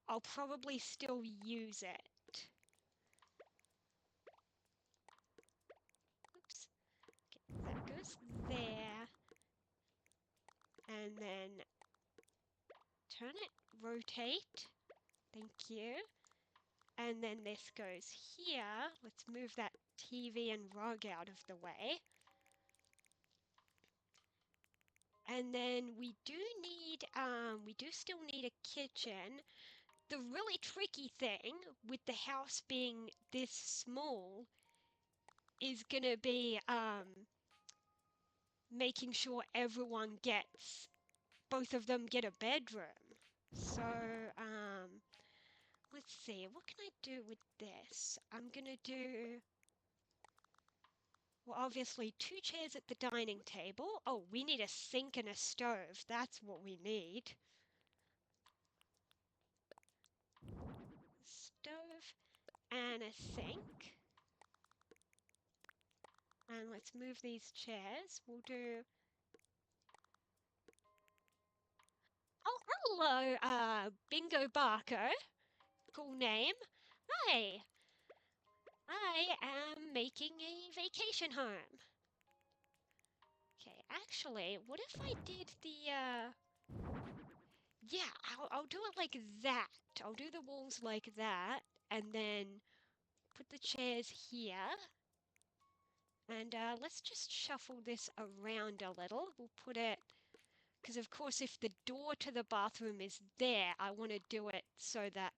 I'll probably still use it. Oops. Okay, that goes there. And then turn it, rotate. Thank you. And then this goes here. Let's move that TV and rug out of the way. And then we do still need a kitchen. The really tricky thing with the house being this small is gonna be making sure both of them get a bedroom. So let's see, what can I do with this? I'm gonna do, well, obviously 2 chairs at the dining table. Oh, we need a sink and a stove. That's what we need. Stove and a sink. And let's move these chairs. We'll do... Oh, hello, Bingo Barker. Cool name. Hi. I am making a vacation home. Okay, actually, what if I did yeah, I'll do it like that. I'll do the walls like that, and then put the chairs here. And let's just shuffle this around a little. We'll put it, because of course if the door to the bathroom is there, I want to do it so that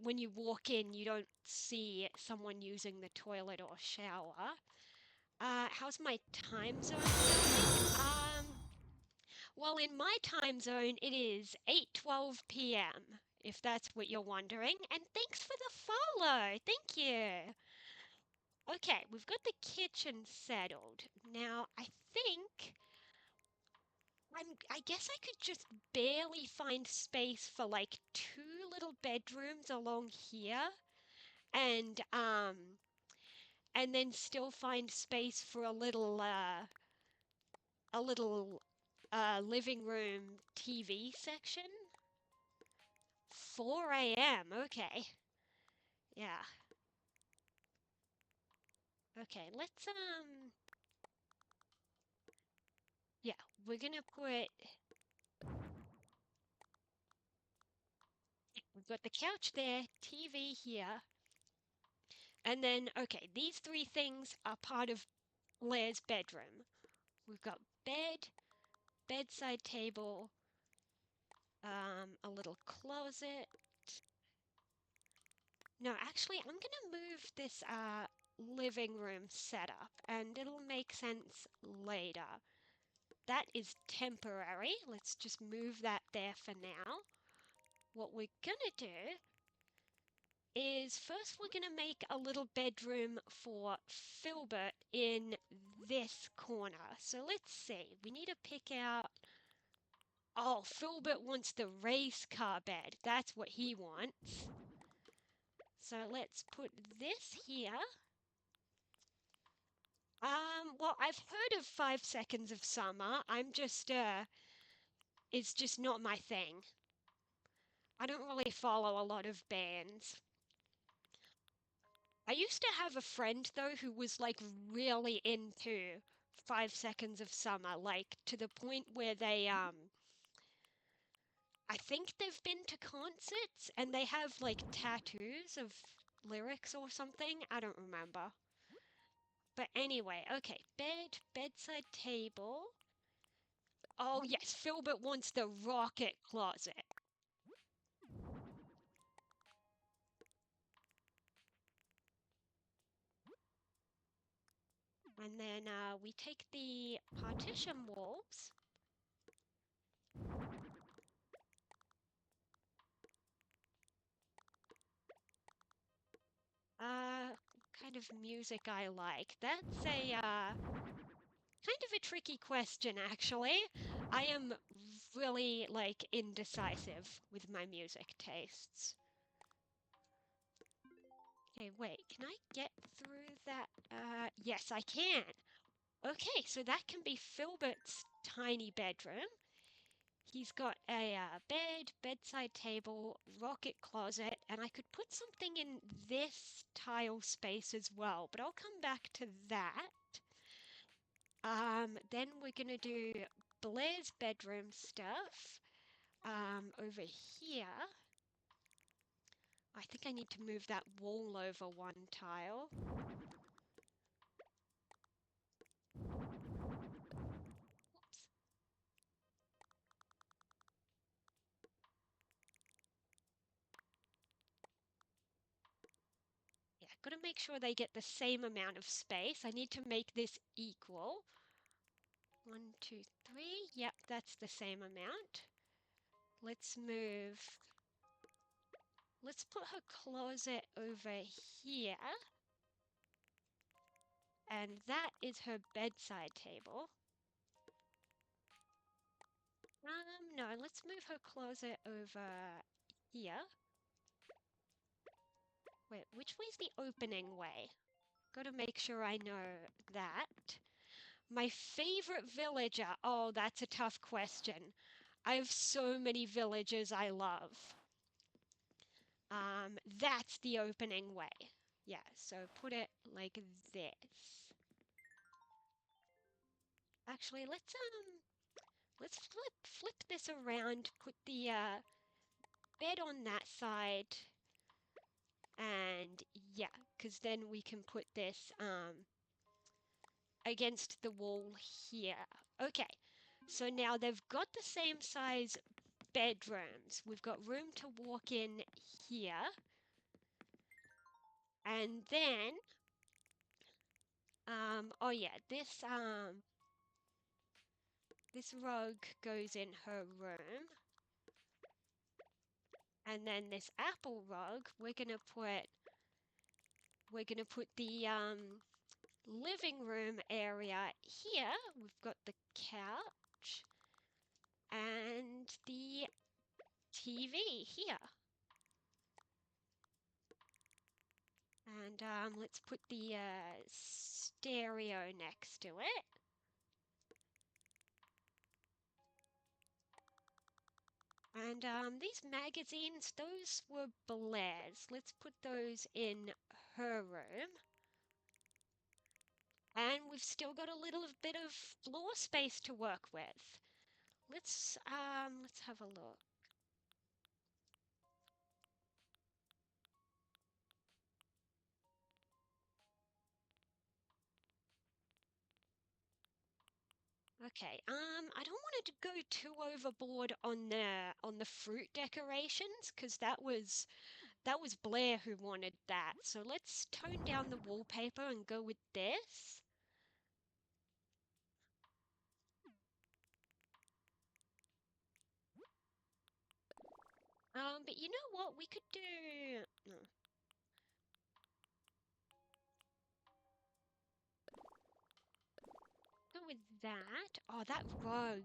when you walk in, you don't see someone using the toilet or shower. How's my time zone going? Well, in my time zone, it is 8:12 p.m., if that's what you're wondering. And thanks for the follow. Thank you. Okay, we've got the kitchen settled. Now, I guess I could just barely find space for like 2 little bedrooms along here. And and then still find space for a little living room TV section. 4 a.m. Okay. Yeah. Okay, let's yeah, we're gonna put we've got the couch there, TV here. And then okay, these three things are part of Blair's bedroom. We've got bed, bedside table, a little closet. No, actually, I'm gonna move this living room setup, and it'll make sense later. That is temporary. Let's just move that there for now. What we're gonna do is first we're gonna make a little bedroom for Filbert in this corner. So let's see. We need to pick out. Oh, Filbert wants the race car bed. That's what he wants. So let's put this here. Well, I've heard of 5 Seconds of Summer. It's just not my thing. I don't really follow a lot of bands. I used to have a friend, though, who was, like, really into 5 Seconds of Summer, like, to the point where they, I think they've been to concerts, and they have, like, tattoos of lyrics or something. I don't remember. But anyway, okay, bed, bedside table. Oh yes, Filbert wants the rocket closet. And then we take the partition walls. Kind of music I like. That's a kind of a tricky question, actually. I am really, like, indecisive with my music tastes. Okay, wait, can I get through that? Yes, I can. Okay, so that can be Filbert's tiny bedroom. He's got a bed, bedside table, rocket closet, and I could put something in this tile space as well, but I'll come back to that. Then we're gonna do Blair's bedroom stuff. Over here. I think I need to move that wall over one tile. Whoops. Yeah, gotta make sure they get the same amount of space. I need to make this equal. 1, 2, 3. Yep, that's the same amount. Let's put her closet over here. And that is her bedside table. No, let's move her closet over here. Wait, which way's the opening way? Gotta make sure I know that. My favorite villager. Oh, that's a tough question. I have so many villagers I love. That's the opening way. Yeah, so put it like this. Actually, let's flip this around, put the bed on that side. And yeah, because then we can put this against the wall here. Okay, so now they've got the same size bedrooms. We've got room to walk in here. And then, oh yeah, this rug goes in her room. And then this apple rug, we're gonna put the living room area here. We've got the couch and the TV here. And let's put the stereo next to it. And these magazines, those were Blair's. Let's put those in her room. And we've still got a little bit of floor space to work with. Let's have a look. Okay, I don't want it to go too overboard on the fruit decorations, because that was Blair who wanted that. So let's tone down the wallpaper and go with this. But you know what? We could do. No. Go with that. Oh, that rug.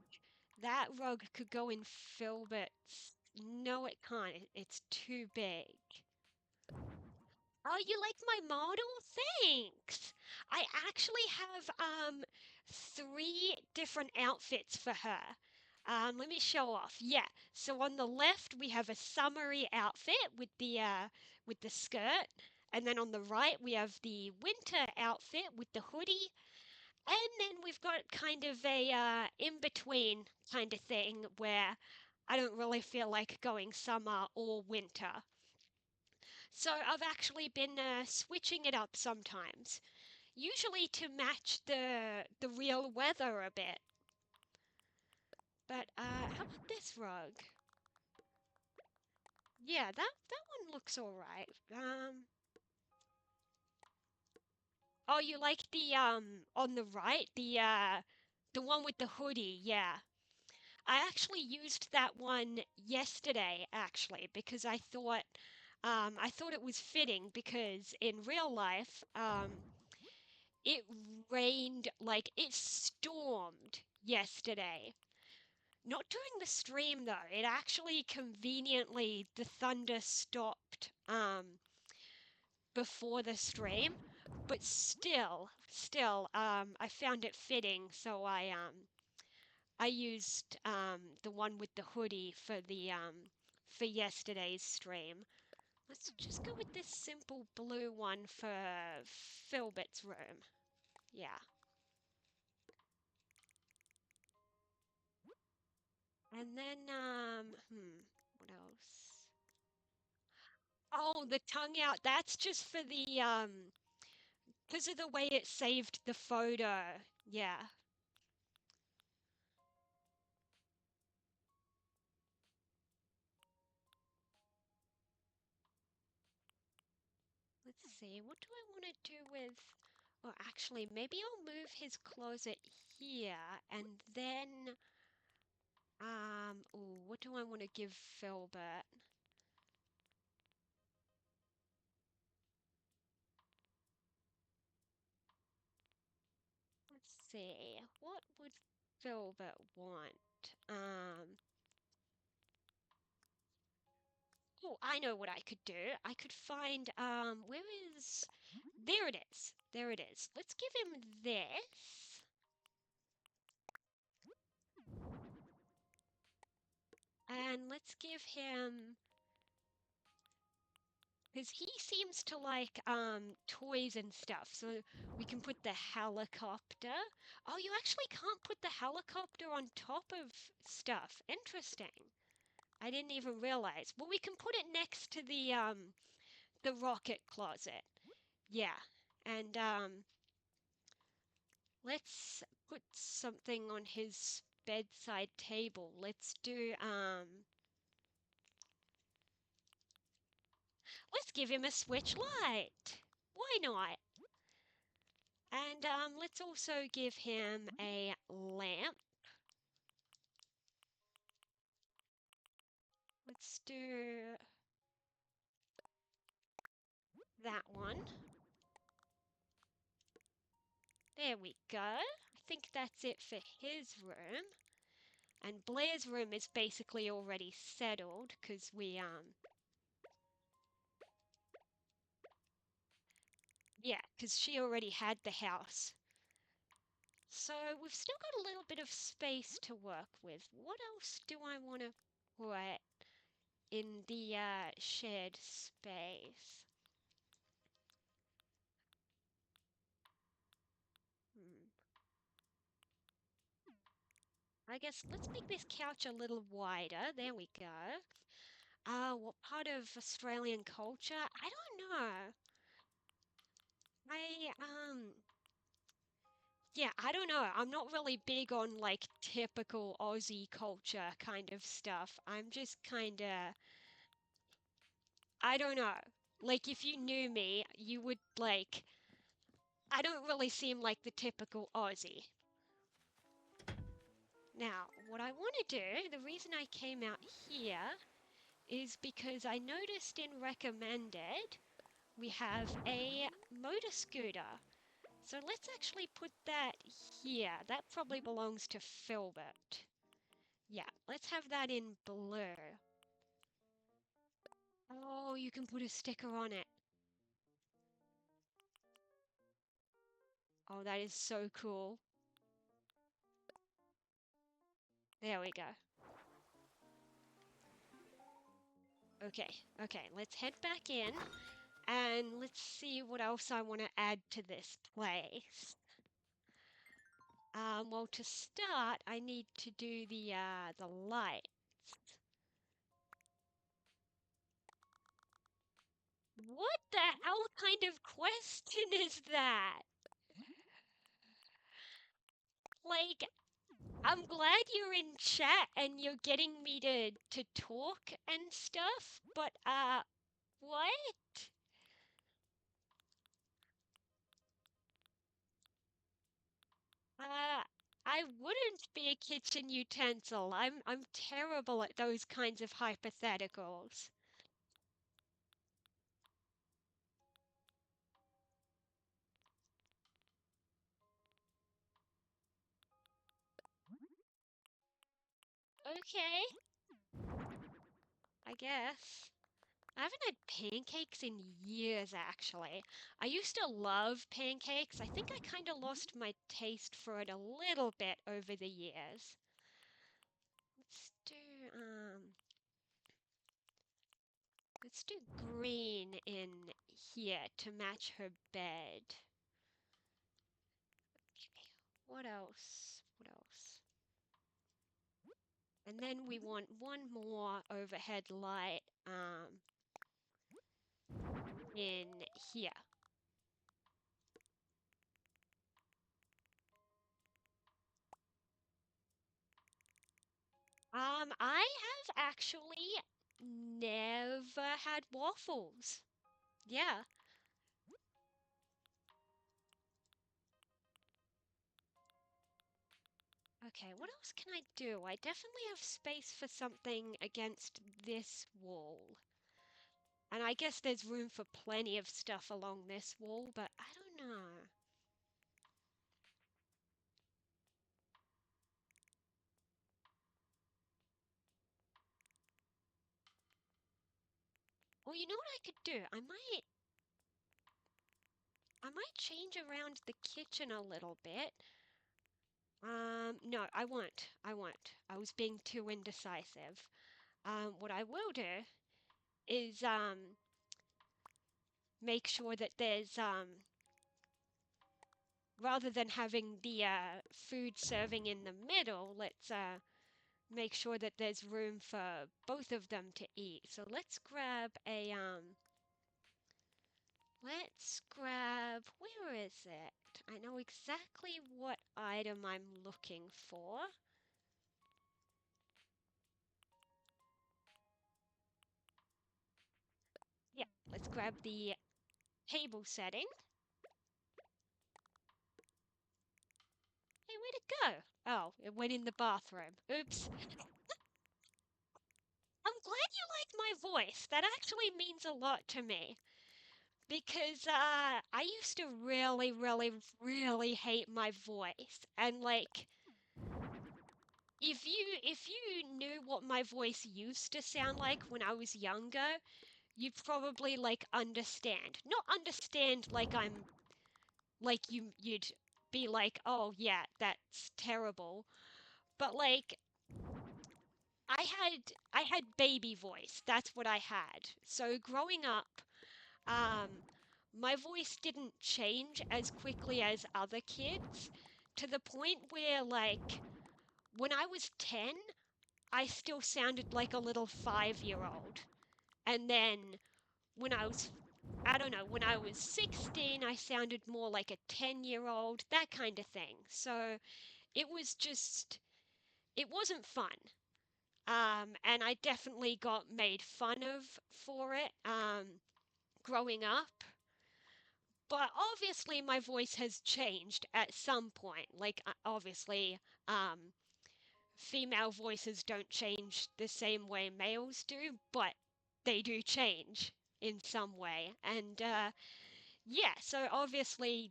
That rug could go in Filbert's. No, it can't. It's too big. Oh, you like my model? Thanks. I actually have three different outfits for her. Let me show off. Yeah. So on the left we have a summery outfit with the skirt, and then on the right we have the winter outfit with the hoodie, and then we've got kind of a in between kind of thing where I don't really feel like going summer or winter. So I've actually been switching it up sometimes, usually to match the real weather a bit. But how about this rug? Yeah, that one looks all right. Oh, you like the on the right, the one with the hoodie? Yeah. I actually used that one yesterday, actually, because I thought it was fitting because in real life, it rained, like it stormed yesterday. Not during the stream though. It actually conveniently the thunder stopped before the stream, but still, I found it fitting, so I used the one with the hoodie for yesterday's stream. Let's just go with this simple blue one for Philbit's room. Yeah. And then what else? Oh, the tongue out. That's just for the because of the way it saved the photo. Yeah. Let's see. What do I want to do with Well, actually, maybe I'll move his closet here and then ooh, what do I want to give Philbert? Let's see. What would Philbert want? Um, oh, I know what I could do. I could find where is there it is. There it is. Let's give him this. And let's give him because he seems to like toys and stuff. So we can put the helicopter. Oh, you actually can't put the helicopter on top of stuff. Interesting. I didn't even realize. Well, we can put it next to the rocket closet. Yeah. And let's put something on his bedside table. Let's give him a switch light. Why not? And let's also give him a lamp. Let's do that one. There we go. I think that's it for his room. And Blair's room is basically already settled because we Yeah, because she already had the house. So we've still got a little bit of space to work with. What else do I want to put in the shared space? Hmm. I guess let's make this couch a little wider. There we go. What part of Australian culture? I don't know. I yeah, I don't know. I'm not really big on like typical Aussie culture kind of stuff. I'm just kind of, I don't know. Like if you knew me, you would like, I don't really seem like the typical Aussie. Now, what I want to do, the reason I came out here is because I noticed in recommended we have a motor scooter. So let's actually put that here. That probably belongs to Filbert. Yeah, let's have that in blue. Oh, you can put a sticker on it. Oh, that is so cool. There we go. Okay, okay, let's head back in and let's see what else I want to add to this place. Well, to start, I need to do the lights. What the hell kind of question is that? Like, I'm glad you're in chat and you're getting me to talk and stuff, but what? Uh I wouldn't be a kitchen utensil. I'm terrible at those kinds of hypotheticals. Okay, I guess. I haven't had pancakes in years, actually. I used to love pancakes. I think I kind of lost my taste for it a little bit over the years. Let's do, let's do green in here to match her bed. Okay, what else? What else? And then we want one more overhead light in here. I have actually never had waffles. Yeah. Okay, what else can I do? I definitely have space for something against this wall. And I guess there's room for plenty of stuff along this wall, but I don't know. Well, you know what I could do? I might change around the kitchen a little bit. No, I won't. I won't. I was being too indecisive. What I will do is make sure that there's rather than having the food serving in the middle, let's make sure that there's room for both of them to eat. So let's grab, where is it? I know exactly what item I'm looking for. Yeah, let's grab the table setting. Hey, where'd it go? Oh, it went in the bathroom. Oops. I'm glad you like my voice. That actually means a lot to me. Because I used to really, really, really hate my voice. And like if you knew what my voice used to sound like when I was younger, you probably like understand. Not understand like I'm like you'd be like, "Oh yeah, that's terrible." But like I had baby voice. That's what I had. So growing up, um my voice didn't change as quickly as other kids to the point where like when I was 10, I still sounded like a little 5-year-old. And then when I don't know, when I was 16, I sounded more like a 10-year-old, that kind of thing. So it was just, it wasn't fun. And I definitely got made fun of for it growing up. But obviously, my voice has changed at some point. Like, obviously, um, female voices don't change the same way males do, but they do change in some way. And yeah, so obviously,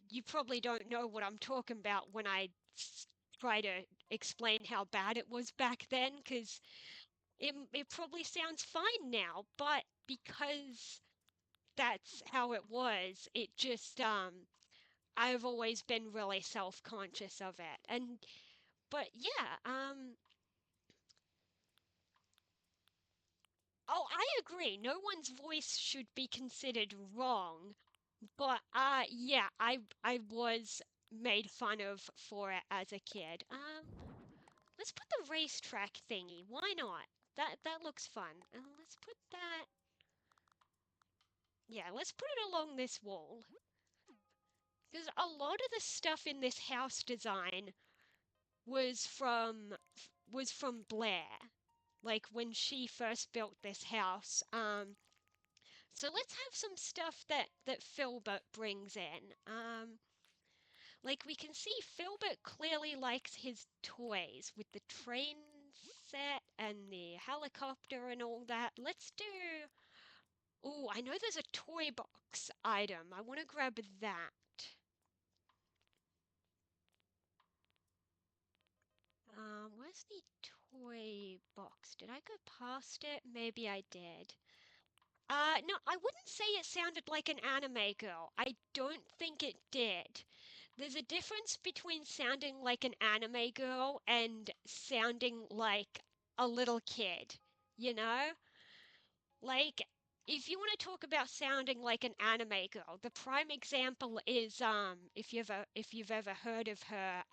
you probably don't know what I'm talking about when try to explain how bad it was back then, because it probably sounds fine now, but because that's how it was, it just I've always been really self-conscious of it. And but yeah, oh, I agree. No one's voice should be considered wrong, but yeah, I was made fun of for it as a kid. Let's put the racetrack thingy. Why not? That looks fun. Let's put that. Yeah, let's put it along this wall. Because a lot of the stuff in this house design was from Blair, like when she first built this house. So let's have some stuff that Filbert brings in. Like we can see Filbert clearly likes his toys with the train set and the helicopter and all that. Let's do. Oh, I know there's a toy box item. I want to grab that. Where's the toy box? Did I go past it? Maybe I did. No, I wouldn't say it sounded like an anime girl. I don't think it did. There's a difference between sounding like an anime girl and sounding like a little kid, you know? Like, if you want to talk about sounding like an anime girl, the prime example is if you've ever heard of her,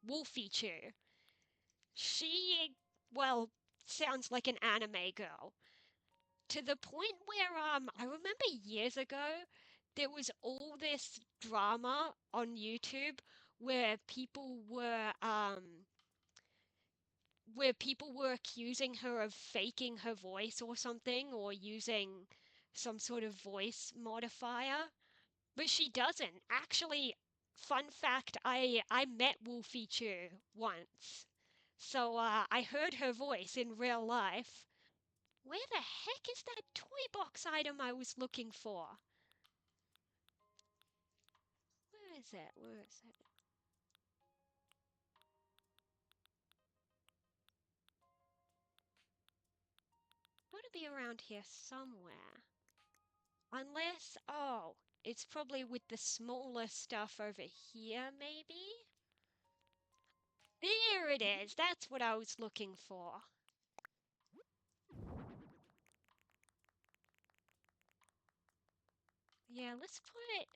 Wolfie Chew. She, well, sounds like an anime girl to the point where I remember years ago there was all this drama on YouTube where people were accusing her of faking her voice or something or using some sort of voice modifier, but she doesn't. Actually, fun fact, I met Wolfie Chew once. So I heard her voice in real life. Where the heck is that toy box item I was looking for? Where is it? Where is it? Gotta be around here somewhere. Unless, oh, it's probably with the smaller stuff over here, maybe? There it is! That's what I was looking for. Yeah, let's put...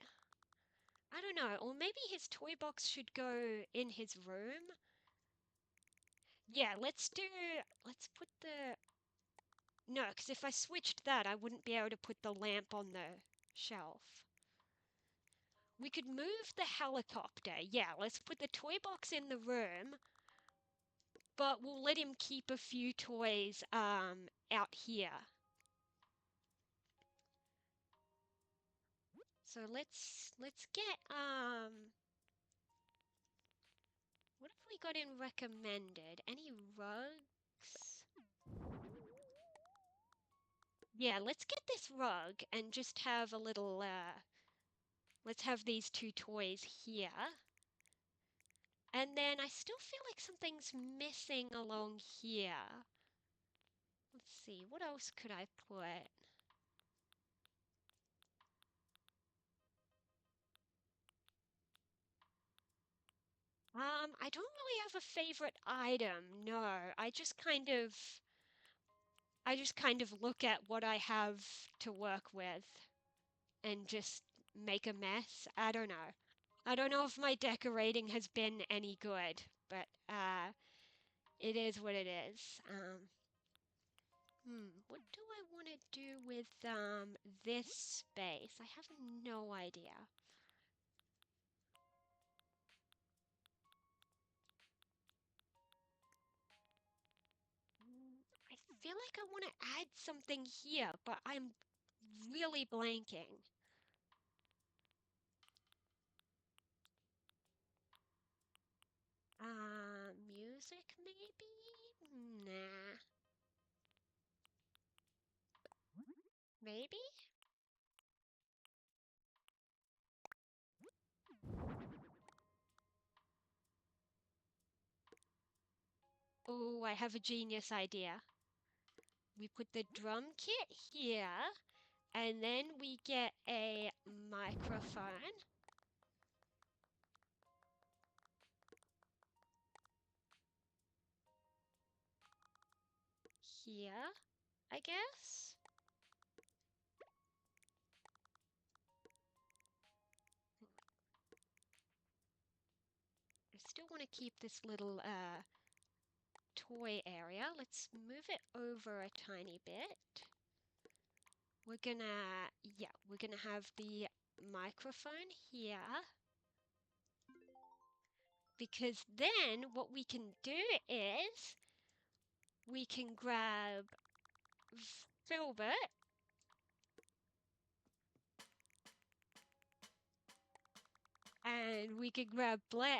I don't know, or maybe his toy box should go in his room? Yeah, let's put the... No, because if I switched that, I wouldn't be able to put the lamp on the shelf. We could move the helicopter. Yeah, let's put the toy box in the room, but we'll let him keep a few toys out here. So let's get what have we got in recommended? Any rugs? Yeah, let's get this rug and just have a little let's have these two toys here. And then I still feel like something's missing along here. Let's see, what else could I put? I don't really have a favorite item, no. I just kind of look at what I have to work with and just make a mess. I don't know. I don't know if my decorating has been any good, but it is what it is. What do I want to do with this space? I have no idea. I feel like I want to add something here, but I'm really blanking. Music maybe? Nah. Maybe? Oh, I have a genius idea. We put the drum kit here, and then we get a microphone. Here, I guess. I still want to keep this little toy area. Let's move it over a tiny bit. We're gonna have the microphone here. Because then what we can do is we can grab Filbert and we can grab Blair.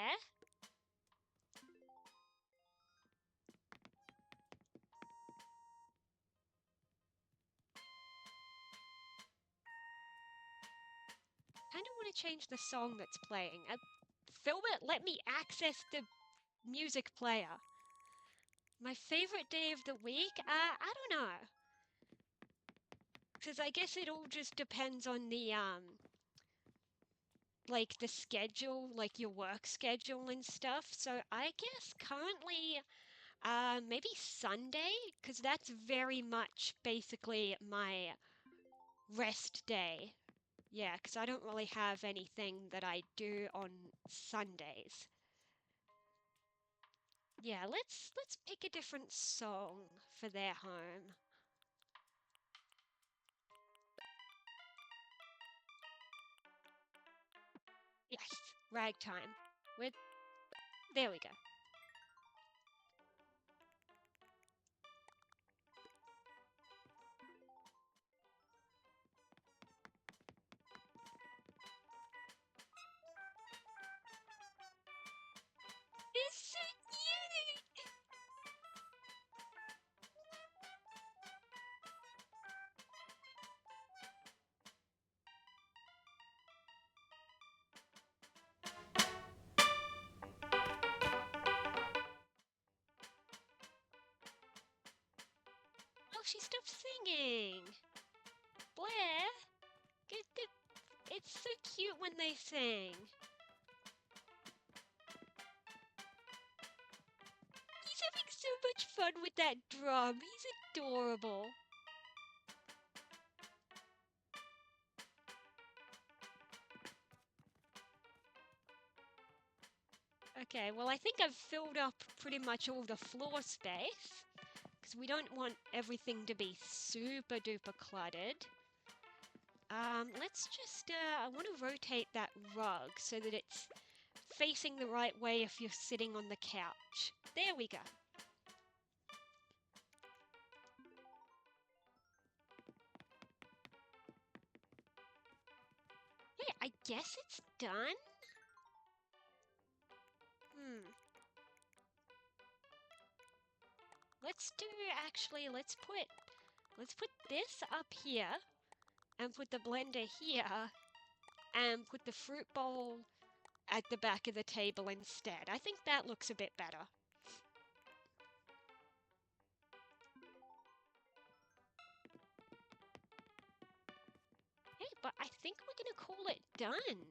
Kind of want to change the song that's playing. Filbert, let me access the music player. My favorite day of the week? I don't know. Because I guess it all just depends on the like the schedule, like your work schedule and stuff. So I guess currently maybe Sunday, because that's very much basically my rest day. Yeah, because I don't really have anything that I do on Sundays. Yeah, let's pick a different song for their home. Yes, ragtime. With there we go. It's so cute. Oh, she stopped singing. Blair, get the. It's so cute when they sing. He's having so much fun with that drum. He's adorable. Okay, well, I think I've filled up pretty much all the floor space because we don't want everything to be super duper cluttered. Let's just, I want to rotate that rug so that it's facing the right way if you're sitting on the couch. There we go. Hey, I guess it's done? Let's put this up here and put the blender here and put the fruit bowl at the back of the table instead. I think that looks a bit better. but I think we're gonna call it done.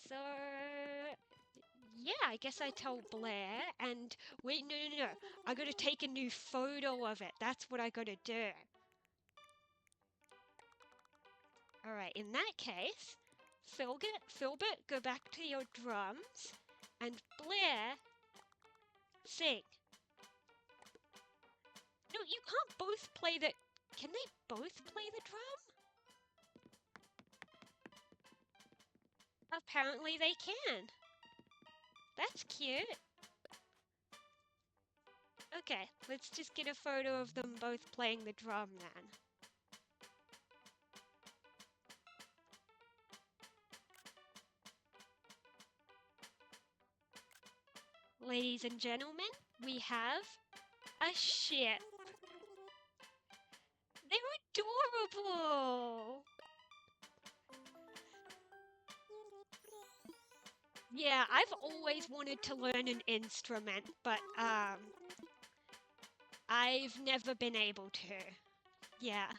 So, yeah, I guess I tell Blair, and wait, no. I gotta take a new photo of it. That's what I gotta do. Alright, in that case, Filbert, go back to your drums, and Blair, sing. No, you can't both play the... Can they both play the drum? Apparently they can. That's cute. Okay, let's just get a photo of them both playing the drum then. Ladies and gentlemen, we have a ship. They're adorable! Yeah, I've always wanted to learn an instrument, but I've never been able to. Yeah.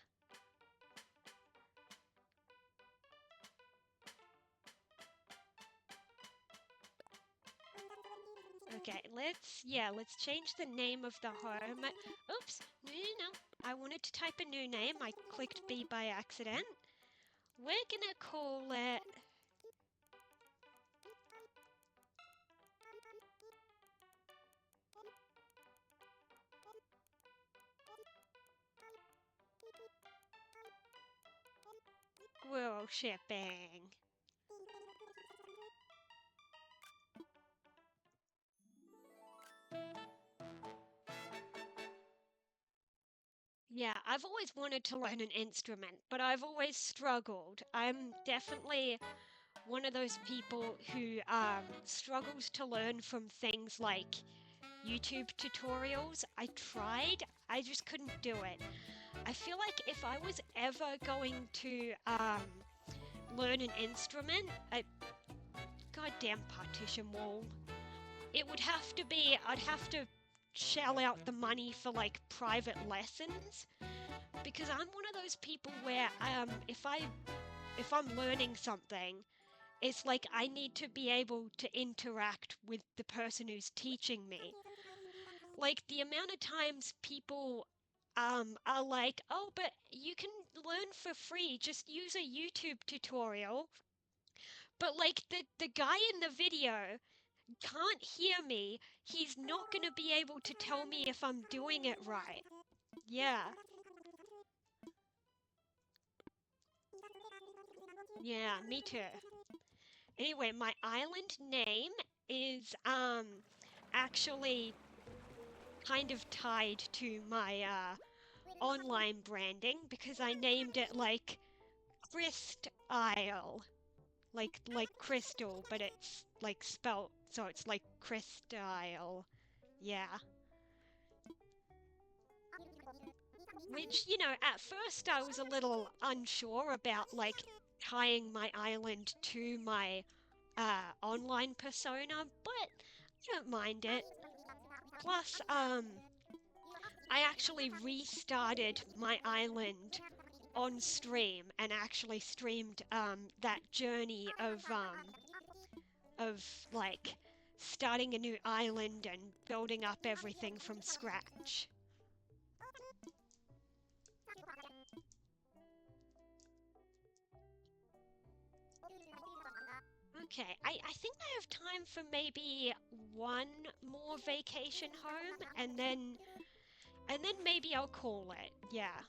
Okay, let's change the name of the home. Oops, no. I wanted to type a new name. I clicked B by accident. We're gonna call it... Squirrel shipping. Yeah, I've always wanted to learn an instrument, but I've always struggled. I'm definitely one of those people who struggles to learn from things like YouTube tutorials. I tried, I just couldn't do it. I feel like if I was ever going to learn an instrument, goddamn partition wall, it would have to be, I'd have to shell out the money for like private lessons, because I'm one of those people where if I'm learning something, it's like I need to be able to interact with the person who's teaching me. Like the amount of times people are like, oh, but you can learn for free, just use a YouTube tutorial. But like the guy in the video can't hear me, he's not going to be able to tell me if I'm doing it right. Yeah. Yeah, me too. Anyway, my island name is actually kind of tied to my online branding, because I named it like Christ Isle. Like crystal, but it's like spelt, so it's like Crystile. Yeah. Which, you know, at first I was a little unsure about like tying my island to my online persona, but I don't mind it. Plus, I actually restarted my island on stream and actually streamed that journey of like starting a new island and building up everything from scratch. Okay, I think I have time for maybe one more vacation home, and then maybe I'll call it. Yeah.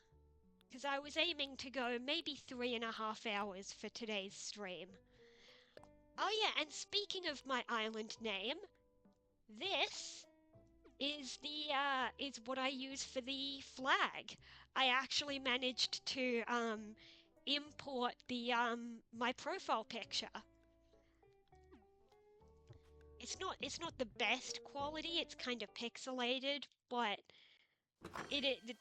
Because I was aiming to go maybe 3.5 hours for today's stream. Oh yeah, and speaking of my island name, this is what I use for the flag. I actually managed to import the my profile picture. It's not the best quality. It's kind of pixelated, but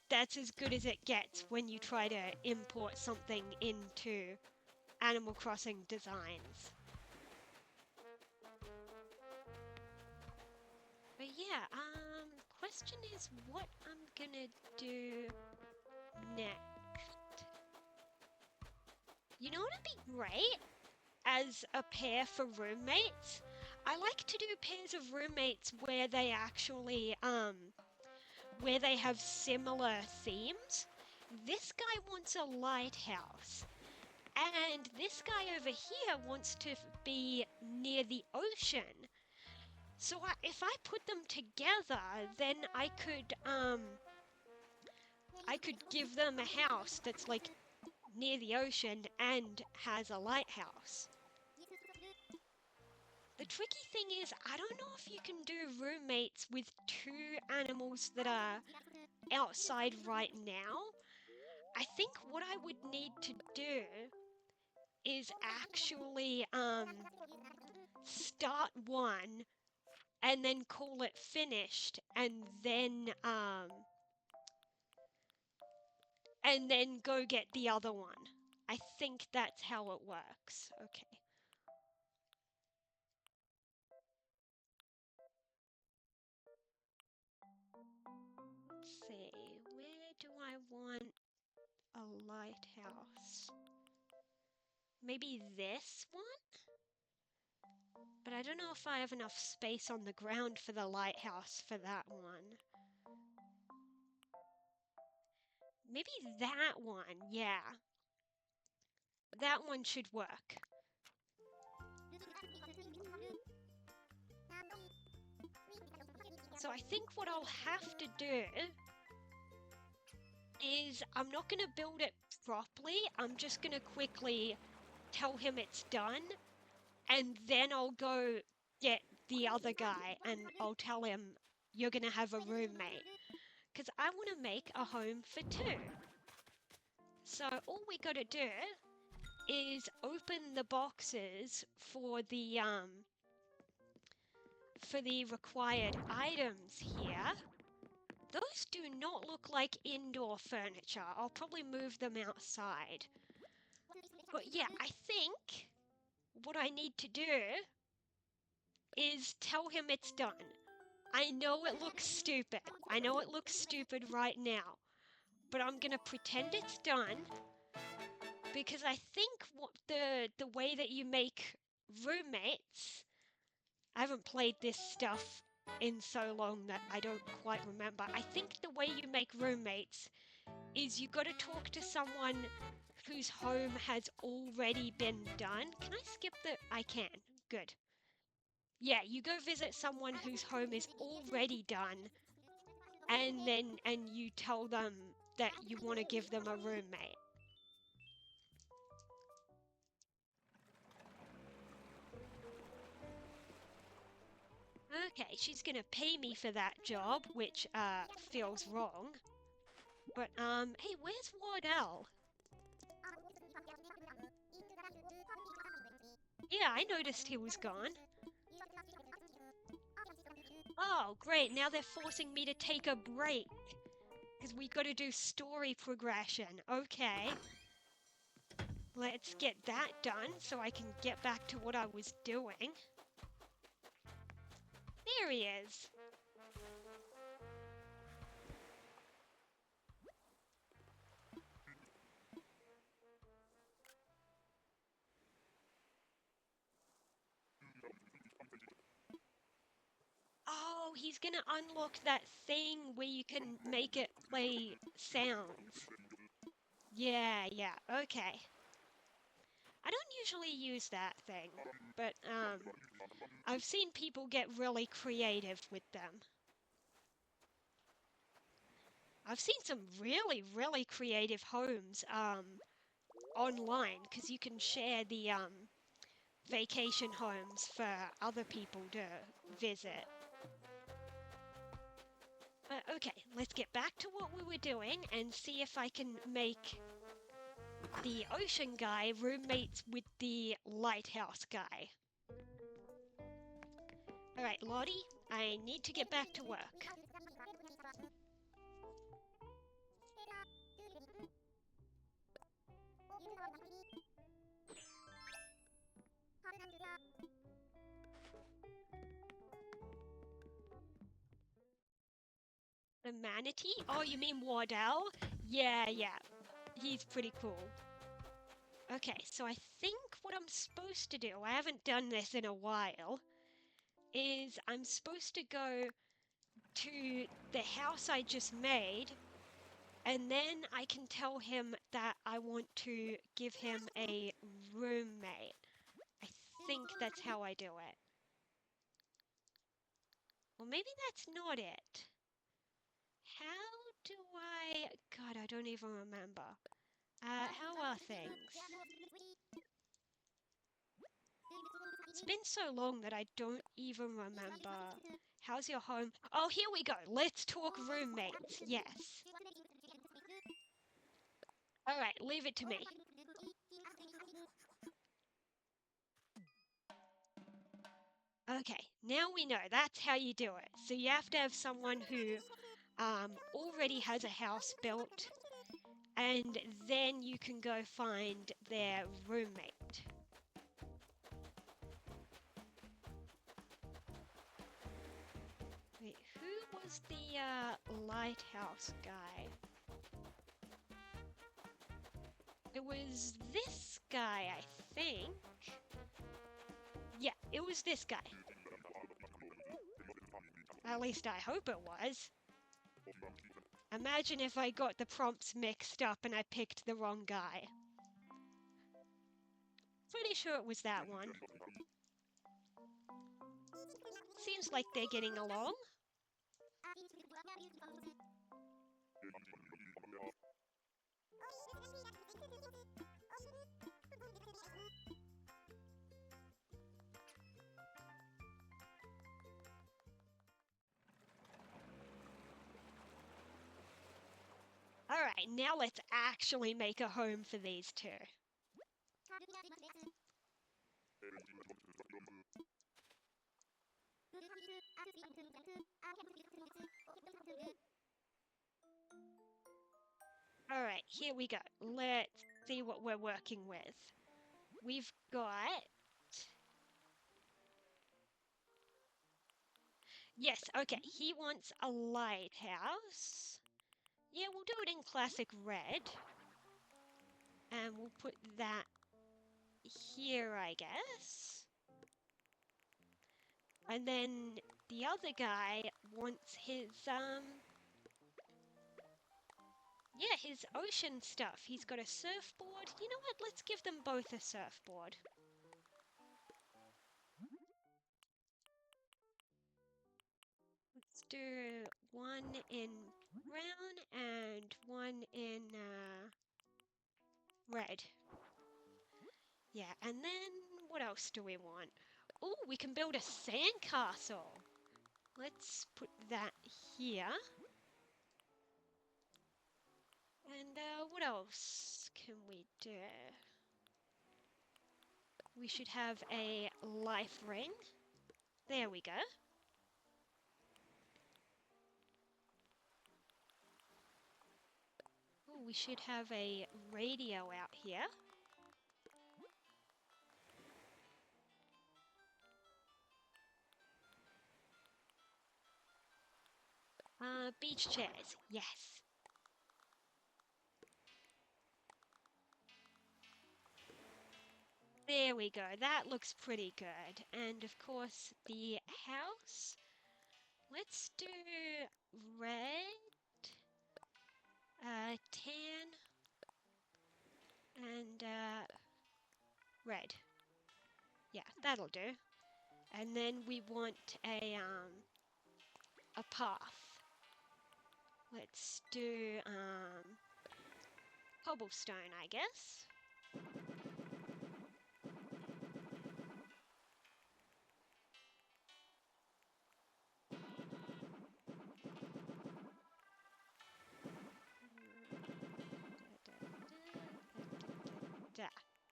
that's as good as it gets when you try to import something into Animal Crossing designs. But yeah, question is what I'm gonna do next. You know what'd be great as a pair for roommates? I like to do pairs of roommates where they actually, where they have similar themes. This guy wants a lighthouse, and this guy over here wants to be near the ocean. So if I put them together, then I could give them a house that's like near the ocean and has a lighthouse. The tricky thing is, I don't know if you can do roommates with two animals that are outside right now. I think what I would need to do is actually start one and then call it finished and then go get the other one. I think that's how it works. Okay. Let's see, where do I want a lighthouse? Maybe this one? But I don't know if I have enough space on the ground for the lighthouse for that one. Maybe that one, yeah. That one should work. So I think what I'll have to do is I'm not going to build it properly. I'm just going to quickly tell him it's done, and then I'll go get the other guy and I'll tell him you're going to have a roommate. Because I want to make a home for two. So all we got to do is open the boxes for the required items here. Those do not look like indoor furniture. I'll probably move them outside. But yeah, I think what I need to do is tell him it's done. I know it looks stupid. I know it looks stupid right now. But I'm gonna pretend it's done because I think what the way that you make roommates, I haven't played this stuff in so long that I don't quite remember. I think the way you make roommates is you got to talk to someone whose home has already been done. Can I skip the... I can. Good. Yeah, you go visit someone whose home is already done, and you tell them that you want to give them a roommate. Okay, she's gonna pay me for that job, which feels wrong. But hey, where's Wardell? Yeah, I noticed he was gone. Oh, great, now they're forcing me to take a break. Because we got to do story progression. Okay. Let's get that done so I can get back to what I was doing. There he is. Oh, he's gonna unlock that thing where you can make it play sounds. Yeah, okay. I don't usually use that thing, but I've seen people get really creative with them. I've seen some really, really creative homes online because you can share the vacation homes for other people to visit. Okay, let's get back to what we were doing and see if I can make the ocean guy roommates with the lighthouse guy. Alright, Lottie, I need to get back to work. The manatee? Oh, you mean Wardell? Yeah, he's pretty cool. Okay, so I think what I'm supposed to do, I haven't done this in a while, is I'm supposed to go to the house I just made, and then I can tell him that I want to give him a roommate. I think that's how I do it. Or maybe that's not it. How do I... God, I don't even remember. How are things? It's been so long that I don't even remember. How's your home? Oh, here we go. Let's talk roommates. Yes. All right, leave it to me. Okay, now we know that's how you do it. So you have to have someone who already has a house built, and then you can go find their roommate. Wait, who was the lighthouse guy? It was this guy, I think. Yeah, it was this guy. At least I hope it was. Imagine if I got the prompts mixed up and I picked the wrong guy. Pretty sure it was that one. Seems like they're getting along. Alright, now let's actually make a home for these two. Alright, here we go. Let's see what we're working with. We've got... Yes, okay, he wants a lighthouse. Yeah, we'll do it in classic red. And we'll put that here, I guess. And then the other guy wants his, yeah, his ocean stuff. He's got a surfboard. You know what? Let's give them both a surfboard. Let's do one in brown and one in red. Yeah, and then what else do we want? Oh, we can build a sandcastle. Let's put that here. And what else can we do? We should have a life ring. There we go. Ooh, we should have a radio out here. Beach chairs, yes. There we go, that looks pretty good. And of course, the house. Let's do red, tan, and red. Yeah, that'll do. And then we want a path. Let's do cobblestone, I guess.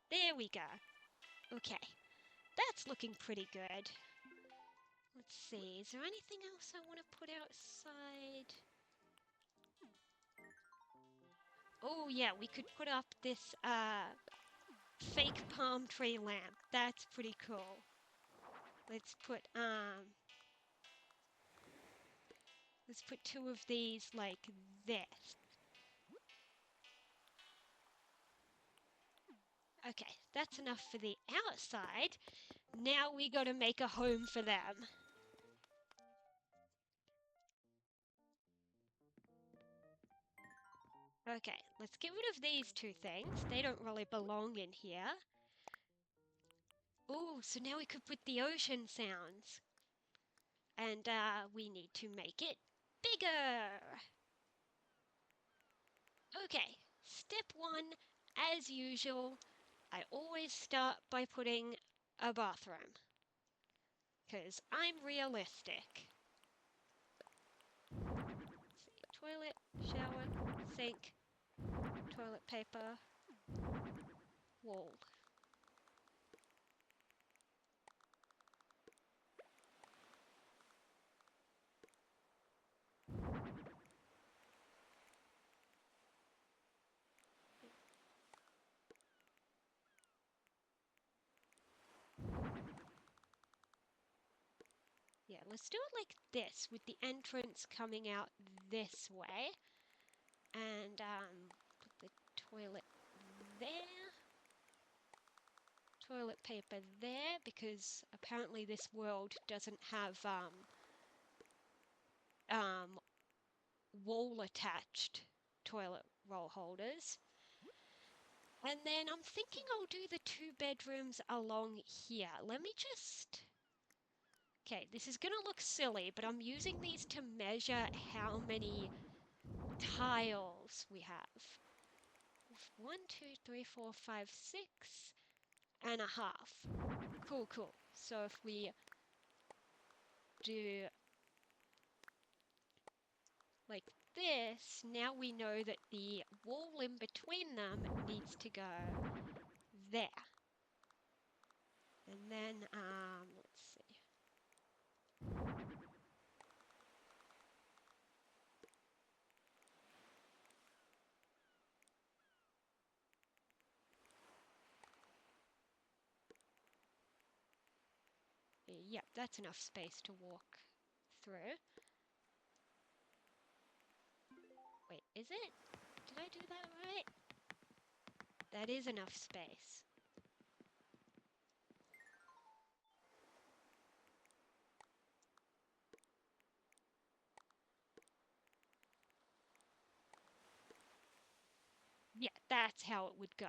There we go. Okay, that's looking pretty good. Let's see, is there anything else I want to put outside? Oh yeah, we could put up this fake palm tree lamp. That's pretty cool. Let's put two of these like this. Okay, that's enough for the outside. Now we gotta make a home for them. Okay, let's get rid of these two things. They don't really belong in here. Ooh, so now we could put the ocean sounds. And we need to make it bigger. Okay, step one, as usual, I always start by putting a bathroom. Because I'm realistic. Let's see, toilet, shower, sink, toilet paper, wall. Yeah, let's do it like this, with the entrance coming out this way. And put the toilet there. Toilet paper there, because apparently this world doesn't have wall attached toilet roll holders. And then I'm thinking I'll do the 2 bedrooms along here. Let me just... Okay, this is gonna look silly, but I'm using these to measure how many tiles we have. 1, 2, 3, 4, 5, 6.5. Cool, cool. So if we do like this, now we know that the wall in between them needs to go there. And then, let's see. Yep, that's enough space to walk through. Wait, is it? Did I do that right? That is enough space. Yeah, that's how it would go.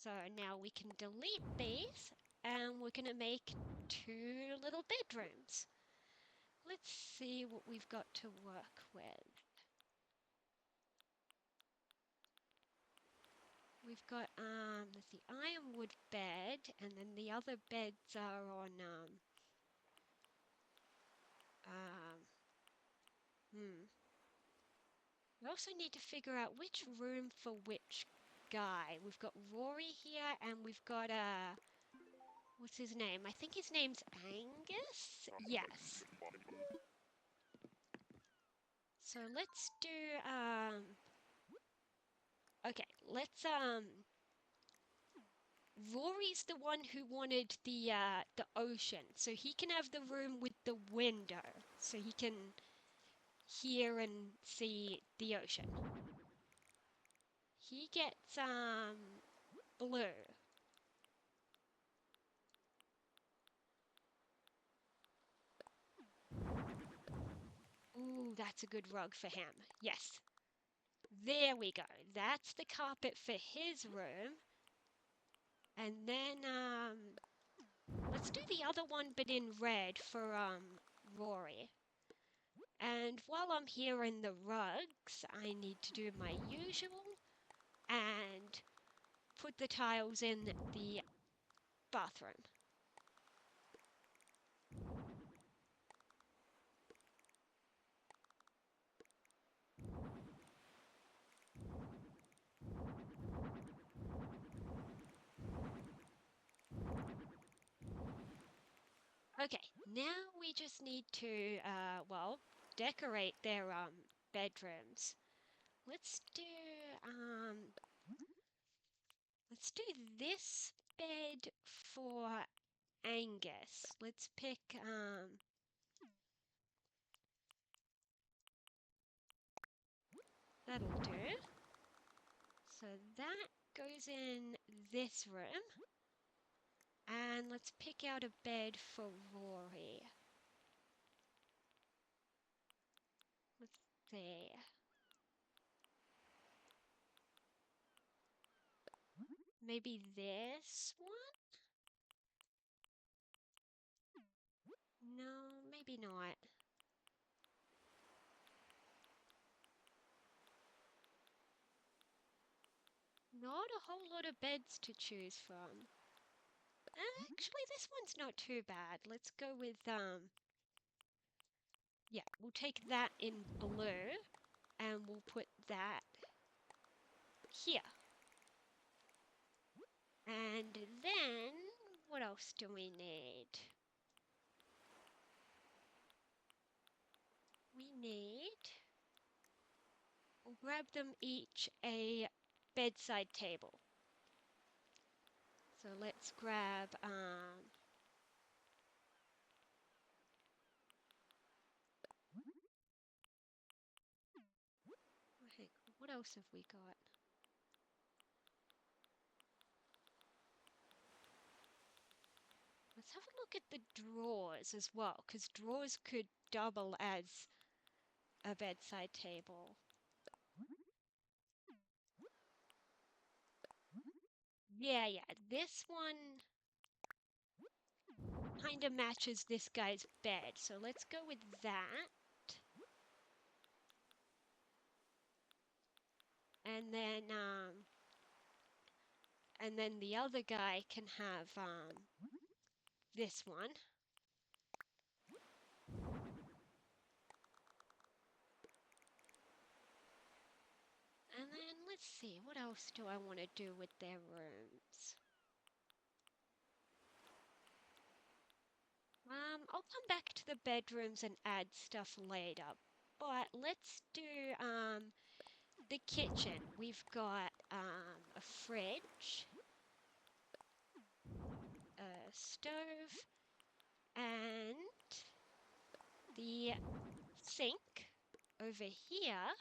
So now we can delete these, and we're gonna make 2 little bedrooms. Let's see what we've got to work with. We've got there's the ironwood bed, and then the other beds are on we also need to figure out which room for which guy. We've got Rory here, and we've got what's his name? I think his name's Angus? Yes. So let's do okay, let's Rory's the one who wanted the ocean, so he can have the room with the window, so he can hear and see the ocean. He gets blue. Ooh, that's a good rug for him. Yes. There we go. That's the carpet for his room. And then let's do the other one but in red for Rory. And while I'm here in the rugs, I need to do my usual and put the tiles in the bathroom. Okay, now we just need to, well, decorate their bedrooms. Let's do this bed for Angus. Let's pick that'll do. So that goes in this room. And let's pick out a bed for Rory. Let's see. Maybe this one? No, maybe not. Not a whole lot of beds to choose from. Actually, this one's not too bad. Let's go with, yeah, we'll take that in blue, and we'll put that here. And then, what else do we need? We'll grab them each a bedside table. So let's grab, what else have we got? Let's have a look at the drawers as well, because drawers could double as a bedside table. Yeah, this one kind of matches this guy's bed, so let's go with that. And then the other guy can have this one. And then let's see, what else do I want to do with their rooms? I'll come back to the bedrooms and add stuff later. But let's do the kitchen. We've got a fridge, a stove, and the sink over here.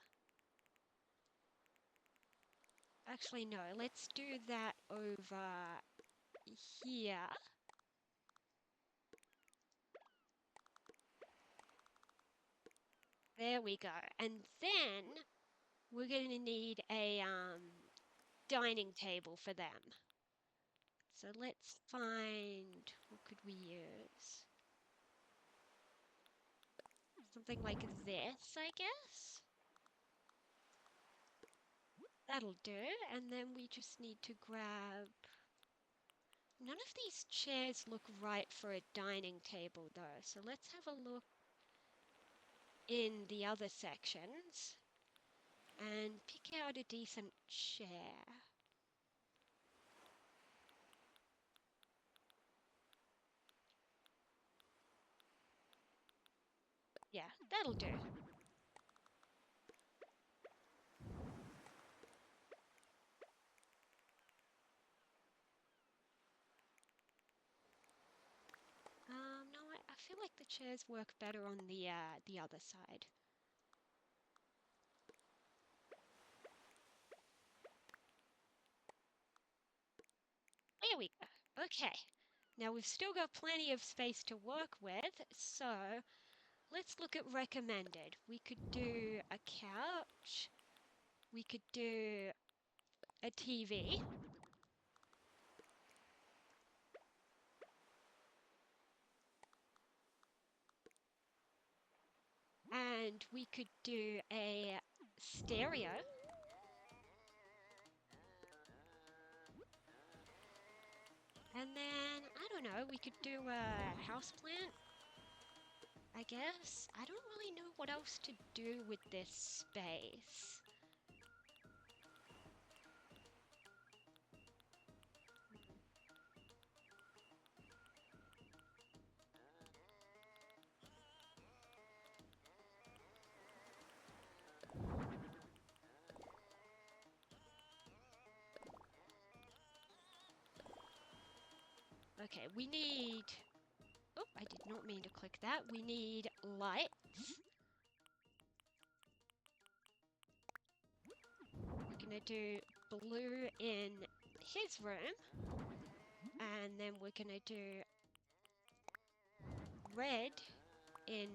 Actually, no, let's do that over here. There we go. And then we're going to need a dining table for them. So let's find, what could we use? Something like this, I guess. That'll do. And then we just need to grab... None of these chairs look right for a dining table though. So let's have a look in the other sections and pick out a decent chair. Yeah, that'll do. No, I feel like the chairs work better on the other side. There we go. Okay. Now we've still got plenty of space to work with, so let's look at recommended. We could do a couch. We could do a TV. And we could do a stereo. And then, I don't know, we could do a houseplant, I guess. I don't really know what else to do with this space. Okay, we need... Oh, I did not mean to click that. We need lights. We're gonna do blue in his room. And then we're gonna do red in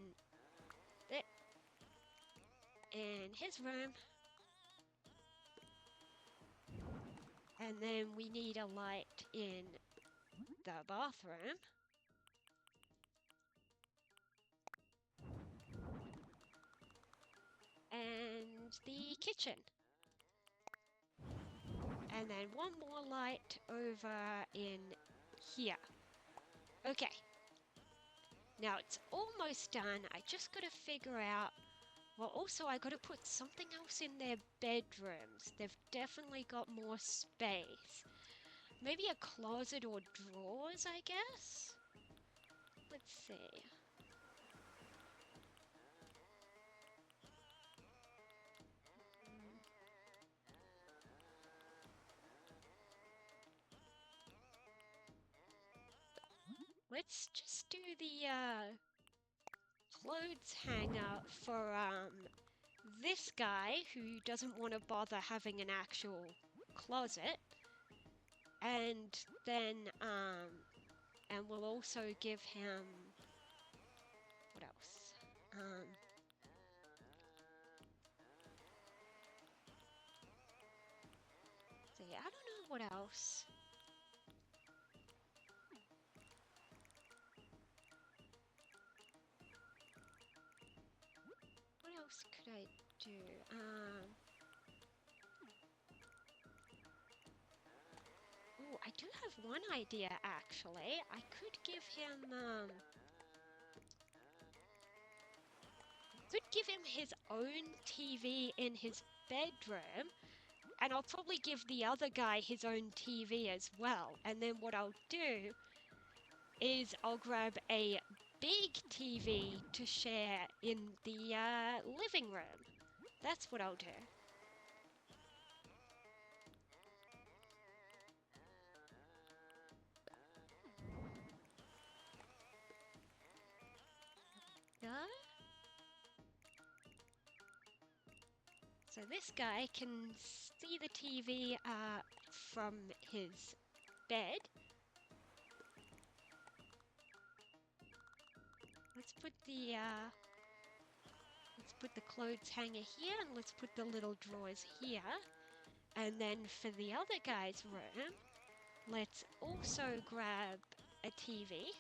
his room. And then we need a light in the bathroom. And the kitchen. And then one more light over in here. Okay. Now it's almost done. I just gotta figure out. Well, also I gotta put something else in their bedrooms. They've definitely got more space. Maybe a closet or drawers, I guess? Let's see. Let's just do the clothes hanger for this guy who doesn't want to bother having an actual closet. And then and we'll also give him, what else? See, I don't know what else. What else could I do? Oh, I do have one idea actually. I could give him his own TV in his bedroom, and I'll probably give the other guy his own TV as well. And then what I'll do is I'll grab a big TV to share in the living room. That's what I'll do. No? So this guy can see the TV from his bed. Let's put the clothes hanger here, and let's put the little drawers here. And then for the other guy's room, let's also grab a TV.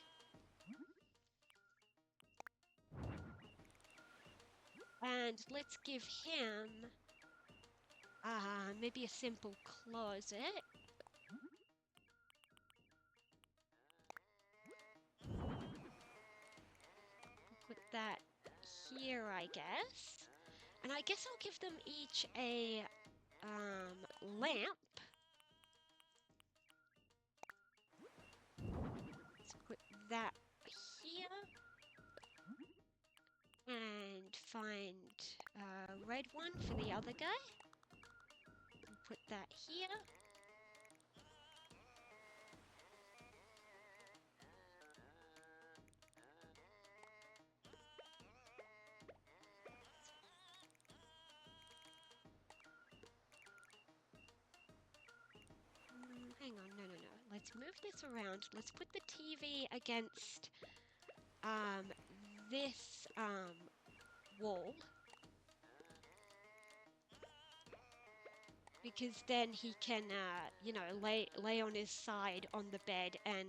And let's give him maybe a simple closet. Put that here, I guess. And I guess I'll give them each a lamp. Let's put that here. And find a red one for the other guy. And put that here. Hang on, no. Let's move this around. Let's put the TV against this wall. Because then he can, you know, lay on his side on the bed and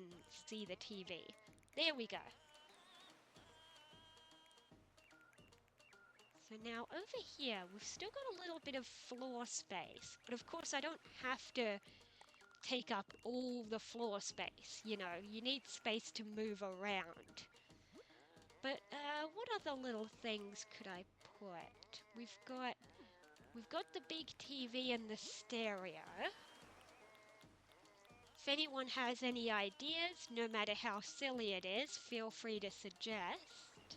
see the TV. There we go. So now over here, we've still got a little bit of floor space. But of course, I don't have to take up all the floor space. You know, you need space to move around. But what other little things could I put? We've got the big TV and the stereo. If anyone has any ideas, no matter how silly it is, feel free to suggest.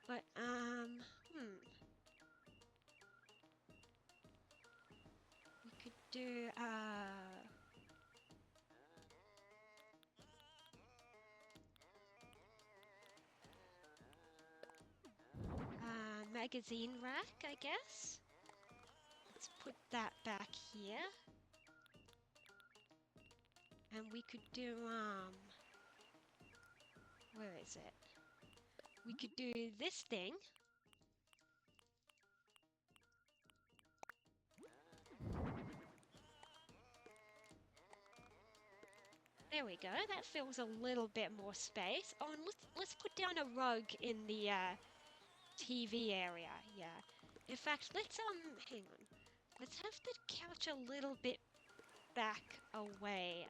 But we could do magazine rack, I guess. Let's put that back here. And we could do, where is it? We could do this thing. There we go, that fills a little bit more space. Oh, and let's put down a rug in the, TV area, yeah. In fact, let's, hang on. Let's have the couch a little bit back away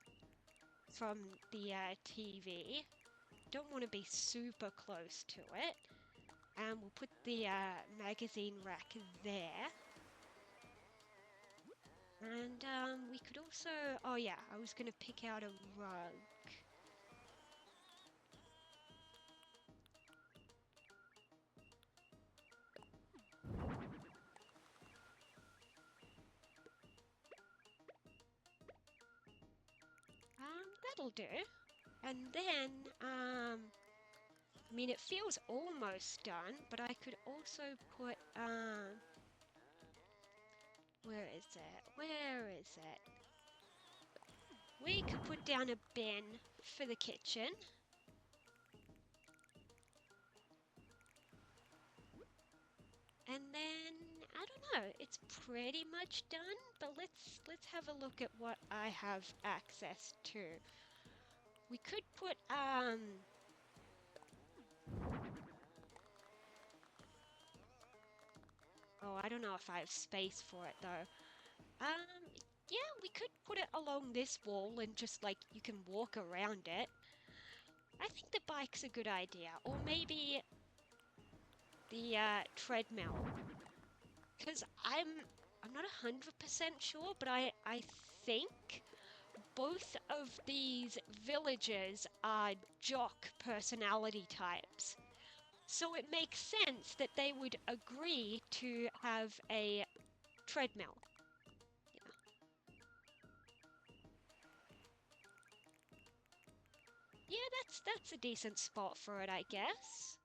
from the, TV. Don't want to be super close to it. And we'll put the, magazine rack there. And, we could also... Oh yeah, I was gonna pick out a rug. That'll do. And then, I mean, it feels almost done, but I could also put, where is it? Where is it? We could put down a bin for the kitchen. And then, I don't know, it's pretty much done, but let's have a look at what I have access to. We could put, oh, I don't know if I have space for it, though. Yeah, we could put it along this wall and just, like, you can walk around it. I think the bike's a good idea. Or maybe the, treadmill. Because I'm not 100% sure, but I think both of these villagers are jock personality types. So it makes sense that they would agree to have a treadmill. Yeah, that's a decent spot for it, I guess.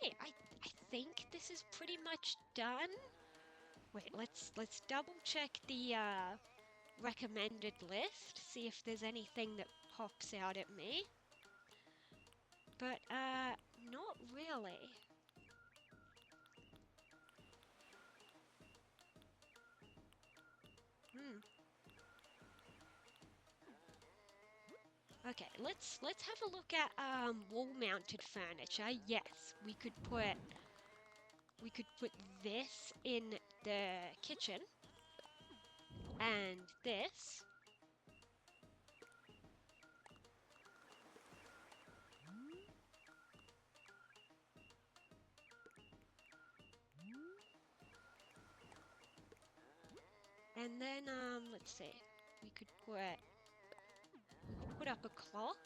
Hey, I think this is pretty much done. Wait, let's double check the recommended list, see if there's anything that pops out at me. But not really. Okay, let's have a look at wall-mounted furniture. Yes, we could put this in the kitchen and this. And then let's see. We could put up a clock.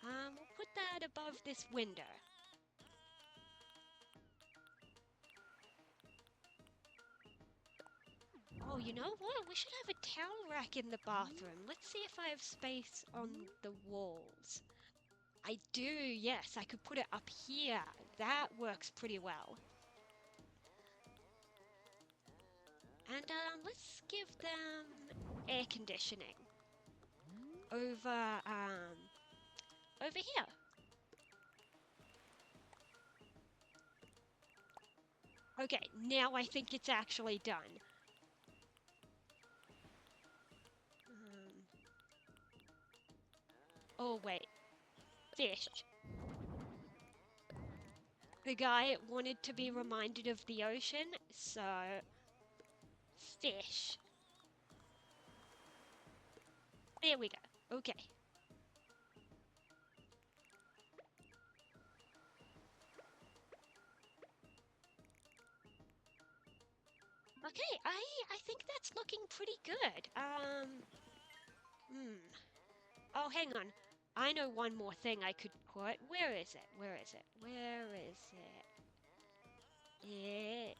We'll put that above this window. Oh, you know what? We should have a towel rack in the bathroom. Let's see if I have space on the walls. I do, yes. I could put it up here. That works pretty well. And let's give them air conditioning over here. Okay, now I think it's actually done. Oh wait, fish. The guy wanted to be reminded of the ocean, so fish. There we go. Okay. Okay, I think that's looking pretty good. Oh, hang on. I know one more thing I could put. Where is it? Where is it? Where is it?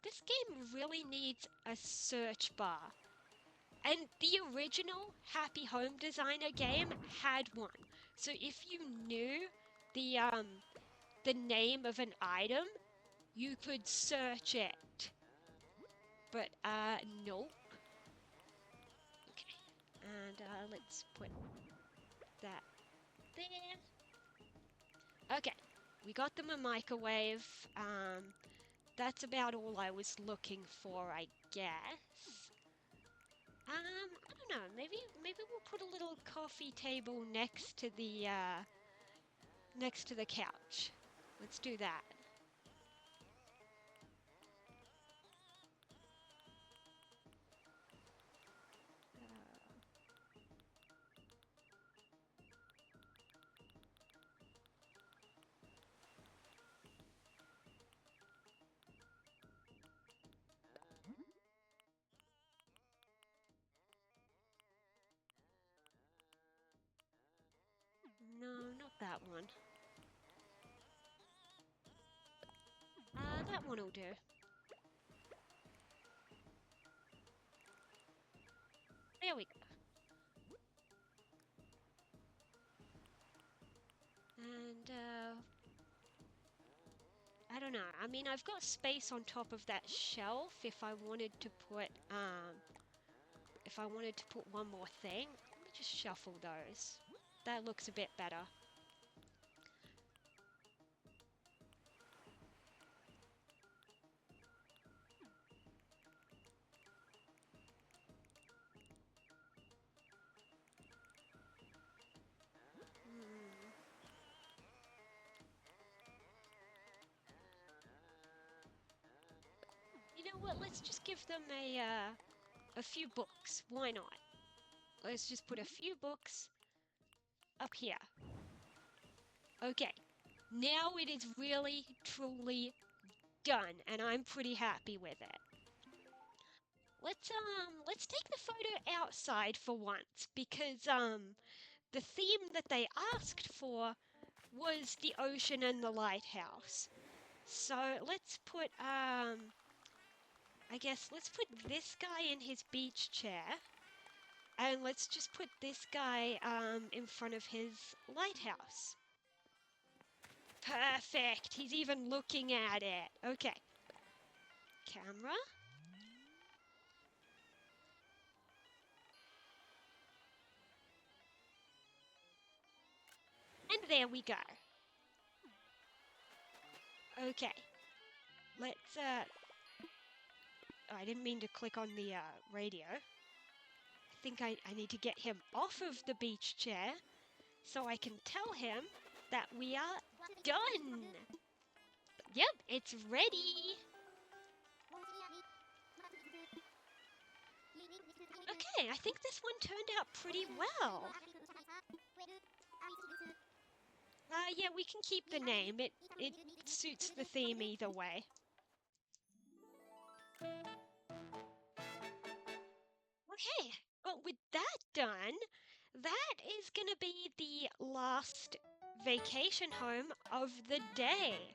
This game really needs a search bar. And the original Happy Home Designer game had one. So if you knew the name of an item, you could search it. But nope. Okay. And let's put that there. Okay. We got them a microwave. That's about all I was looking for, I guess. I don't know. Maybe we'll put a little coffee table next to the couch. Let's do that. No, not that one. That one will do. There we go. And, I don't know. I mean, I've got space on top of that shelf if I wanted to put, one more thing. Let me just shuffle those. That looks a bit better. You know what? Let's just give them a few books. Why not? Let's just put a few books up here. Okay. Now it is really, truly done, and I'm pretty happy with it. Let's take the photo outside for once, because the theme that they asked for was the ocean and the lighthouse. So let's put I guess let's put this guy in his beach chair, and let's just put this guy in front of his lighthouse. Perfect. He's even looking at it. Okay. Camera. And there we go. Okay. Let's oh, I didn't mean to click on the radio. I think I need to get him off of the beach chair so I can tell him that we are done. Yep, it's ready. Okay, I think this one turned out pretty well. Yeah, we can keep the name. It suits the theme either way. Okay, well, with that done, that is gonna be the last vacation home of the day.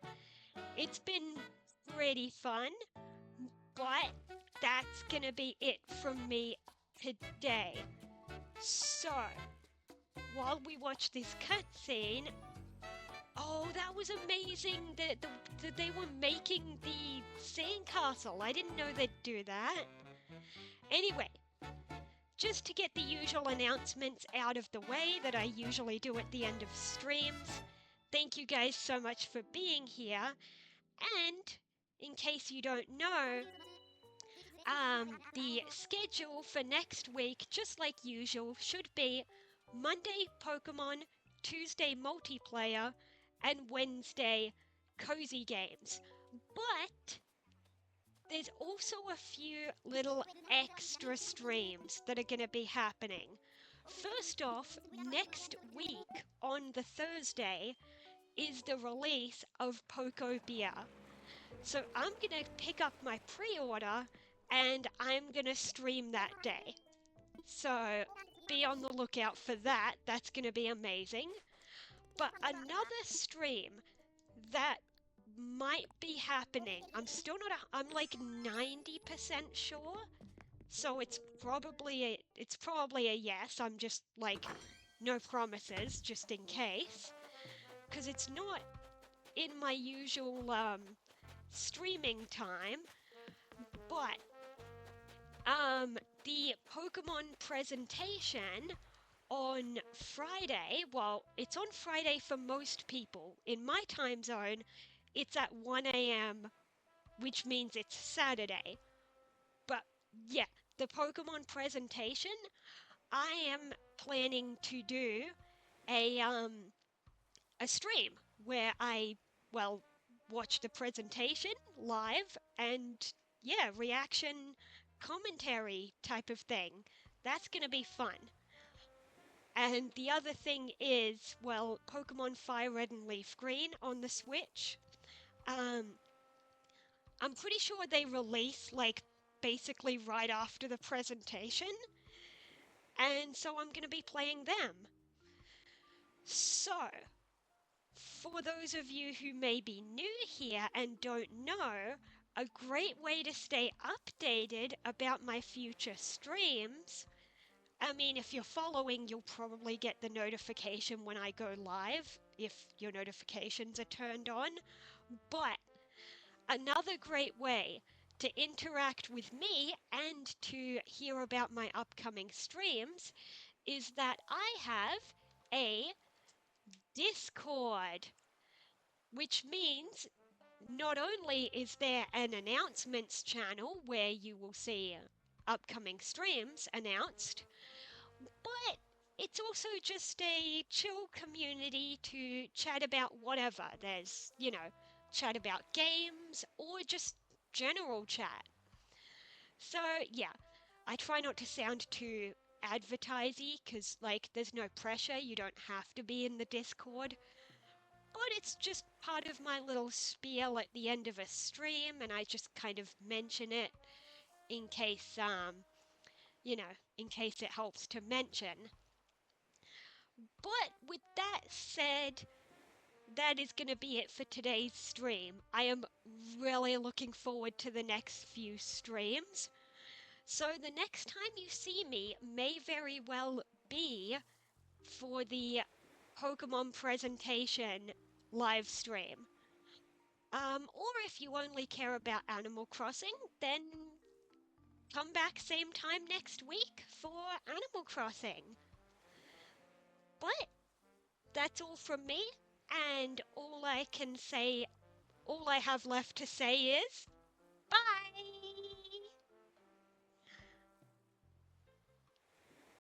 It's been pretty fun, but that's gonna be it from me today. So, while we watch this cutscene, oh, that was amazing that they were making the sandcastle. I didn't know they'd do that. Anyway, just to get the usual announcements out of the way that I usually do at the end of streams, thank you guys so much for being here. And in case you don't know, the schedule for next week, just like usual, should be Monday Pokemon, Tuesday multiplayer, and Wednesday cozy games. But there's also a few little extra streams that are going to be happening. First off, next week on the Thursday is the release of Poco Beer. So I'm going to pick up my pre-order and I'm going to stream that day. So be on the lookout for that. That's going to be amazing. But another stream that might be happening, I'm like 90% sure. So it's probably a yes. I'm just like no promises, just in case, because it's not in my usual streaming time, but the Pokemon presentation on Friday, well, it's on Friday for most people. In my time zone, it's at 1 a.m., which means it's Saturday. But yeah, the Pokemon presentation, I am planning to do a a stream where I, well, watch the presentation live and yeah, reaction commentary type of thing. That's going to be fun. And the other thing is, well, Pokemon Fire Red and Leaf Green on the Switch. Um, I'm pretty sure they release like basically right after the presentation, and so I'm going to be playing them. So, for those of you who may be new here and don't know, a great way to stay updated about my future streams. I mean, if you're following, you'll probably get the notification when I go live, if your notifications are turned on. But another great way to interact with me and to hear about my upcoming streams is that I have a Discord, which means not only is there an announcements channel where you will see upcoming streams announced, but it's also just a chill community to chat about whatever. There's, chat about games or just general chat. So, yeah, I try not to sound too advertisey because, like, there's no pressure. You don't have to be in the Discord. But it's just part of my little spiel at the end of a stream, and I just kind of mention it in case, in case it helps to mention. But with that said, that is going to be it for today's stream. I am really looking forward to the next few streams. So the next time you see me may very well be for the Pokemon presentation live stream. Or if you only care about Animal Crossing, then come back same time next week for Animal Crossing. But that's all from me, and all I have left to say is bye!